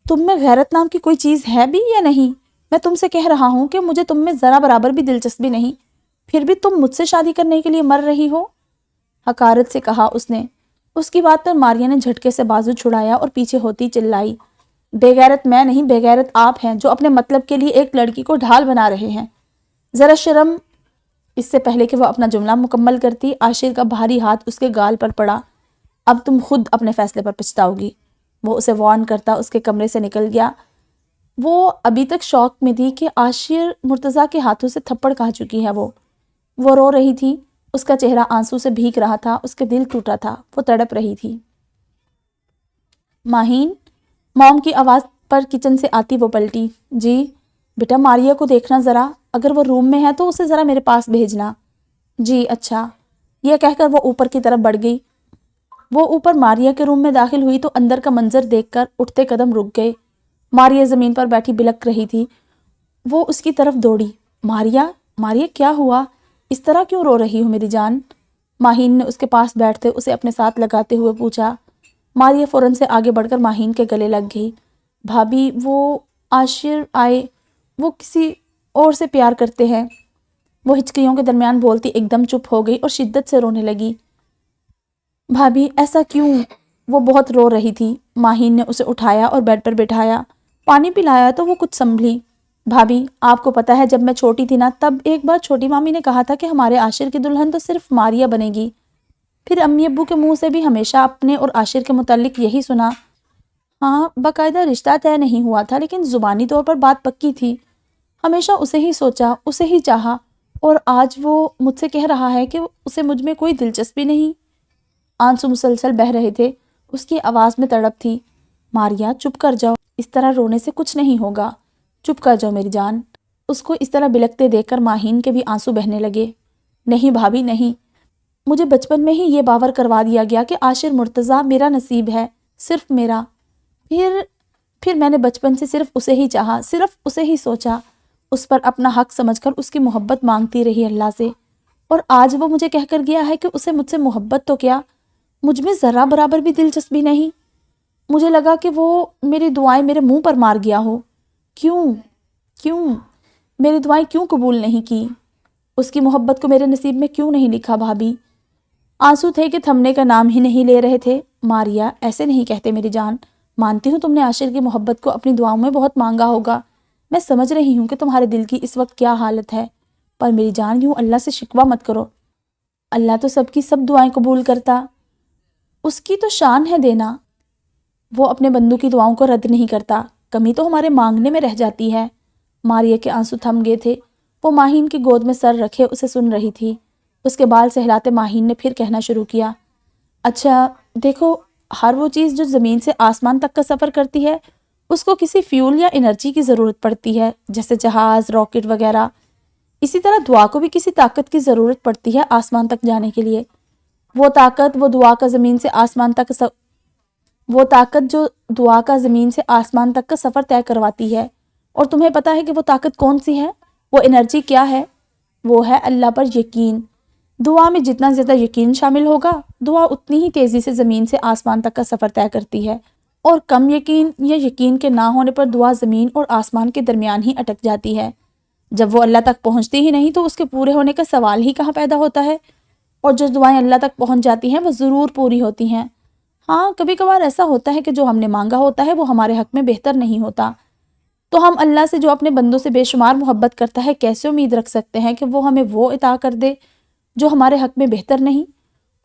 تم میں غیرت نام کی کوئی چیز ہے بھی یا نہیں؟ میں تم سے کہہ رہا ہوں کہ مجھے تم میں ذرا برابر بھی دلچسپی نہیں، پھر بھی تم مجھ سے شادی کرنے کے لیے مر رہی ہو؟ حقارت سے کہا اس نے۔ اس کی بات پر ماریا نے جھٹکے سے بازو چھڑایا اور پیچھے ہوتی چلائی، بے غیرت میں نہیں، بے غیرت آپ ہیں جو اپنے مطلب کے لیے ایک لڑکی کو ڈھال بنا رہے ہیں۔ ذرا شرم۔ اس سے پہلے کہ وہ اپنا جملہ مکمل کرتی، عاشر کا بھاری ہاتھ اس کے گال پر پڑا۔ اب تم خود اپنے فیصلے پر پچھتاؤ گی، وہ اسے وارن کرتا اس کے کمرے سے نکل گیا۔ وہ ابھی تک شوق میں تھی کہ عاشر مرتضیٰ کے ہاتھوں سے تھپڑ کھا چکی ہے۔ وہ رو رہی تھی، اس کا چہرہ آنسو سے بھیگ رہا تھا، اس کے دل ٹوٹا تھا، وہ تڑپ رہی تھی۔ ماہین، موم کی آواز پر کچن سے آتی وہ پلٹی۔ جی بیٹا، ماریا کو دیکھنا ذرا، اگر وہ روم میں ہے تو اسے ذرا میرے پاس بھیجنا۔ جی اچھا، یہ کہہ کر وہ اوپر کی طرف بڑھ گئی۔ وہ اوپر ماریا کے روم میں داخل ہوئی تو اندر کا منظر دیکھ کر اٹھتے قدم رک گئے۔ ماریا زمین پر بیٹھی بلک رہی تھی۔ وہ اس کی طرف دوڑی۔ ماریا، ماریا کیا ہوا؟ اس طرح کیوں رو رہی ہو میری جان؟ ماہین نے اس کے پاس بیٹھتے اسے اپنے ساتھ لگاتے ہوئے پوچھا۔ ماریا فوراً سے آگے بڑھ کر ماہین کے گلے لگ گئی۔ بھابھی، وہ عاشر آئے، وہ کسی اور سے پیار کرتے ہیں۔ وہ ہچکیوں کے درمیان بولتی ایک دم چپ ہو گئی اور شدت سے رونے لگی۔ بھابھی ایسا کیوں؟ وہ بہت رو رہی تھی۔ ماہین نے اسے اٹھایا اور بیڈ پر بٹھایا، پانی پلایا تو وہ کچھ سنبھلی۔ بھابھی، آپ کو پتہ ہے جب میں چھوٹی تھی نا، تب ایک بار چھوٹی مامی نے کہا تھا کہ ہمارے عاشر کی دلہن تو صرف ماریا بنے گی۔ پھر امی ابو کے منہ سے بھی ہمیشہ اپنے اور عاشر کے متعلق یہی سنا۔ ہاں، باقاعدہ رشتہ طے نہیں ہوا تھا، لیکن زبانی طور پر بات پکی تھی۔ ہمیشہ اسے ہی سوچا، اسے ہی چاہا، اور آج وہ مجھ سے کہہ رہا ہے کہ اسے مجھ میں کوئی دلچسپی نہیں۔ آنسو مسلسل بہہ رہے تھے، اس کی آواز میں تڑپ تھی۔ ماریا چپ کر جاؤ، اس طرح رونے سے کچھ نہیں ہوگا، چپ کر جاؤ میری جان۔ اس کو اس طرح بلکتے دیکھ کر ماہین کے بھی آنسو بہنے لگے۔ نہیں بھابھی نہیں، مجھے بچپن میں ہی یہ باور کروا دیا گیا کہ عاشر مرتضیٰ میرا نصیب ہے، صرف میرا۔ پھر میں نے بچپن سے صرف اسے ہی چاہا، صرف اسے ہی سوچا، اس پر اپنا حق سمجھ کر اس کی محبت مانگتی رہی اللہ سے، اور آج وہ مجھے کہہ کر گیا ہے کہ اسے مجھ سے محبت تو کیا، مجھ میں ذرا برابر بھی دلچسپی نہیں۔ مجھے لگا کہ وہ میری دعائیں میرے منہ پر مار گیا ہو۔ کیوں میری دعائیں کیوں قبول نہیں کی؟ اس کی محبت کو میرے نصیب میں کیوں نہیں لکھا بھابھی؟ آنسو تھے کہ تھمنے کا نام ہی نہیں لے رہے تھے۔ ماریا ایسے نہیں کہتے میری جان، مانتی ہوں تم نے عاشر کی محبت کو اپنی دعاؤں میں بہت مانگا ہوگا، میں سمجھ رہی ہوں کہ تمہارے دل کی اس وقت کیا حالت ہے، پر میری جان یوں اللہ سے شکوہ مت کرو، اللہ تو سب کی سب دعائیں قبول کرتا، اس کی تو شان ہے دینا، وہ اپنے بندوں کی دعاؤں کو رد نہیں کرتا، کمی تو ہمارے مانگنے میں رہ جاتی ہے۔ ماریا کے آنسو تھم گئے تھے، وہ ماہین کی گود میں سر رکھے اسے سن رہی تھی۔ اس کے بال سہلاتے ماہین نے پھر کہنا شروع کیا، اچھا دیکھو، ہر وہ چیز جو زمین سے آسمان تک کا سفر کرتی ہے اس کو کسی فیول یا انرجی کی ضرورت پڑتی ہے، جیسے جہاز، راکٹ وغیرہ۔ اسی طرح دعا کو بھی کسی طاقت کی ضرورت پڑتی ہے آسمان تک جانے کے لیے۔ وہ طاقت جو دعا کا زمین سے آسمان تک کا سفر طے کرواتی ہے، اور تمہیں پتہ ہے کہ وہ طاقت کون سی ہے، وہ انرجی کیا ہے؟ وہ ہے اللہ پر یقین۔ دعا میں جتنا زیادہ یقین شامل ہوگا، دعا اتنی ہی تیزی سے زمین سے آسمان تک کا سفر طے کرتی ہے، اور کم یقین یا یقین کے نہ ہونے پر دعا زمین اور آسمان کے درمیان ہی اٹک جاتی ہے۔ جب وہ اللہ تک پہنچتی ہی نہیں تو اس کے پورے ہونے کا سوال ہی کہاں پیدا ہوتا ہے، اور جو دعائیں اللہ تک پہنچ جاتی ہیں وہ ضرور پوری ہوتی ہیں۔ ہاں، کبھی کبھار ایسا ہوتا ہے کہ جو ہم نے مانگا ہوتا ہے وہ ہمارے حق میں بہتر نہیں ہوتا، تو ہم اللہ سے جو اپنے بندوں سے بے شمار محبت کرتا ہے کیسے امید رکھ سکتے ہیں کہ وہ ہمیں وہ عطا کر دے جو ہمارے حق میں بہتر نہیں؟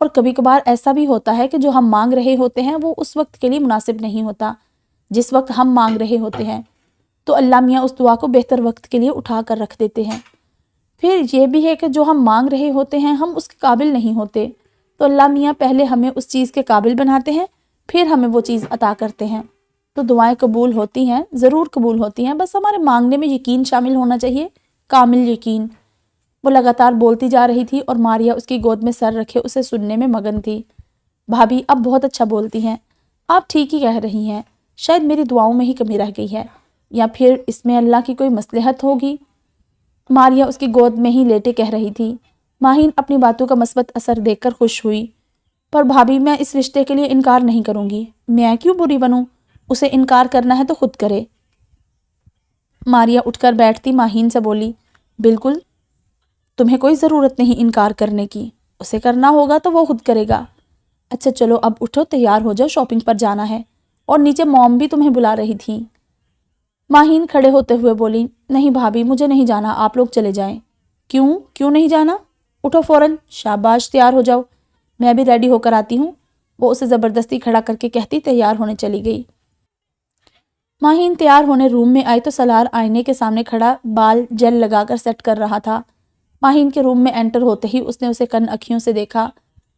اور کبھی کبھار ایسا بھی ہوتا ہے کہ جو ہم مانگ رہے ہوتے ہیں وہ اس وقت کے لیے مناسب نہیں ہوتا جس وقت ہم مانگ رہے ہوتے ہیں، تو اللہ میاں اس دعا کو بہتر وقت کے لیے اٹھا کر رکھ دیتے ہیں۔ پھر یہ بھی ہے کہ جو ہم مانگ رہے ہوتے ہیں ہم اس کے قابل نہیں ہوتے، تو اللہ میاں پہلے ہمیں اس چیز کے قابل بناتے ہیں، پھر ہمیں وہ چیز عطا کرتے ہیں۔ تو دعائیں قبول ہوتی ہیں، ضرور قبول ہوتی ہیں، بس ہمارے مانگنے میں یقین شامل ہونا چاہیے، کامل یقین۔ وہ لگاتار بولتی جا رہی تھی اور ماریا اس کی گود میں سر رکھے اسے سننے میں مگن تھی۔ بھابھی اب بہت اچھا بولتی ہیں، آپ ٹھیک ہی کہہ رہی ہیں، شاید میری دعاؤں میں ہی کمی رہ گئی ہے، یا پھر اس میں اللہ کی کوئی مصلحت ہوگی۔ ماریا اس کی گود میں ہی لیٹے کہہ رہی تھی۔ ماہین اپنی باتوں کا مثبت اثر دیکھ کر خوش ہوئی، پر بھابھی میں اس رشتے کے لیے انکار نہیں کروں گی، میں کیوں بری بنوں، اسے انکار کرنا ہے تو خود کرے۔ ماریا اٹھ کر بیٹھتی ماہین سے بولی، بالکل، تمہیں کوئی ضرورت نہیں انکار کرنے کی، اسے کرنا ہوگا تو وہ خود کرے گا۔ اچھا چلو اب اٹھو، تیار ہو جاؤ، شاپنگ پر جانا ہے، اور نیچے موم بھی تمہیں بلا رہی تھی۔ ماہین کھڑے ہوتے ہوئے بولی، نہیں بھابھی مجھے نہیں جانا، آپ لوگ چلے جائیں۔ کیوں نہیں جانا؟ اٹھو فوراً، شاباش تیار ہو جاؤ، میں بھی ریڈی ہو کر آتی ہوں، وہ اسے زبردستی کھڑا کر کے کہتی تیار ہونے چلی گئی۔ ماہین تیار ہونے روم میں آئی تو سالار آئینے کے سامنے کھڑا بال جیل لگا کر سیٹ کر رہا تھا۔ ماہین کے روم میں انٹر ہوتے ہی اس نے اسے کن اکھیوں سے دیکھا۔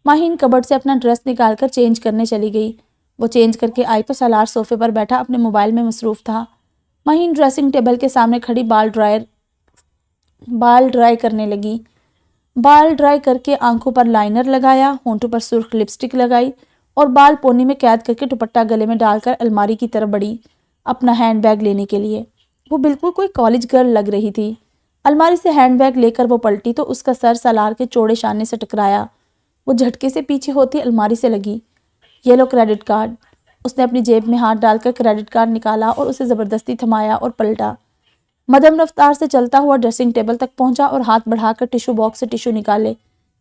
ماہین کبرڈ سے اپنا ڈریس نکال کر چینج کرنے چلی گئی۔ وہ چینج کر کے آئی تو سالار صوفے پر بیٹھا اپنے موبائل میں مصروف تھا۔ ماہین ڈریسنگ ٹیبل کے سامنے کھڑی بال ڈرائی کرنے لگی۔ بال ڈرائی کر کے آنکھوں پر لائنر لگایا، ہونٹوں پر سرخ لپسٹک لگائی اور بال پونی میں قید کر کے دوپٹہ گلے میں ڈال کر الماری کی طرف بڑھی اپنا ہینڈ بیگ لینے کے لیے۔ وہ بالکل کوئی کالج گرل لگ رہی تھی۔ الماری سے ہینڈ بیگ لے کر وہ پلٹی تو اس کا سر سالار کے چوڑے شانے سے ٹکرایا۔ وہ جھٹکے سے پیچھے ہوتی الماری سے لگی۔ یہ لو کریڈٹ کارڈ۔ اس نے اپنی جیب میں ہاتھ ڈال کر کریڈٹ کارڈ نکالا اور اسے زبردستی تھمایا اور پلٹا۔ مدھم رفتار سے چلتا ہوا ڈریسنگ ٹیبل تک پہنچا اور ہاتھ بڑھا کر ٹیشو باکس سے ٹیشو نکالے۔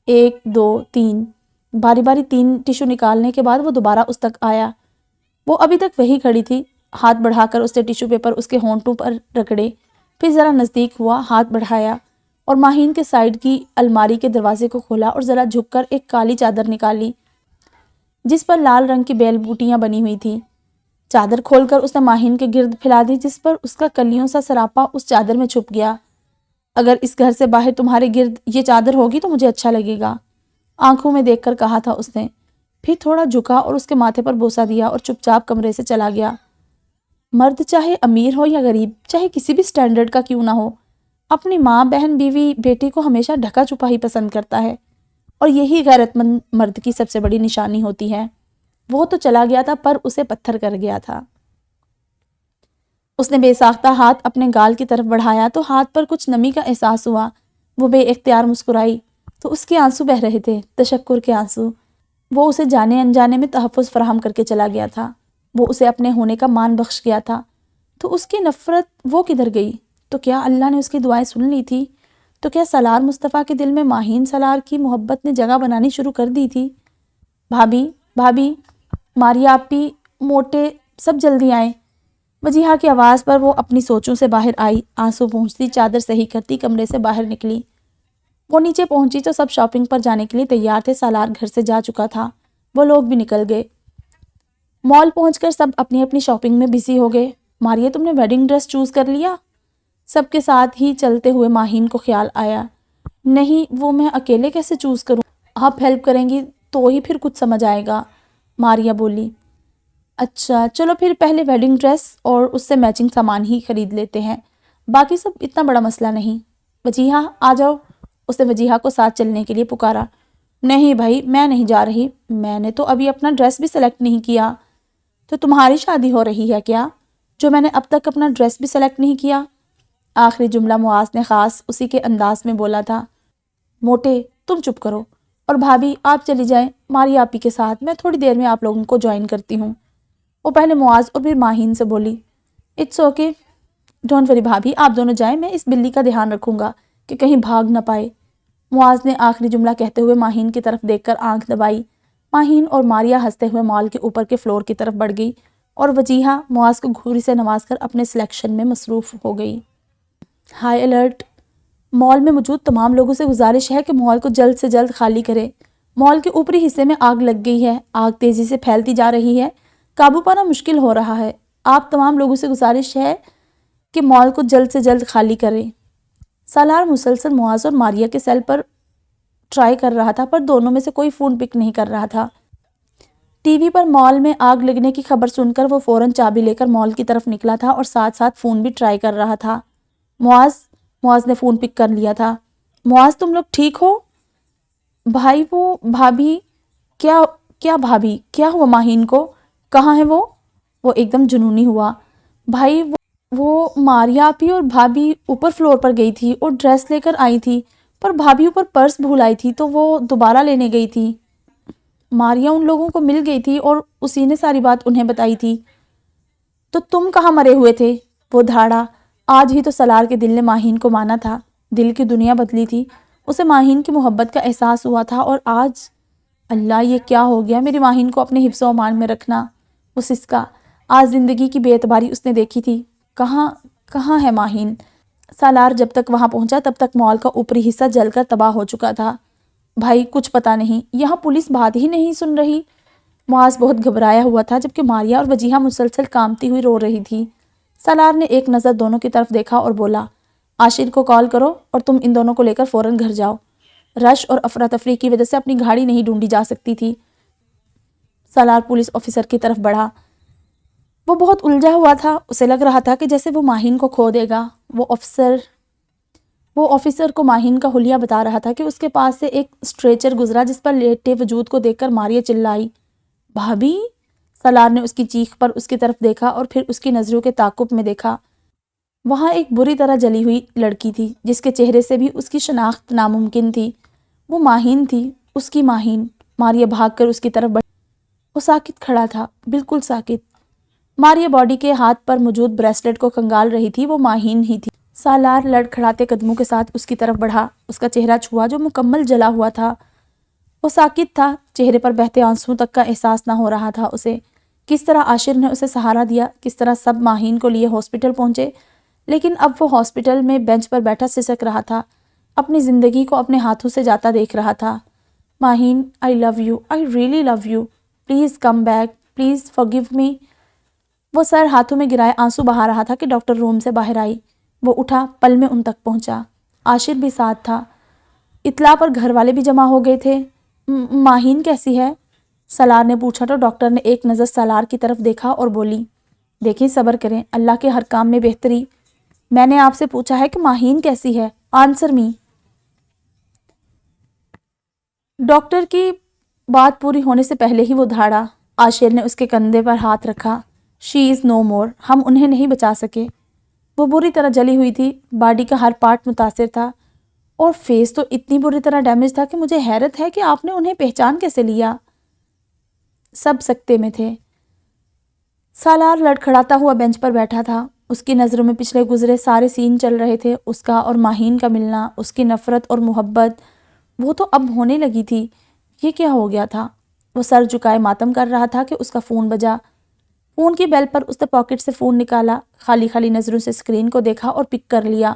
1 2 3، باری باری 3 ٹیشو نکالنے کے بعد وہ دوبارہ اس تک آیا۔ وہ ابھی تک وہی کھڑی تھی، ہاتھ بڑھا کر اس سے ٹیشو پیپر اس کے ہونٹوں پر رگڑے، پھر ذرا نزدیک ہوا، ہاتھ بڑھایا اور ماہین کے سائیڈ کی الماری کے دروازے کو کھولا اور ذرا جھک کر ایک کالی چادر نکالی جس پر لال رنگ کی بیل بوٹیاں بنی ہوئی تھی۔ چادر کھول کر اس نے ماہین کے گرد پھیلا دی جس پر اس کا کلیوں سا سراپا اس چادر میں چھپ گیا۔ اگر اس گھر سے باہر تمہارے گرد یہ چادر ہوگی تو مجھے اچھا لگے گا، آنکھوں میں دیکھ کر کہا تھا اس نے۔ پھر تھوڑا جھکا اور اس کے ماتھے پر بوسہ دیا اور چپ چاپ کمرے سے چلا گیا۔ مرد چاہے امیر ہو یا غریب، چاہے کسی بھی سٹینڈرڈ کا کیوں نہ ہو، اپنی ماں، بہن، بیوی، بیٹی کو ہمیشہ ڈھکا چھپا ہی پسند کرتا ہے، اور یہی غیرت مند مرد کی سب سے بڑی نشانی ہوتی ہے۔ وہ تو چلا گیا تھا پر اسے پتھر کر گیا تھا۔ اس نے بے ساختہ ہاتھ اپنے گال کی طرف بڑھایا تو ہاتھ پر کچھ نمی کا احساس ہوا۔ وہ بے اختیار مسکرائی تو اس کے آنسو بہہ رہے تھے، تشکر کے آنسو۔ وہ اسے جانے انجانے میں تحفظ فراہم کر کے چلا گیا تھا، وہ اسے اپنے ہونے کا مان بخش گیا تھا، تو اس کی نفرت وہ کدھر گئی؟ تو کیا اللہ نے اس کی دعائیں سن لی تھی؟ تو کیا سالار مصطفیٰ کے دل میں ماہین سالار کی محبت نے جگہ بنانی شروع کر دی تھی؟ بھابھی ماریا آپی، موٹے، سب جلدی آئیں۔ وجیہہ کی آواز پر وہ اپنی سوچوں سے باہر آئی، آنسو پونچھتی، چادر صحیح کرتی کمرے سے باہر نکلی۔ وہ نیچے پہنچی تو سب شاپنگ پر جانے کے لیے تیار تھے۔ سالار گھر سے جا چکا تھا، وہ لوگ بھی نکل گئے۔ مال پہنچ کر سب اپنی اپنی شاپنگ میں بزی ہو گئے۔ ماریا، تم نے ویڈنگ ڈریس چوز کر لیا؟ سب کے ساتھ ہی چلتے ہوئے ماہین کو خیال آیا۔ نہیں، وہ میں اکیلے کیسے چوز کروں؟ آپ ہیلپ کریں گی تو ہی پھر کچھ سمجھ آئے گا، ماریا بولی۔ اچھا چلو پھر پہلے ویڈنگ ڈریس اور اس سے میچنگ سامان ہی خرید لیتے ہیں، باقی سب اتنا بڑا مسئلہ نہیں۔ وجیہہ آ جاؤ، اس نے وجیہہ کو ساتھ چلنے کے لیے پکارا۔ نہیں بھائی، میں نہیں جا رہی، میں نے تو ابھی اپنا ڈریس بھی سلیکٹ نہیں کیا۔ تو تمہاری شادی ہو رہی ہے کیا، جو میں نے اب تک اپنا ڈریس بھی سلیکٹ نہیں کیا؟ آخری جملہ معاذ نے خاص اسی کے انداز میں بولا تھا۔ موٹے، تم چپ کرو، اور بھابھی آپ چلی جائیں ماریا آپی کے ساتھ، میں تھوڑی دیر میں آپ لوگوں کو جوائن کرتی ہوں۔ وہ پہلے معاذ اور پھر ماہین سے بولی۔ اٹس اوکے، ڈونٹ وری بھابھی، آپ دونوں جائیں، میں اس بلی کا دھیان رکھوں گا کہ کہیں بھاگ نہ پائے۔ معاذ نے آخری جملہ کہتے ہوئے ماہین کی طرف دیکھ کر آنکھ دبائی۔ ماہین اور ماریا ہنستے ہوئے مال کے اوپر کے فلور کی طرف بڑھ گئی اور وجیہہ معاذ کو گھوری سے نواز کر اپنے سلیکشن میں مصروف ہو گئی۔ High alert! مال میں موجود تمام لوگوں سے گزارش ہے کہ مال کو جلد سے جلد خالی کرے۔ مال کے اوپری حصے میں آگ لگ گئی ہے، آگ تیزی سے پھیلتی جا رہی ہے، قابو پانا مشکل ہو رہا ہے۔ آپ تمام لوگوں سے گزارش ہے کہ مال کو جلد سے جلد خالی کریں۔ سالار مسلسل معاذ اور ماریا کے سیل پر ٹرائی کر رہا تھا، پر دونوں میں سے کوئی فون پک نہیں کر رہا تھا۔ ٹی وی پر مال میں آگ لگنے کی خبر سن کر وہ فوراً چابی لے کر مال کی طرف نکلا تھا اور ساتھ ساتھ فون بھی ٹرائی کر رہا تھا۔ معاذ نے فون پک کر لیا تھا۔ معاذ، تم لوگ ٹھیک ہو؟ بھائی، وہ بھابھی، کیا بھابھی، کیا ہوا ماہین کو؟ کہاں ہے وہ ایک دم جنونی ہوا۔ بھائی، وہ ماریا آپی اور بھابھی اوپر فلور پر گئی تھی اور ڈریس لے کر آئی تھی، پر بھابھی اوپر پرس بھول آئی تھی تو وہ دوبارہ لینے گئی تھی۔ ماریا ان لوگوں کو مل گئی تھی اور اسی نے ساری بات انہیں بتائی تھی۔ تو تم کہاں مرے ہوئے تھے؟ وہ دھاڑا۔ آج ہی تو سالار کے دل نے ماہین کو مانا تھا، دل کی دنیا بدلی تھی، اسے ماہین کی محبت کا احساس ہوا تھا، اور آج اللہ، یہ کیا ہو گیا؟ میری ماہین کو اپنے حفظ و امان میں رکھنا۔ وہ سسکا۔ آج زندگی کی بے اعتباری اس نے دیکھی تھی۔ کہاں ہے ماہین؟ سالار جب تک وہاں پہنچا تب تک مال کا اوپری حصہ جل کر تباہ ہو چکا تھا۔ بھائی، کچھ پتا نہیں، یہاں پولیس بات ہی نہیں سن رہی۔ معاذ بہت گھبرایا ہوا تھا، جبکہ ماریا اور وجیہہ مسلسل کانپتی ہوئی رو رہی تھی۔ سالار نے ایک نظر دونوں کی طرف دیکھا اور بولا، عاشر کو کال کرو اور تم ان دونوں کو لے کر فوراً گھر جاؤ۔ رش اور افراتفری کی وجہ سے اپنی گاڑی نہیں ڈھونڈی جا سکتی تھی۔ سالار پولیس آفیسر کی طرف بڑھا۔ وہ بہت الجھا ہوا تھا، اسے لگ رہا تھا کہ جیسے وہ ماہین کو کھو دے گا۔ وہ آفیسر کو ماہین کا حلیہ بتا رہا تھا کہ اس کے پاس سے ایک اسٹریچر گزرا، جس پر لیٹے وجود کو دیکھ کر ماریا چلائی، بھابھی! سالار نے اس کی چیخ پر اس کی طرف دیکھا اور پھر اس کی نظروں کے تعاقب میں دیکھا۔ وہاں ایک بری طرح جلی ہوئی لڑکی تھی، جس کے چہرے سے بھی اس کی شناخت ناممکن تھی۔ وہ ماہین تھی، اس کی ماہین۔ ماریا بھاگ کر اس کی طرف بڑھی۔ وہ ساکت کھڑا تھا، بالکل ساکت۔ ماریا باڈی کے ہاتھ پر موجود بریسلٹ کو کنگال رہی تھی، وہ ماہین ہی تھی۔ سالار لڑکھڑاتے قدموں کے ساتھ اس کی طرف بڑھا، اس کا چہرہ چھوا جو مکمل جلا ہوا تھا۔ وہ ساکت تھا، چہرے پر بہتے آنسوؤں تک کا احساس نہ ہو رہا تھا اسے۔ کس طرح عاشر نے اسے سہارا دیا، کس طرح سب ماہین کو لیے ہاسپٹل پہنچے، لیکن اب وہ ہاسپٹل میں بینچ پر بیٹھا سسک رہا تھا، اپنی زندگی کو اپنے ہاتھوں سے جاتا دیکھ رہا تھا۔ Maheen, I love you, I really love you, please come back, please forgive me. وہ سر ہاتھوں میں گرائے آنسو بہا رہا تھا کہ ڈاکٹر روم سے باہر آئی۔ وہ اٹھا، پل میں ان تک پہنچا۔ عاشر بھی ساتھ تھا۔ اطلاع پر گھر والے بھی جمع ہو گئے تھے۔ ماہین کیسی ہے؟ سالار نے پوچھا تو ڈاکٹر نے ایک نظر سالار کی طرف دیکھا اور بولی، دیکھیں صبر کریں، اللہ کے ہر کام میں بہتری۔ میں نے آپ سے پوچھا ہے کہ ماہین کیسی ہے، آنسر می۔ ڈاکٹر کی بات پوری ہونے سے پہلے ہی وہ دھاڑا۔ عاشر نے اس کے کندھے پر ہاتھ رکھا۔ شی از نو مور، ہم انہیں نہیں بچا سکے۔ وہ بری طرح جلی ہوئی تھی، باڈی کا ہر پارٹ متاثر تھا، اور فیس تو اتنی بری طرح ڈیمیج تھا کہ مجھے حیرت ہے کہ آپ نے انہیں پہچان کیسے لیا۔ سب سکتے میں تھے۔ سالار لڑکھڑاتا ہوا بینچ پر بیٹھا تھا، اس کی نظروں میں پچھلے گزرے سارے سین چل رہے تھے، اس کا اور ماہین کا ملنا، اس کی نفرت اور محبت، وہ تو اب ہونے لگی تھی۔ یہ کیا ہو گیا تھا؟ وہ سر جھکائے ماتم کر رہا تھا کہ اس کا فون بجا۔ فون کی بیل پر اس نے پاکٹ سے فون نکالا، خالی خالی نظروں سے اسکرین کو دیکھا اور پک کر لیا۔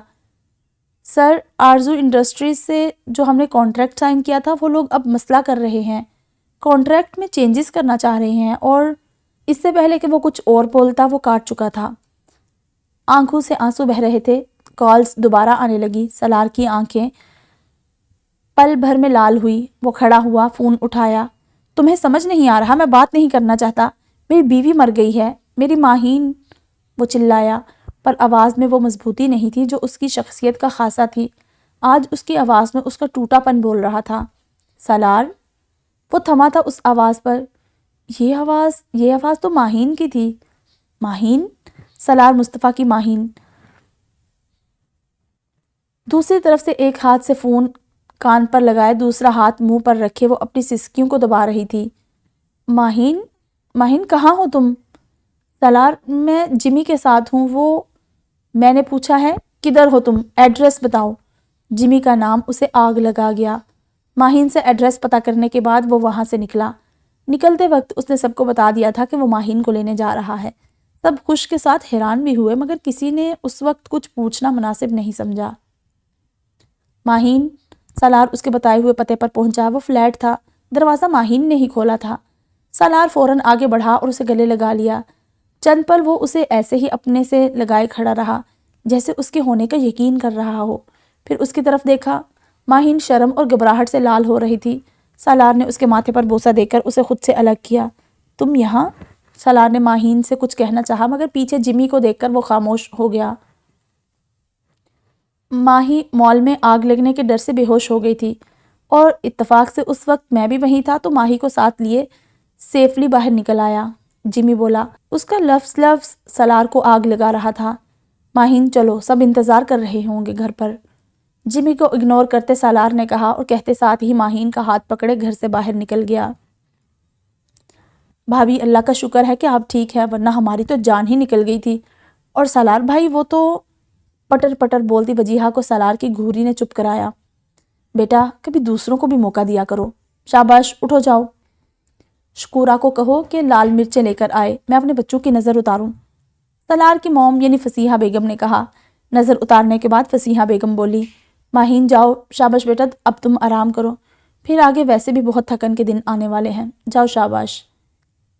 سر، آرزو انڈسٹریز سے جو ہم نے کانٹریکٹ سائن کیا تھا وہ لوگ اب مسئلہ کر رہے ہیں، کانٹریکٹ میں چینجز کرنا چاہ رہے ہیں، اور اس سے پہلے کہ وہ کچھ اور بولتا وہ کاٹ چکا تھا۔ آنکھوں سے آنسو بہہ رہے تھے۔ کالز دوبارہ آنے لگی۔ سالار کی آنکھیں پل بھر میں لال ہوئی۔ وہ کھڑا ہوا، فون اٹھایا۔ تمہیں سمجھ نہیں آ رہا، میں بات نہیں کرنا چاہتا، میری بیوی مر گئی ہے، میری ماہین، وہ چلایا، پر آواز میں وہ مضبوطی نہیں تھی جو اس کی شخصیت کا خاصہ تھی۔ آج اس کی آواز میں اس کا ٹوٹا پن بول رہا تھا۔ سالار، وہ تھما تھا اس آواز پر۔ یہ آواز تو ماہین کی تھی۔ ماہین؟ سالار، مصطفیٰ کی ماہین۔ دوسری طرف سے ایک ہاتھ سے فون کان پر لگائے دوسرا ہاتھ منہ پر رکھے وہ اپنی سسکیوں کو دبا رہی تھی۔ ماہین کہاں ہو تم؟ سالار، میں جمی کے ساتھ ہوں۔ میں نے پوچھا ہے کدھر ہو تم، ایڈریس بتاؤ۔ جمی کا نام اسے آگ لگا گیا۔ ماہین سے ایڈریس پتہ کرنے کے بعد وہ وہاں سے نکلا۔ نکلتے وقت اس نے سب کو بتا دیا تھا کہ وہ ماہین کو لینے جا رہا ہے۔ سب خوش کے ساتھ حیران بھی ہوئے، مگر کسی نے اس وقت کچھ پوچھنا مناسب نہیں سمجھا۔ ماہین؟ سالار اس کے بتائے ہوئے پتے پر پہنچا۔ وہ فلیٹ تھا، دروازہ ماہین نے ہی کھولا تھا۔ سالار فوراً آگے بڑھا اور اسے گلے لگا لیا۔ چند پل وہ اسے ایسے ہی اپنے سے لگائے کھڑا رہا جیسے اس کے ہونے کا یقین کر رہا ہو، پھر اس کی طرف دیکھا۔ ماہین شرم اور گھبراہٹ سے لال ہو رہی تھی۔ سالار نے اس کے ماتھے پر بوسہ دے کر اسے خود سے الگ کیا۔ تم یہاں؟ سالار نے ماہین سے کچھ کہنا چاہا، مگر پیچھے جمی کو دیکھ کر وہ خاموش ہو گیا۔ ماہی مال میں آگ لگنے کے ڈر سے بے ہوش ہو گئی تھی، اور اتفاق سے اس وقت میں بھی وہیں تھا تو ماہی کو ساتھ لیے سیفلی باہر نکل آیا۔ جمی بولا۔ اس کا لفظ سالار کو آگ لگا رہا تھا۔ ماہین، چلو، سب انتظار کر رہے ہوں گے گھر پر۔ جمی کو اگنور کرتے سالار نے کہا، اور کہتے ساتھ ہی ماہین کا ہاتھ پکڑے گھر سے باہر نکل گیا۔ بھابھی، اللہ کا شکر ہے کہ آپ ٹھیک ہے، ورنہ ہماری تو جان ہی نکل گئی تھی۔ اور سالار بھائی، وہ تو، پٹر پٹر بولتی وجیہہ کو سالار کی گھوری نے چپ کرایا۔ بیٹا، کبھی دوسروں کو بھی موقع دیا کرو۔ شاباش، اٹھو جاؤ۔ شکورہ کو کہو کہ لال مرچیں لے کر آئے، میں اپنے بچوں کی نظر اتاروں۔ سالار کی موم یعنی فصیحہ بیگم نے کہا۔ نظر اتارنے کے بعد فصیحہ بیگم بولی، ماہین جاؤ، شاباش بیٹا، اب تم آرام کرو، پھر آگے ویسے بھی بہت تھکن کے دن آنے والے ہیں، جاؤ شاباش۔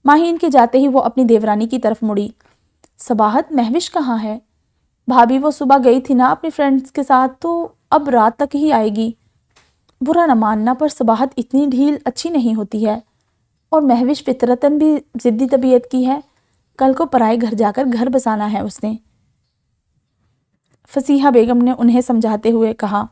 ماہین کے جاتے ہی وہ اپنی دیورانی کی طرف مڑی۔ صباحت، مہوش کہاں ہے؟ بھابھی، وہ صبح گئی تھی نا اپنی فرینڈز کے ساتھ، تو اب رات تک ہی آئے گی۔ برا نہ ماننا، پر صباحت اتنی ڈھیل اچھی نہیں ہوتی ہے، اور مہوش فطرتاً بھی ضدی طبیعت کی ہے، کل کو پرائے گھر جا کر گھر بسانا ہے اس نے۔ فصیحہ بیگم نے انہیں سمجھاتے ہوئے کہا۔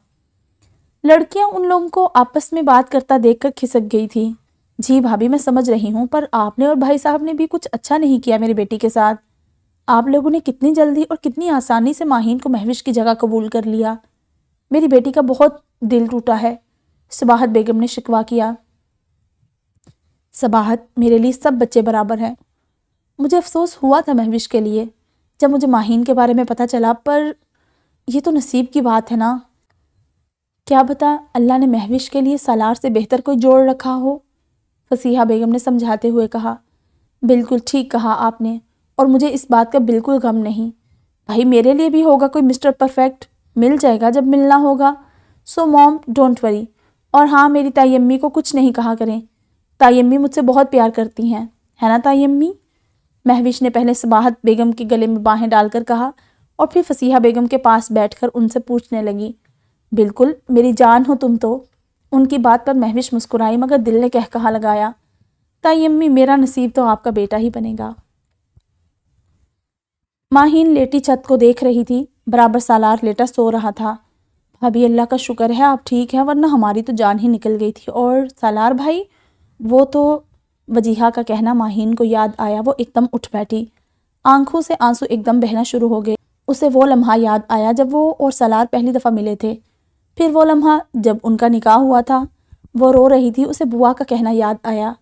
لڑکیاں ان لوگوں کو آپس میں بات کرتا دیکھ کر کھسک گئی تھی۔ جی بھابھی، میں سمجھ رہی ہوں، پر آپ نے اور بھائی صاحب نے بھی کچھ اچھا نہیں کیا میری بیٹی کے ساتھ۔ آپ لوگوں نے کتنی جلدی اور کتنی آسانی سے ماہین کو مہوش کی جگہ قبول کر لیا۔ میری بیٹی کا بہت دل ٹوٹا ہے، صباحت بیگم نے شکوہ کیا۔ صباحت، میرے لیے سب بچے برابر ہیں۔ مجھے افسوس ہوا تھا مہوش کے لیے جب مجھے ماہین کے بارے میں پتہ چلا، پر یہ تو نصیب کی بات ہے نا۔ کیا بتا اللہ نے مہوش کے لیے سالار سے بہتر کوئی جوڑ رکھا ہو، فصیحہ بیگم نے سمجھاتے ہوئے کہا۔ بالکل ٹھیک کہا آپ نے، اور مجھے اس بات کا بالکل غم نہیں۔ بھائی، میرے لیے بھی ہوگا کوئی مسٹر پرفیکٹ، مل جائے گا جب ملنا ہوگا۔ سو موم، ڈونٹ وری۔ اور ہاں، میری تائی امی کو کچھ نہیں کہا کریں، تائی امی مجھ سے بہت پیار کرتی ہیں، ہے نا تائی امی؟ مہوش نے پہلے صباحت بیگم کے گلے میں باہیں ڈال کر کہا، اور پھر فصیحہ بیگم کے پاس بیٹھ کر ان سے پوچھنے لگی، بالکل میری جان ہو تم تو۔ ان کی بات پر مہوش مسکرائی، مگر دل نے کہا لگایا، تائی امی، میرا نصیب تو آپ کا بیٹا ہی بنے گا۔ ماہین لیٹی چھت کو دیکھ رہی تھی، برابر سالار لیٹا سو رہا تھا۔ بھابھی، اللہ کا شکر ہے آپ ٹھیک ہیں، ورنہ ہماری تو جان ہی نکل گئی تھی۔ اور سالار بھائی، وہ تو، وجیہہ کا کہنا ماہین کو یاد آیا۔ وہ ایک دم اٹھ بیٹھی، آنکھوں سے آنسو ایک دم بہنا شروع ہو گئے۔ اسے وہ لمحہ یاد آیا جب وہ اور سالار پہلی دفعہ ملے تھے، پھر وہ لمحہ جب ان کا نکاح ہوا تھا۔ وہ رو رہی تھی، اسے بوا کا کہنا یاد آیا،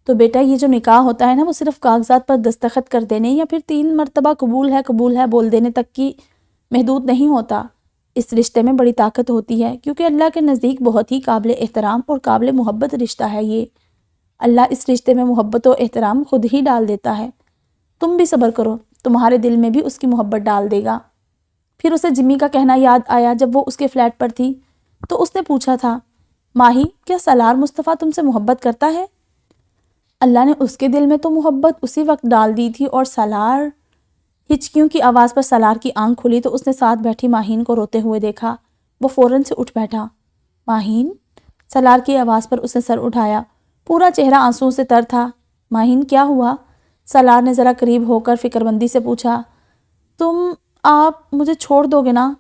تو بیٹا یہ جو نکاح ہوتا ہے نا، وہ صرف کاغذات پر دستخط کر دینے یا پھر 3 مرتبہ قبول ہے بول دینے تک کی محدود نہیں ہوتا۔ اس رشتے میں بڑی طاقت ہوتی ہے، کیونکہ اللہ کے نزدیک بہت ہی قابل احترام اور قابل محبت رشتہ ہے یہ۔ اللہ اس رشتے میں محبت و احترام خود ہی ڈال دیتا ہے. تم بھی صبر کرو، تمہارے دل میں بھی اس کی محبت ڈال دے گا. پھر اسے جمی کا کہنا یاد آیا جب وہ اس کے فلیٹ پر تھی تو اس نے پوچھا تھا، ماہی کیا سالار مصطفیٰ تم سے محبت کرتا ہے؟ اللہ نے اس کے دل میں تو محبت اسی وقت ڈال دی تھی. اور سالار، ہچکیوں کی آواز پر سالار کی آنکھ کھلی تو اس نے ساتھ بیٹھی ماہین کو روتے ہوئے دیکھا. وہ فوراً سے اٹھ بیٹھا. ماہین؟ سالار کی آواز پر اس نے سر اٹھایا. پورا چہرہ آنسوؤں سے تر تھا. ماہین کیا ہوا؟ سالار نے ذرا قریب ہو کر فکرمندی سے پوچھا. آپ مجھے چھوڑ دو گے نا؟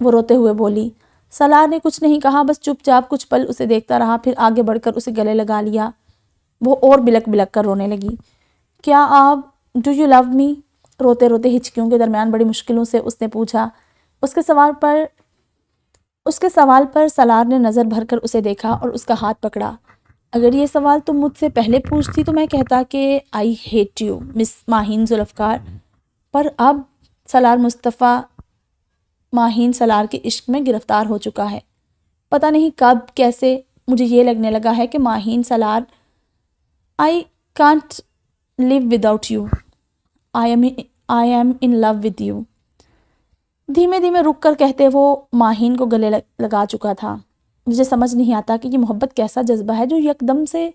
وہ روتے ہوئے بولی. سالار نے کچھ نہیں کہا، بس چپ چاپ کچھ پل اسے دیکھتا رہا، پھر آگے بڑھ کر اسے گلے لگا لیا. وہ اور بلک بلک کر رونے لگی. کیا آپ ڈو یو لو می؟ روتے روتے ہچکیوں کے درمیان بڑی مشکلوں سے اس نے پوچھا. اس کے سوال پر سالار نے نظر بھر کر اسے دیکھا اور اس کا ہاتھ پکڑا. اگر یہ سوال تم مجھ سے پہلے پوچھتی تو میں کہتا کہ آئی ہیٹ یو مس ماہین ذوالفقار، پر اب سالار مصطفیٰ ماہین سالار کے عشق میں گرفتار ہو چکا ہے. پتہ نہیں کب کیسے مجھے یہ لگنے لگا ہے کہ Maheen Salar I can't live without you, I am in love with you. دھیمے دھیمے رک کر کہتے وہ ماہین کو گلے لگا چکا تھا. مجھے سمجھ نہیں آتا کہ یہ محبت کیسا جذبہ ہے جو یکدم سے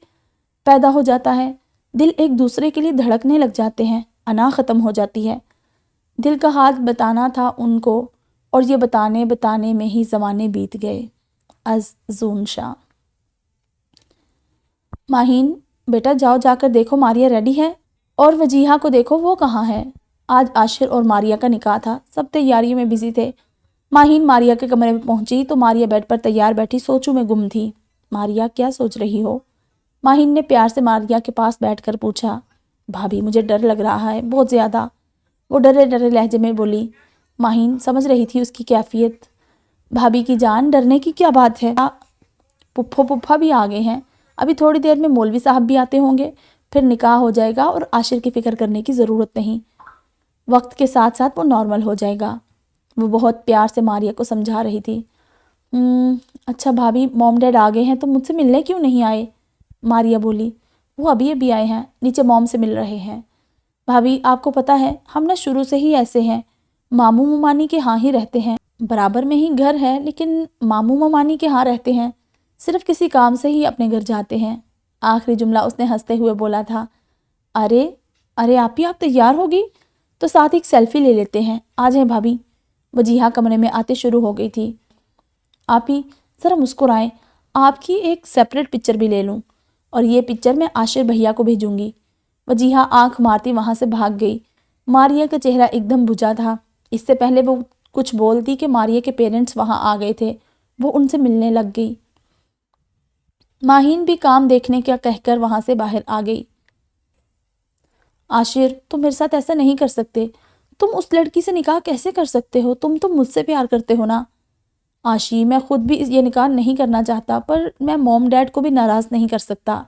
پیدا ہو جاتا ہے. دل ایک دوسرے کے لیے دھڑکنے لگ جاتے ہیں، انا ختم ہو جاتی ہے. دل کا حال بتانا تھا ان کو، اور یہ بتانے میں ہی زمانے بیت گئے. از زون شاہ. ماہین بیٹا جاؤ، جا کر دیکھو ماریا ریڈی ہے، اور وجیہہ کو دیکھو وہ کہاں ہے. آج عاشر اور ماریا کا نکاح تھا، سب تیاریوں میں بزی تھے. ماہین ماریا کے کمرے میں پہنچی تو ماریا بیڈ پر تیار بیٹھی سوچوں میں گم تھی. ماریا کیا سوچ رہی ہو؟ ماہین نے پیار سے ماریا کے پاس بیٹھ کر پوچھا. بھابھی مجھے ڈر لگ رہا ہے بہت زیادہ، وہ ڈرے ڈرے لہجے میں بولی. ماہین سمجھ رہی تھی اس کی کیفیت. بھابھی کی جان ڈرنے کی کیا بات ہے، پھپھا بھی آ گئے ہیں، ابھی تھوڑی دیر میں مولوی صاحب بھی آتے ہوں گے، پھر نکاح ہو جائے گا اور عاشر کی فکر کرنے کی ضرورت نہیں، وقت کے ساتھ ساتھ وہ نارمل ہو جائے گا. وہ بہت پیار سے ماریا کو سمجھا رہی تھی. اچھا بھابھی موم ڈیڈ آ گئے ہیں تو مجھ سے ملنے کیوں نہیں آئے؟ ماریا بولی. وہ ابھی آئے ہیں، نیچے موم سے مل رہے ہیں. بھابھی آپ کو پتہ ہے ہم نہ شروع سے ہی ایسے ہیں، ماموں ممانی کے ہاں ہی رہتے ہیں، برابر میں ہی گھر ہے لیکن ماموں ممانی کے ہاں رہتے ہیں، صرف کسی کام سے ہی اپنے گھر جاتے ہیں. آخری جملہ اس نے ہنستے ہوئے بولا تھا. ارے آپ تیار ہوگی تو ساتھ ایک سیلفی لے لیتے ہیں، آ جائیں بھابھی. وجیہہ کمرے میں آتے شروع ہو گئی تھی. آپی ذرا مسکرائیں، آپ کی ایک سیپریٹ پکچر بھی لے لوں، اور یہ پکچر میں عاشر بھیا کو بھیجوں گی. وجیہہ آنکھ مارتی وہاں سے بھاگ گئی. ماریا کا چہرہ ایک دم بجھا تھا. اس سے پہلے وہ کچھ بولتی کہ ماریا کے پیرنٹس وہاں آ گئے تھے، وہ ان سے ملنے لگ گئی. ماہین بھی کام دیکھنے کا کہہ کر وہاں سے باہر آ گئی. عاشر تم میرے ساتھ ایسا نہیں کر سکتے، تم اس لڑکی سے نکاح کیسے کر سکتے ہو؟ تم تو مجھ سے پیار کرتے ہو نا. عاشی میں خود بھی یہ نکاح نہیں کرنا چاہتا، پر میں موم ڈیڈ کو بھی ناراض نہیں کر سکتا.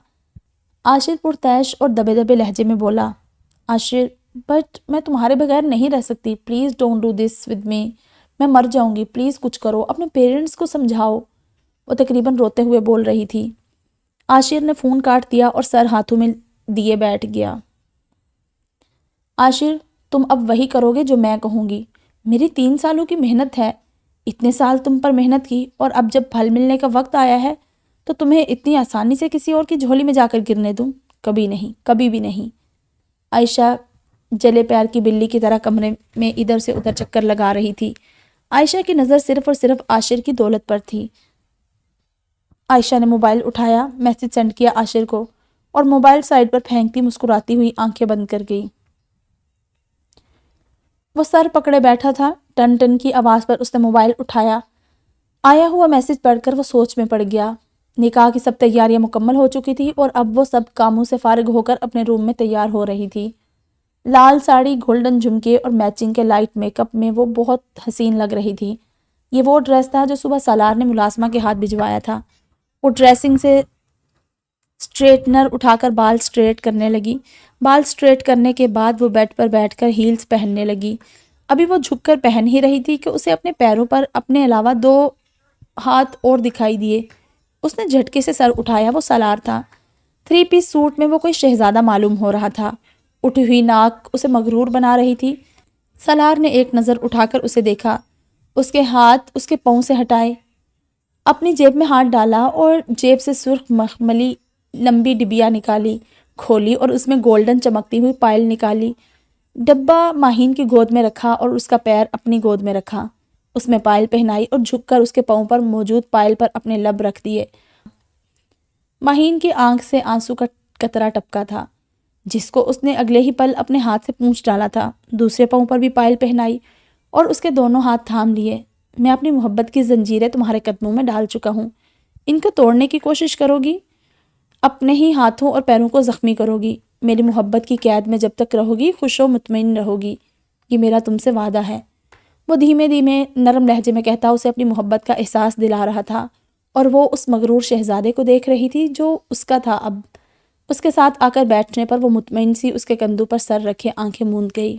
عاشر پرتعش اور دبے دبے لہجے میں بولا. عاشر بٹ میں تمہارے بغیر نہیں رہ سکتی، please don't do this with me, میں مر جاؤں گی، پلیز کچھ کرو، اپنے پیرنٹس کو سمجھاؤ. وہ تقریباً روتے ہوئے بول رہی تھی. عاشر نے فون کاٹ دیا اور سر ہاتھوں میں دیے بیٹھ گیا. عاشر تم اب وہی کرو گے جو میں کہوں گی. میری 3 سالوں کی محنت ہے، اتنے سال تم پر محنت کی، اور اب جب پھل ملنے کا وقت آیا ہے تو تمہیں اتنی آسانی سے کسی اور کی جھولی میں جا کر گرنے دوں؟ کبھی نہیں، کبھی بھی نہیں. عائشہ جلے پیار کی بلی کی طرح کمرے میں ادھر سے ادھر چکر لگا رہی تھی. عائشہ کی نظر صرف اور صرف عاشر کی دولت پر تھی. عائشہ نے موبائل اٹھایا، میسج سینڈ کیا عاشر کو، اور موبائل سائڈ پر پھینکتی مسکراتی ہوئی آنکھیں بند کر گئی. وہ سر پکڑے بیٹھا تھا. ٹن ٹن کی آواز پر اس نے موبائل اٹھایا. آیا ہوا میسج پڑھ کر وہ سوچ میں پڑ گیا. نکاح کی سب تیاریاں مکمل ہو چکی تھی اور اب وہ سب کاموں سے فارغ ہو کر اپنے روم میں تیار ہو رہی تھی. لال ساڑی، گولڈن جھمکے اور میچنگ کے لائٹ میک اپ میں وہ بہت حسین لگ رہی تھی. یہ وہ ڈریس تھا جو صبح سالار نے ملازمہ کے ہاتھ بھجوایا تھا. وہ ڈریسنگ سے اسٹریٹنر اٹھا کر بال اسٹریٹ کرنے لگی. بال اسٹریٹ کرنے کے بعد وہ بیڈ پر بیٹھ کر ہیلز پہننے لگی. ابھی وہ جھک کر پہن ہی رہی تھی کہ اسے اپنے پیروں پر اپنے علاوہ 2 ہاتھ اور دکھائی دیے. اس نے جھٹکے سے سر اٹھایا. وہ سالار تھا. 3 پیس سوٹ میں وہ کوئی شہزادہ معلوم ہو رہا تھا۔ اٹھی ہوئی ناک اسے مغرور بنا رہی تھی۔ سالار نے ایک نظر اٹھا کر اسے دیکھا، اس کے ہاتھ اس کے پاؤں سے ہٹائے، اپنی جیب میں ہاتھ ڈالا اور جیب سے سرخ مخملی لمبی ڈبیا نکالی، کھولی اور اس میں گولڈن چمکتی ہوئی پائل نکالی۔ ڈبہ ماہین کی گود میں رکھا اور اس کا پیر اپنی گود میں رکھا، اس میں پائل پہنائی اور جھک کر اس کے پاؤں پر موجود پائل پر اپنے لب رکھ دیے۔ ماہین کی آنکھ سے آنسو کا قطرہ ٹپکا تھا، جس کو اس نے اگلے ہی پل اپنے ہاتھ سے پونچھ ڈالا تھا۔ دوسرے پاؤں پر بھی پائل پہنائی اور اس کے دونوں ہاتھ تھام لیے۔ میں اپنی محبت کی زنجیریں تمہارے قدموں میں ڈال چکا ہوں، ان کو توڑنے کی کوشش کرو گی، اپنے ہی ہاتھوں اور پیروں کو زخمی کرو گی۔ میری محبت کی قید میں جب تک رہو گی خوش و مطمئن رہو گی، یہ میرا تم سے وعدہ ہے۔ وہ دھیمے دھیمے نرم لہجے میں کہتا اسے اپنی محبت کا احساس دلا رہا تھا، اور وہ اس مغرور شہزادے کو دیکھ رہی تھی جو اس کا تھا۔ اب اس کے ساتھ آ کر بیٹھنے پر وہ مطمئن سی اس کے کندھوں پر سر رکھے آنکھیں موند گئی۔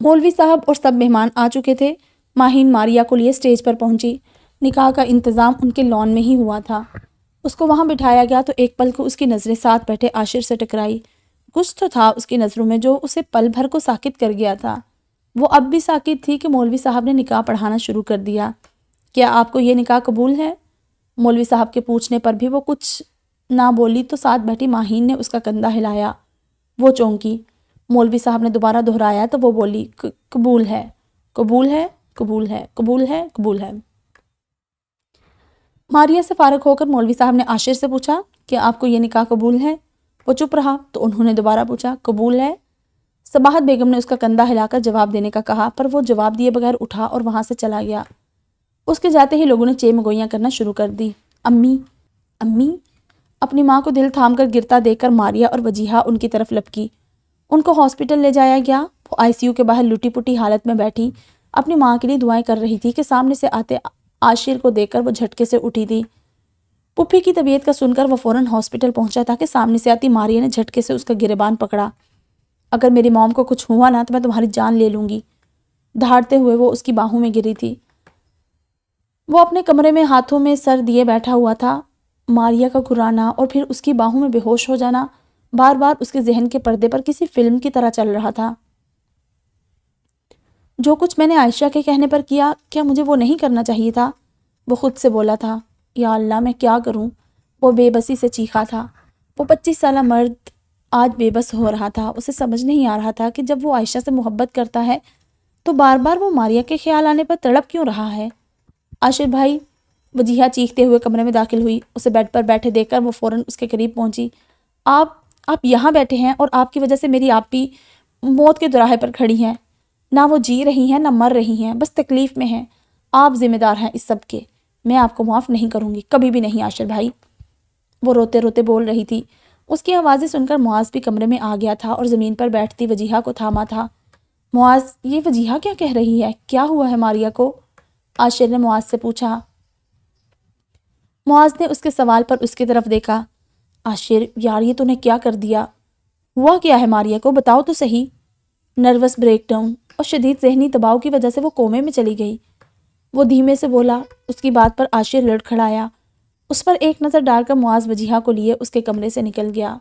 مولوی صاحب اور سب مہمان آ چکے تھے۔ ماہین ماریا کو لیے اسٹیج پر پہنچی۔ نکاح کا انتظام ان کے لان میں ہی ہوا تھا۔ اس کو وہاں بٹھایا گیا تو ایک پل کو اس کی نظریں ساتھ بیٹھے عاشر سے ٹکرائی۔ کچھ تو تھا اس کی نظروں میں جو اسے پل بھر کو ساکت کر گیا تھا۔ وہ اب بھی ساکت تھی کہ مولوی صاحب نے نکاح پڑھانا شروع کر دیا۔ کیا آپ کو یہ نکاح قبول ہے؟ مولوی صاحب کے پوچھنے پر بھی وہ کچھ نہ بولی تو ساتھ بیٹھی ماہین نے اس کا کندھا ہلایا۔ وہ چونکی۔ مولوی صاحب نے دوبارہ دہرایا تو وہ بولی، قبول ہے، قبول ہے، قبول ہے، قبول ہے، قبول ہے۔ ماریا سے فارغ ہو کر مولوی صاحب نے عاشر سے پوچھا، کیا آپ کو یہ نکاح قبول ہے؟ وہ چپ رہا تو انہوں نے دوبارہ پوچھا، قبول ہے؟ صباحت بیگم نے اس کا کندھا ہلا کر جواب دینے کا کہا، پر وہ جواب دیے بغیر اٹھا اور وہاں سے چلا گیا۔ اس کے جاتے ہی لوگوں نے چیمگوئیاں کرنا شروع کر دی۔ امی، امی، اپنی ماں کو دل تھام کر گرتا دیکھ کر ماریا اور وجیہہ ان کی طرف لپکی۔ ان کو ہاسپٹل لے جایا گیا۔ وہ ICU کے باہر لٹی پٹی حالت میں بیٹھی اپنی ماں کے لیے دعائیں کر رہی تھی کہ سامنے سے آتے عاشر کو دیکھ کر وہ جھٹکے سے اٹھی تھی۔ پپھی کی طبیعت کا سن کر وہ فوراً ہاسپٹل پہنچا تھا کہ سامنے سے آتی ماریا نے جھٹکے سے اس کا گریبان پکڑا۔ اگر میری موم کو کچھ ہوا نا تو میں تمہاری جان لے لوں گی۔ دھاڑتے ہوئے وہ اس کی باہوں میں گری تھی۔ وہ اپنے کمرے میں ہاتھوں میں سر دیے بیٹھا ہوا تھا۔ ماریا کا گھرانا اور پھر اس کی باہوں میں بے ہوش ہو جانا بار بار اس کے ذہن کے پردے پر کسی فلم کی طرح چل رہا تھا۔ جو کچھ میں نے عائشہ کے کہنے پر کیا، کیا مجھے وہ نہیں کرنا چاہیے تھا؟ وہ خود سے بولا تھا، یا اللہ میں کیا کروں؟ وہ بے بسی سے چیخا تھا۔ وہ 25 سالہ مرد آج بے بس ہو رہا تھا۔ اسے سمجھ نہیں آ رہا تھا کہ جب وہ عائشہ سے محبت کرتا ہے تو بار بار وہ ماریا کے خیال آنے پر تڑپ کیوں رہا ہے۔ عاشر بھائی، وجیہہ چیختے ہوئے کمرے میں داخل ہوئی۔ اسے بیڈ پر بیٹھے دیکھ کر وہ فوراً اس کے قریب پہنچی۔ آپ یہاں بیٹھے ہیں اور آپ کی وجہ سے میری آپی موت کے دراہے پر کھڑی ہیں۔ نہ وہ جی رہی ہیں نہ مر رہی ہیں، بس تکلیف میں ہیں۔ آپ ذمہ دار ہیں اس سب کے۔ میں آپ کو معاف نہیں کروں گی، کبھی بھی نہیں عاشر بھائی۔ وہ روتے روتے بول رہی تھی۔ اس کی آوازیں سن کر معاذ بھی کمرے میں آ گیا تھا اور زمین پر بیٹھتی وجیہہ کو تھاما تھا۔ معاذ، یہ وجیہہ کیا کہہ رہی ہے؟ کیا ہوا ہے ماریا کو؟ عاشر نے معاذ سے پوچھا۔ معاذ نے اس کے سوال پر اس کی طرف دیکھا۔ عاشر، یار یہ تو نے کیا کر دیا؟ ہوا کیا ہے ماریا کو؟ بتاؤ تو صحیح۔ نروس بریک ڈاؤن اور شدید ذہنی دباؤ کی وجہ سے وہ کومے میں چلی گئی۔ وہ دھیمے سے بولا۔ اس کی بات پر عاشر لڑکھڑایا۔ اس پر ایک نظر ڈال کر معاذ وجیہہ کو لیے اس کے کمرے سے نکل گیا۔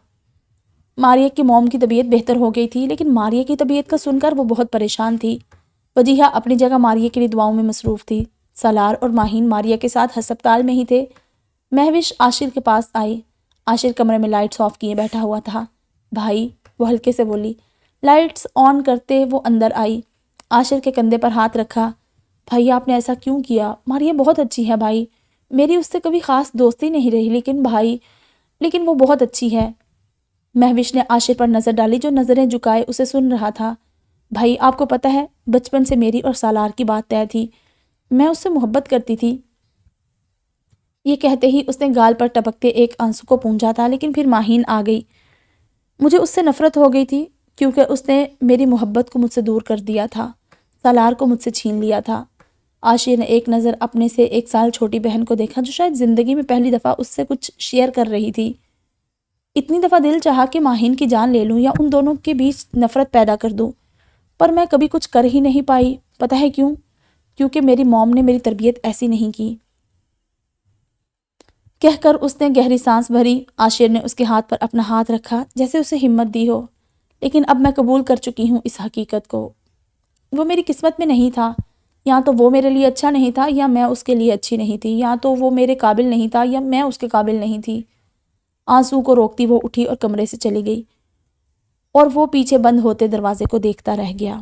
ماریا کی موم کی طبیعت بہتر ہو گئی تھی، لیکن ماریا کی طبیعت کا سن کر وہ بہت پریشان تھی۔ وجیہہ اپنی جگہ ماریا کے لیے دعاؤں میں مصروف تھی۔ سالار اور ماہین ماریا کے ساتھ ہسپتال میں ہی تھے۔ مہوش عاشر کے پاس آئی۔ عاشر کمرے میں لائٹس آف کیے بیٹھا ہوا تھا۔ بھائی، وہ ہلکے سے بولی۔ لائٹس آن کرتے وہ اندر آئی۔ عاشر کے کندھے پر ہاتھ رکھا۔ بھائی، آپ نے ایسا کیوں کیا؟ ماریا بہت اچھی ہے بھائی، میری اس سے کبھی خاص دوستی نہیں رہی، لیکن وہ بہت اچھی ہے۔ مہوش نے عاشر پر نظر ڈالی جو نظریں جھکائے اسے سن رہا تھا۔ بھائی، آپ کو پتہ ہے بچپن سے میری اور سالار کی بات طے تھی، میں اس سے محبت کرتی تھی۔ یہ کہتے ہی اس نے گال پر ٹپکتے ایک آنسو کو پونچھا تھا، لیکن پھر ماہین آ گئی۔ مجھے اس سے نفرت ہو گئی تھی کیونکہ اس نے میری محبت کو مجھ سے دور کر دیا تھا، سالار کو مجھ سے چھین لیا تھا۔ عاشر نے ایک نظر اپنے سے 1 سال چھوٹی بہن کو دیکھا جو شاید زندگی میں پہلی دفعہ اس سے کچھ شیئر کر رہی تھی۔ اتنی دفعہ دل چاہا کہ ماہین کی جان لے لوں یا ان دونوں کے بیچ نفرت پیدا کر دوں، پر میں کبھی کچھ کر ہی نہیں پائی۔ پتہ ہے کیوں؟ کیونکہ میری موم نے میری تربیت ایسی نہیں کی۔ کہہ کر اس نے گہری سانس بھری۔ عاشر نے اس کے ہاتھ پر اپنا ہاتھ رکھا جیسے اسے ہمت دی ہو۔ لیکن اب میں قبول کر چکی ہوں اس حقیقت کو، وہ میری قسمت میں نہیں تھا، یا تو وہ میرے لیے اچھا نہیں تھا یا میں اس کے لیے اچھی نہیں تھی، یا تو وہ میرے قابل نہیں تھا یا میں اس کے قابل نہیں تھی۔ آنسو کو روکتی وہ اٹھی اور کمرے سے چلی گئی، اور وہ پیچھے بند ہوتے دروازے کو دیکھتا رہ گیا۔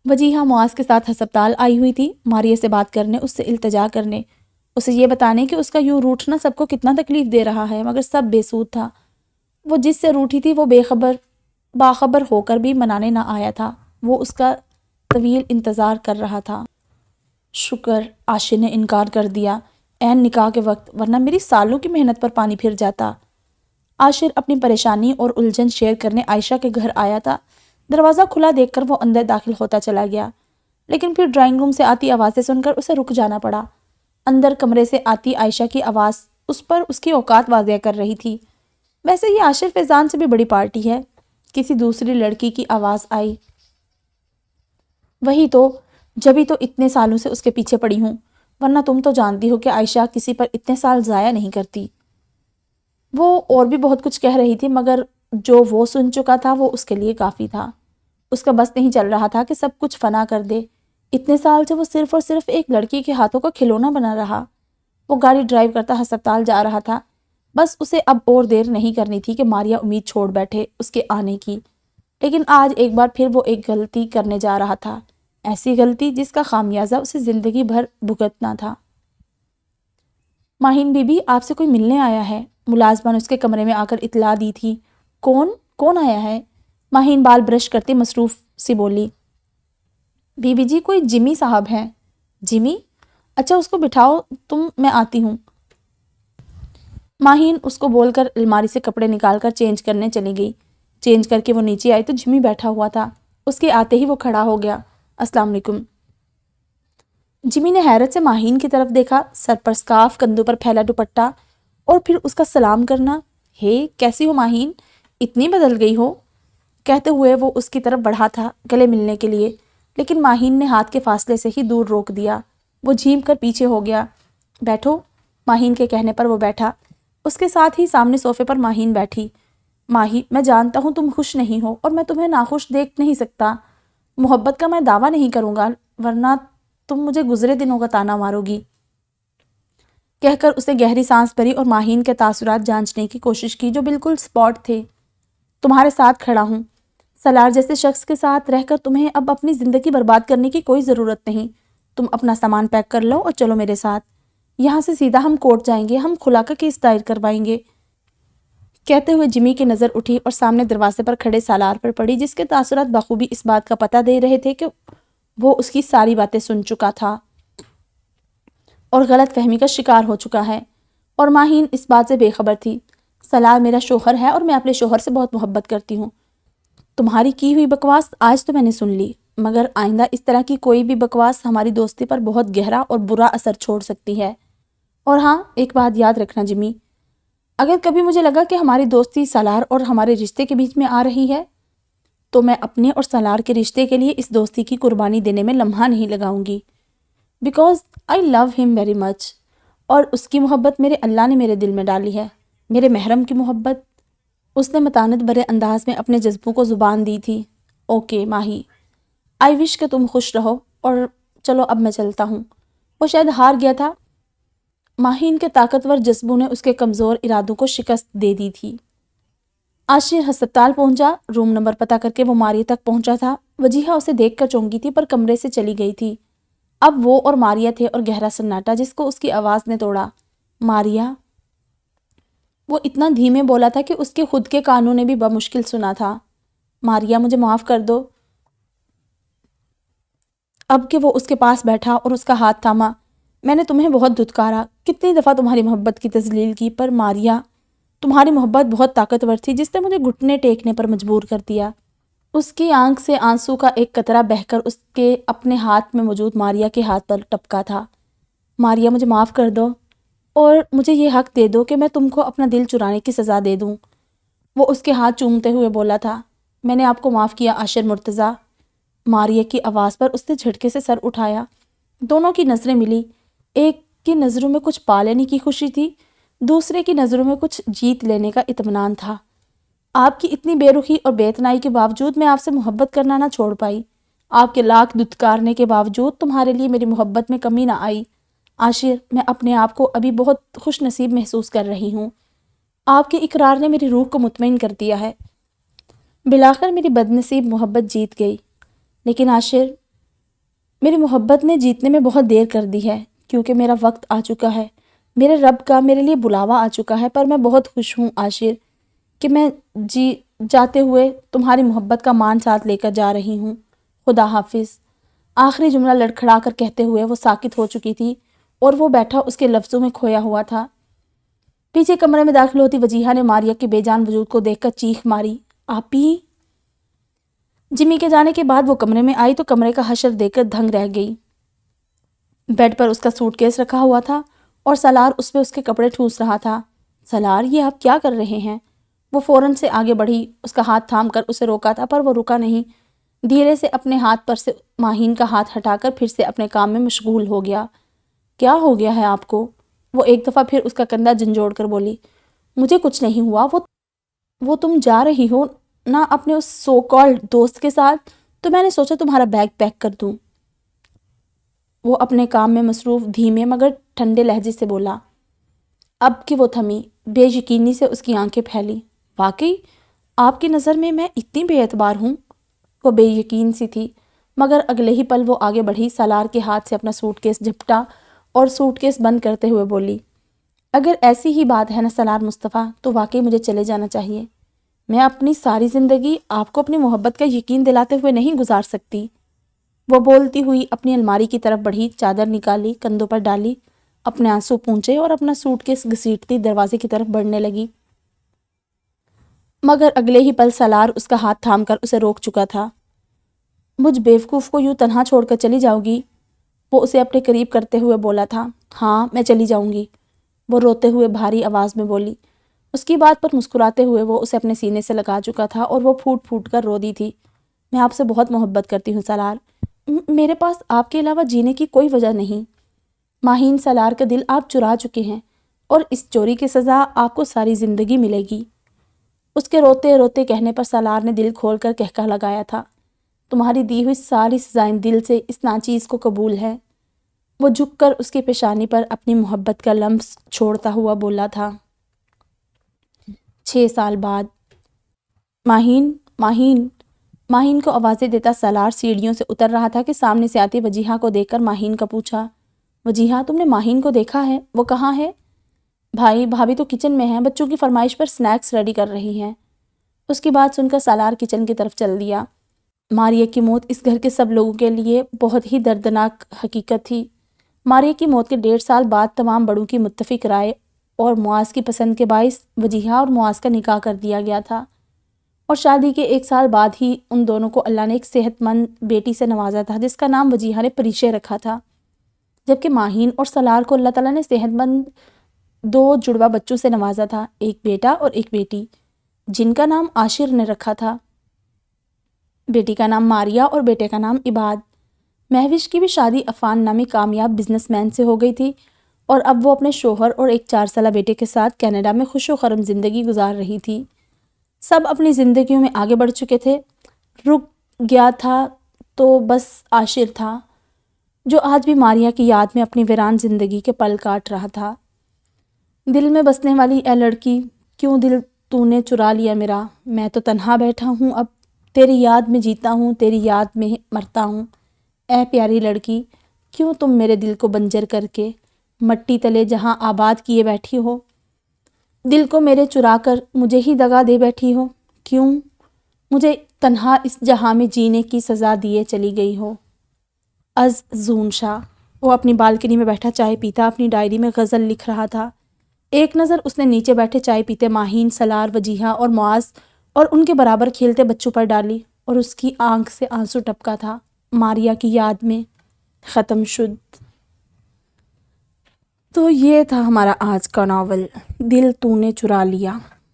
وجیہہ معاذ کے ساتھ ہسپتال آئی ہوئی تھی، ماریہ سے بات کرنے، اس سے التجا کرنے، اسے یہ بتانے کہ اس کا یوں روٹھنا سب کو کتنا تکلیف دے رہا ہے، مگر سب بے سود تھا۔ وہ جس سے روٹھی تھی وہ باخبر ہو کر بھی منانے نہ آیا تھا، وہ اس کا طویل انتظار کر رہا تھا۔ شکر، عاشر نے انکار کر دیا، عین نکاح کے وقت، ورنہ میری سالوں کی محنت پر پانی پھر جاتا۔ عاشر اپنی پریشانی اور الجھن شیئر کرنے عائشہ کے گھر آیا تھا۔ دروازہ کھلا دیکھ کر وہ اندر داخل ہوتا چلا گیا، لیکن پھر ڈرائنگ روم سے آتی آوازیں سن کر اسے رک جانا پڑا۔ اندر کمرے سے آتی عائشہ کی آواز اس پر اس کی اوقات واضح کر رہی تھی۔ ویسے یہ عاشر فیضان سے بھی بڑی پارٹی ہے، کسی دوسری لڑکی کی آواز آئی۔ وہی تو، جبھی تو اتنے سالوں سے اس کے پیچھے پڑی ہوں، ورنہ تم تو جانتی ہو کہ عائشہ کسی پر اتنے سال ضائع نہیں کرتی۔ وہ اور بھی بہت کچھ کہہ رہی تھی، مگر جو وہ سن چکا تھا وہ اس کے لیے کافی تھا۔ اس کا بس نہیں چل رہا تھا کہ سب کچھ فنا کر دے۔ اتنے سال سے وہ صرف اور صرف ایک لڑکی کے ہاتھوں کا کھلونا بنا رہا۔ وہ گاڑی ڈرائیو کرتا ہسپتال جا رہا تھا، بس اسے اب اور دیر نہیں کرنی تھی کہ ماریہ امید چھوڑ بیٹھے اس کے آنے کی۔ لیکن آج ایک بار پھر وہ ایک غلطی کرنے جا رہا تھا، ایسی غلطی جس کا خامیازہ اسے زندگی بھر بھگتنا تھا۔ ماہین بی بی، آپ سے کوئی ملنے آیا ہے، ملازمہ نے اس کے کمرے میں آ کر اطلاع دی تھی۔ کون آیا ہے؟ ماہین بال برش کرتی مصروف سی بولی۔ بی بی جی، کوئی جمی صاحب ہیں۔ جمی؟ اچھا، اس کو بٹھاؤ میں آتی ہوں۔ ماہین اس کو بول کر الماری سے کپڑے نکال کر چینج کرنے چلی گئی۔ چینج کر کے وہ نیچے آئی تو جمی بیٹھا ہوا تھا۔ اس کے آتے ہی وہ کھڑا ہو گیا۔ السلام علیکم۔ جمی نے حیرت سے ماہین کی طرف دیکھا، سر پر سکارف، کندھوں پر پھیلا دوپٹہ، اور پھر اس کا سلام کرنا۔ ہے، کیسی ہو ماہین؟ اتنی بدل گئی ہو؟ کہتے ہوئے وہ اس کی طرف بڑھا تھا گلے ملنے کے لیے، لیکن ماہین نے ہاتھ کے فاصلے سے ہی دور روک دیا۔ وہ جھیم کر پیچھے ہو گیا۔ بیٹھو۔ ماہین کے کہنے پر وہ بیٹھا۔ اس کے ساتھ ہی سامنے صوفے پر ماہین بیٹھی۔ ماہی، میں جانتا ہوں تم خوش نہیں ہو، اور میں تمہیں ناخوش دیکھ نہیں سکتا۔ محبت کا میں دعویٰ نہیں کروں گا، ورنہ تم مجھے گزرے دنوں کا تانا مارو گی۔ کہہ کر اسے گہری سانس بھری اور ماہین کے تاثرات جانچنے کی کوشش کی جو بالکل سپاٹ تھے۔ تمہارے ساتھ کھڑا ہوں۔ سالار جیسے شخص کے ساتھ رہ کر تمہیں اب اپنی زندگی برباد کرنے کی کوئی ضرورت نہیں۔ تم اپنا سامان پیک کر لو اور چلو میرے ساتھ۔ یہاں سے سیدھا ہم کورٹ جائیں گے، ہم خلا کا کیس دائر کروائیں گے۔ کہتے ہوئے جمی کی نظر اٹھی اور سامنے دروازے پر کھڑے سالار پر پڑی، جس کے تاثرات بخوبی اس بات کا پتہ دے رہے تھے کہ وہ اس کی ساری باتیں سن چکا تھا اور غلط فہمی کا شکار ہو چکا ہے، اور ماہین اس بات سے بے خبر تھی۔ سالار میرا شوہر ہے اور میں اپنے شوہر سے بہت محبت کرتی ہوں۔ تمہاری کی ہوئی بکواس آج تو میں نے سن لی، مگر آئندہ اس طرح کی کوئی بھی بکواس ہماری دوستی پر بہت گہرا اور برا اثر چھوڑ سکتی ہے۔ اور ہاں، ایک بات یاد رکھنا جمی، اگر کبھی مجھے لگا کہ ہماری دوستی سالار اور ہمارے رشتے کے بیچ میں آ رہی ہے، تو میں اپنے اور سالار کے رشتے کے لیے اس دوستی کی قربانی دینے میں لمحہ نہیں لگاؤں گی، بیکاز آئی لو ہم ویری مچ، اور اس کی محبت میرے اللہ نے میرے دل میں ڈالی ہے، میرے محرم کی محبت۔ اس نے متانت بھرے انداز میں اپنے جذبوں کو زبان دی تھی۔ اوکے ماہی، آئی وش کہ تم خوش رہو، اور چلو اب میں چلتا ہوں۔ وہ شاید ہار گیا تھا، ماہین کے طاقتور جذبوں نے اس کے کمزور ارادوں کو شکست دے دی تھی۔ عاشر ہسپتال پہنچا، روم نمبر پتہ کر کے وہ ماریہ تک پہنچا تھا۔ وجیہہ اسے دیکھ کر چونکی تھی پر کمرے سے چلی گئی تھی۔ اب وہ اور ماریہ تھے اور گہرا سناٹا جس کو اس کی آواز نے توڑا۔ ماریہ؟ وہ اتنا دھیمے بولا تھا کہ اس کے خود کے کانوں نے بھی بمشکل سنا تھا۔ ماریہ، مجھے معاف کر دو۔ اب کہ وہ اس کے پاس بیٹھا اور اس کا ہاتھ تھاما، میں نے تمہیں بہت دھتکارا، کتنی دفعہ تمہاری محبت کی تذلیل کی، پر ماریہ، تمہاری محبت بہت طاقتور تھی جس نے مجھے گھٹنے ٹیکنے پر مجبور کر دیا۔ اس کی آنکھ سے آنسو کا ایک قطرہ بہہ کر اس کے اپنے ہاتھ میں موجود ماریہ کے ہاتھ پر ٹپکا تھا۔ ماریہ، مجھے معاف کر دو، اور مجھے یہ حق دے دو کہ میں تم کو اپنا دل چرانے کی سزا دے دوں۔ وہ اس کے ہاتھ چومتے ہوئے بولا تھا۔ میں نے آپ کو معاف کیا عاشر مرتضیٰ۔ ماریہ کی آواز پر اس نے جھٹکے سے سر اٹھایا۔ دونوں کی نظریں ملی، ایک کی نظروں میں کچھ پا لینے کی خوشی تھی، دوسرے کی نظروں میں کچھ جیت لینے کا اطمینان تھا۔ آپ کی اتنی بے رخی اور بے اتنائی کے باوجود میں آپ سے محبت کرنا نہ چھوڑ پائی۔ آپ کے لاکھ دھتکارنے کے باوجود تمہارے لیے میری محبت میں کمی نہ آئی۔ عاشر، میں اپنے آپ کو ابھی بہت خوش نصیب محسوس کر رہی ہوں۔ آپ کے اقرار نے میری روح کو مطمئن کر دیا ہے۔ بالآخر میری بد نصیب محبت جیت گئی۔ لیکن عاشر، میری محبت نے جیتنے میں بہت دیر کر دی ہے، کیونکہ میرا وقت آ چکا ہے، میرے رب کا میرے لیے بلاوا آ چکا ہے۔ پر میں بہت خوش ہوں عاشر کہ میں جاتے ہوئے تمہاری محبت کا مان ساتھ لے کر جا رہی ہوں۔ خدا حافظ۔ آخری جملہ لڑکھڑا کر کہتے ہوئے وہ ساکت ہو چکی تھی اور وہ بیٹھا اس کے لفظوں میں کھویا ہوا تھا۔ پیچھے کمرے میں داخل ہوتی وجیہہ نے ماریا کے بے جان وجود کو دیکھ کر چیخ ماری، آپی! جمی کے جانے کے بعد وہ کمرے میں آئی تو کمرے کا حشر دیکھ کر دھنگ رہ گئی۔ بیڈ پر اس کا سوٹ کیس رکھا ہوا تھا اور سالار اس پہ اس کے کپڑے ٹھوس رہا تھا۔ سالار، یہ آپ کیا کر رہے ہیں؟ وہ فوراً سے آگے بڑھی، اس کا ہاتھ تھام کر اسے روکا تھا پر وہ رکا نہیں۔ دھیرے سے اپنے ہاتھ پر سے ماہین کا ہاتھ ہٹا کر پھر سے اپنے کام میں مشغول ہو گیا۔ کیا ہو گیا ہے آپ کو؟ وہ ایک دفعہ پھر اس کا کندھا جھنجھوڑ کر بولی، مجھے کچھ نہیں ہوا۔ وہ تم جا رہی ہو نا اپنے اس سو کالڈ دوست کے ساتھ، تو میں نے سوچا تمہارا بیگ پیک کر دوں۔ وہ اپنے کام میں مصروف دھیمے مگر ٹھنڈے لہجے سے بولا۔ اب کہ وہ تھمی، بے یقینی سے اس کی آنکھیں پھیلی۔ واقعی آپ کی نظر میں اتنی بے اعتبار ہوں؟ وہ بے یقین سی تھی، مگر اگلے ہی پل وہ آگے بڑھی، سالار کے ہاتھ سے اپنا سوٹ کیس جھپٹا اور سوٹ کیس بند کرتے ہوئے بولی، اگر ایسی ہی بات ہے نا سالار مصطفیٰ، تو واقعی مجھے چلے جانا چاہیے۔ میں اپنی ساری زندگی آپ کو اپنی محبت کا یقین دلاتے ہوئے نہیں گزار سکتی۔ وہ بولتی ہوئی اپنی الماری کی طرف بڑھی، چادر نکالی، کندھوں پر ڈالی، اپنے آنسو پونچھے اور اپنا سوٹ کیس گھسیٹتی دروازے کی طرف بڑھنے لگی۔ مگر اگلے ہی پل سالار اس کا ہاتھ تھام کر اسے روک چکا تھا۔ مجھ بیوقوف کو یوں تنہا چھوڑ کر چلی جاؤ گی؟ وہ اسے اپنے قریب کرتے ہوئے بولا تھا۔ ہاں، میں چلی جاؤں گی، وہ روتے ہوئے بھاری آواز میں بولی۔ اس کی بات پر مسکراتے ہوئے وہ اسے اپنے سینے سے لگا چکا تھا اور وہ پھوٹ پھوٹ کر رو دی تھی۔ میں آپ سے بہت محبت کرتی ہوں سالار، میرے پاس آپ کے علاوہ جینے کی کوئی وجہ نہیں۔ ماہین سالار کا دل آپ چرا چکے ہیں اور اس چوری کی سزا آپ کو ساری زندگی ملے گی۔ اس کے روتے روتے کہنے پر سالار نے دل کھول کر کہکہ لگایا تھا، تمہاری دی ہوئی ساری سزائیں دل سے اس ناچیز کو قبول ہے۔ وہ جھک کر اس کی پیشانی پر اپنی محبت کا لمس چھوڑتا ہوا بولا تھا۔ 6 سال بعد ماہین ماہین ماہین کو آوازیں دیتا سالار سیڑھیوں سے اتر رہا تھا کہ سامنے سے آتی وجیہہ کو دیکھ کر ماہین کا پوچھا، وجیہہ، تم نے ماہین کو دیکھا ہے؟ وہ کہاں ہے؟ بھائی بھابھی تو کچن میں ہیں، بچوں کی فرمائش پر سنیکس ریڈی کر رہی ہیں۔ اس کی بات سن کر سالار کچن کی طرف چل دیا۔ ماریا کی موت اس گھر کے سب لوگوں کے لیے بہت ہی دردناک حقیقت تھی۔ ماریا کی موت کے 1.5 سال بعد تمام بڑوں کی متفق رائے اور معاذ کی پسند کے باعث وجیہہ اور معاذ کا نکاح کر دیا گیا تھا، اور شادی کے 1 سال بعد ہی ان دونوں کو اللہ نے ایک صحت مند بیٹی سے نوازا تھا جس کا نام وجیہہ نے پریشے رکھا تھا، جبکہ ماہین اور سالار کو اللہ تعالیٰ نے صحت مند 2 جڑواں بچوں سے نوازا تھا، ایک بیٹا اور ایک بیٹی، جن کا نام عاشر نے رکھا تھا۔ بیٹی کا نام ماریا اور بیٹے کا نام عباد۔ مہوش کی بھی شادی عفان نامی کامیاب بزنس مین سے ہو گئی تھی اور اب وہ اپنے شوہر اور ایک 4 سالہ بیٹے کے ساتھ کینیڈا میں خوش و خرم زندگی گزار رہی تھی۔ سب اپنی زندگیوں میں آگے بڑھ چکے تھے، رک گیا تھا تو بس عاشر تھا، جو آج بھی ماریا کی یاد میں اپنی ویران زندگی کے پل کاٹ رہا تھا۔ دل میں بسنے والی اے لڑکی، کیوں دل تو نے چرا لیا میرا، میں تو تنہا بیٹھا ہوں، اب تیری یاد میں جیتا ہوں، تیری یاد میں مرتا ہوں۔ اے پیاری لڑکی، کیوں تم میرے دل کو بنجر کر کے مٹی تلے جہاں آباد کیے بیٹھی ہو، دل کو میرے چرا کر مجھے ہی دغا دے بیٹھی ہو، کیوں مجھے تنہا اس جہاں میں جینے کی سزا دیے چلی گئی ہو۔ از زون شاہ۔ وہ اپنی بالکنی میں بیٹھا چائے پیتا اپنی ڈائری میں غزل لکھ رہا تھا۔ ایک نظر اس نے نیچے بیٹھے چائے پیتے ماہین، سالار، وجیہہ اور معاذ اور ان کے برابر کھیلتے بچوں پر ڈالی اور اس کی آنکھ سے آنسو ٹپکا تھا۔ ماریا کی یاد میں ختم شد۔ تو یہ تھا ہمارا آج کا ناول، دل تو نے چرا لیا۔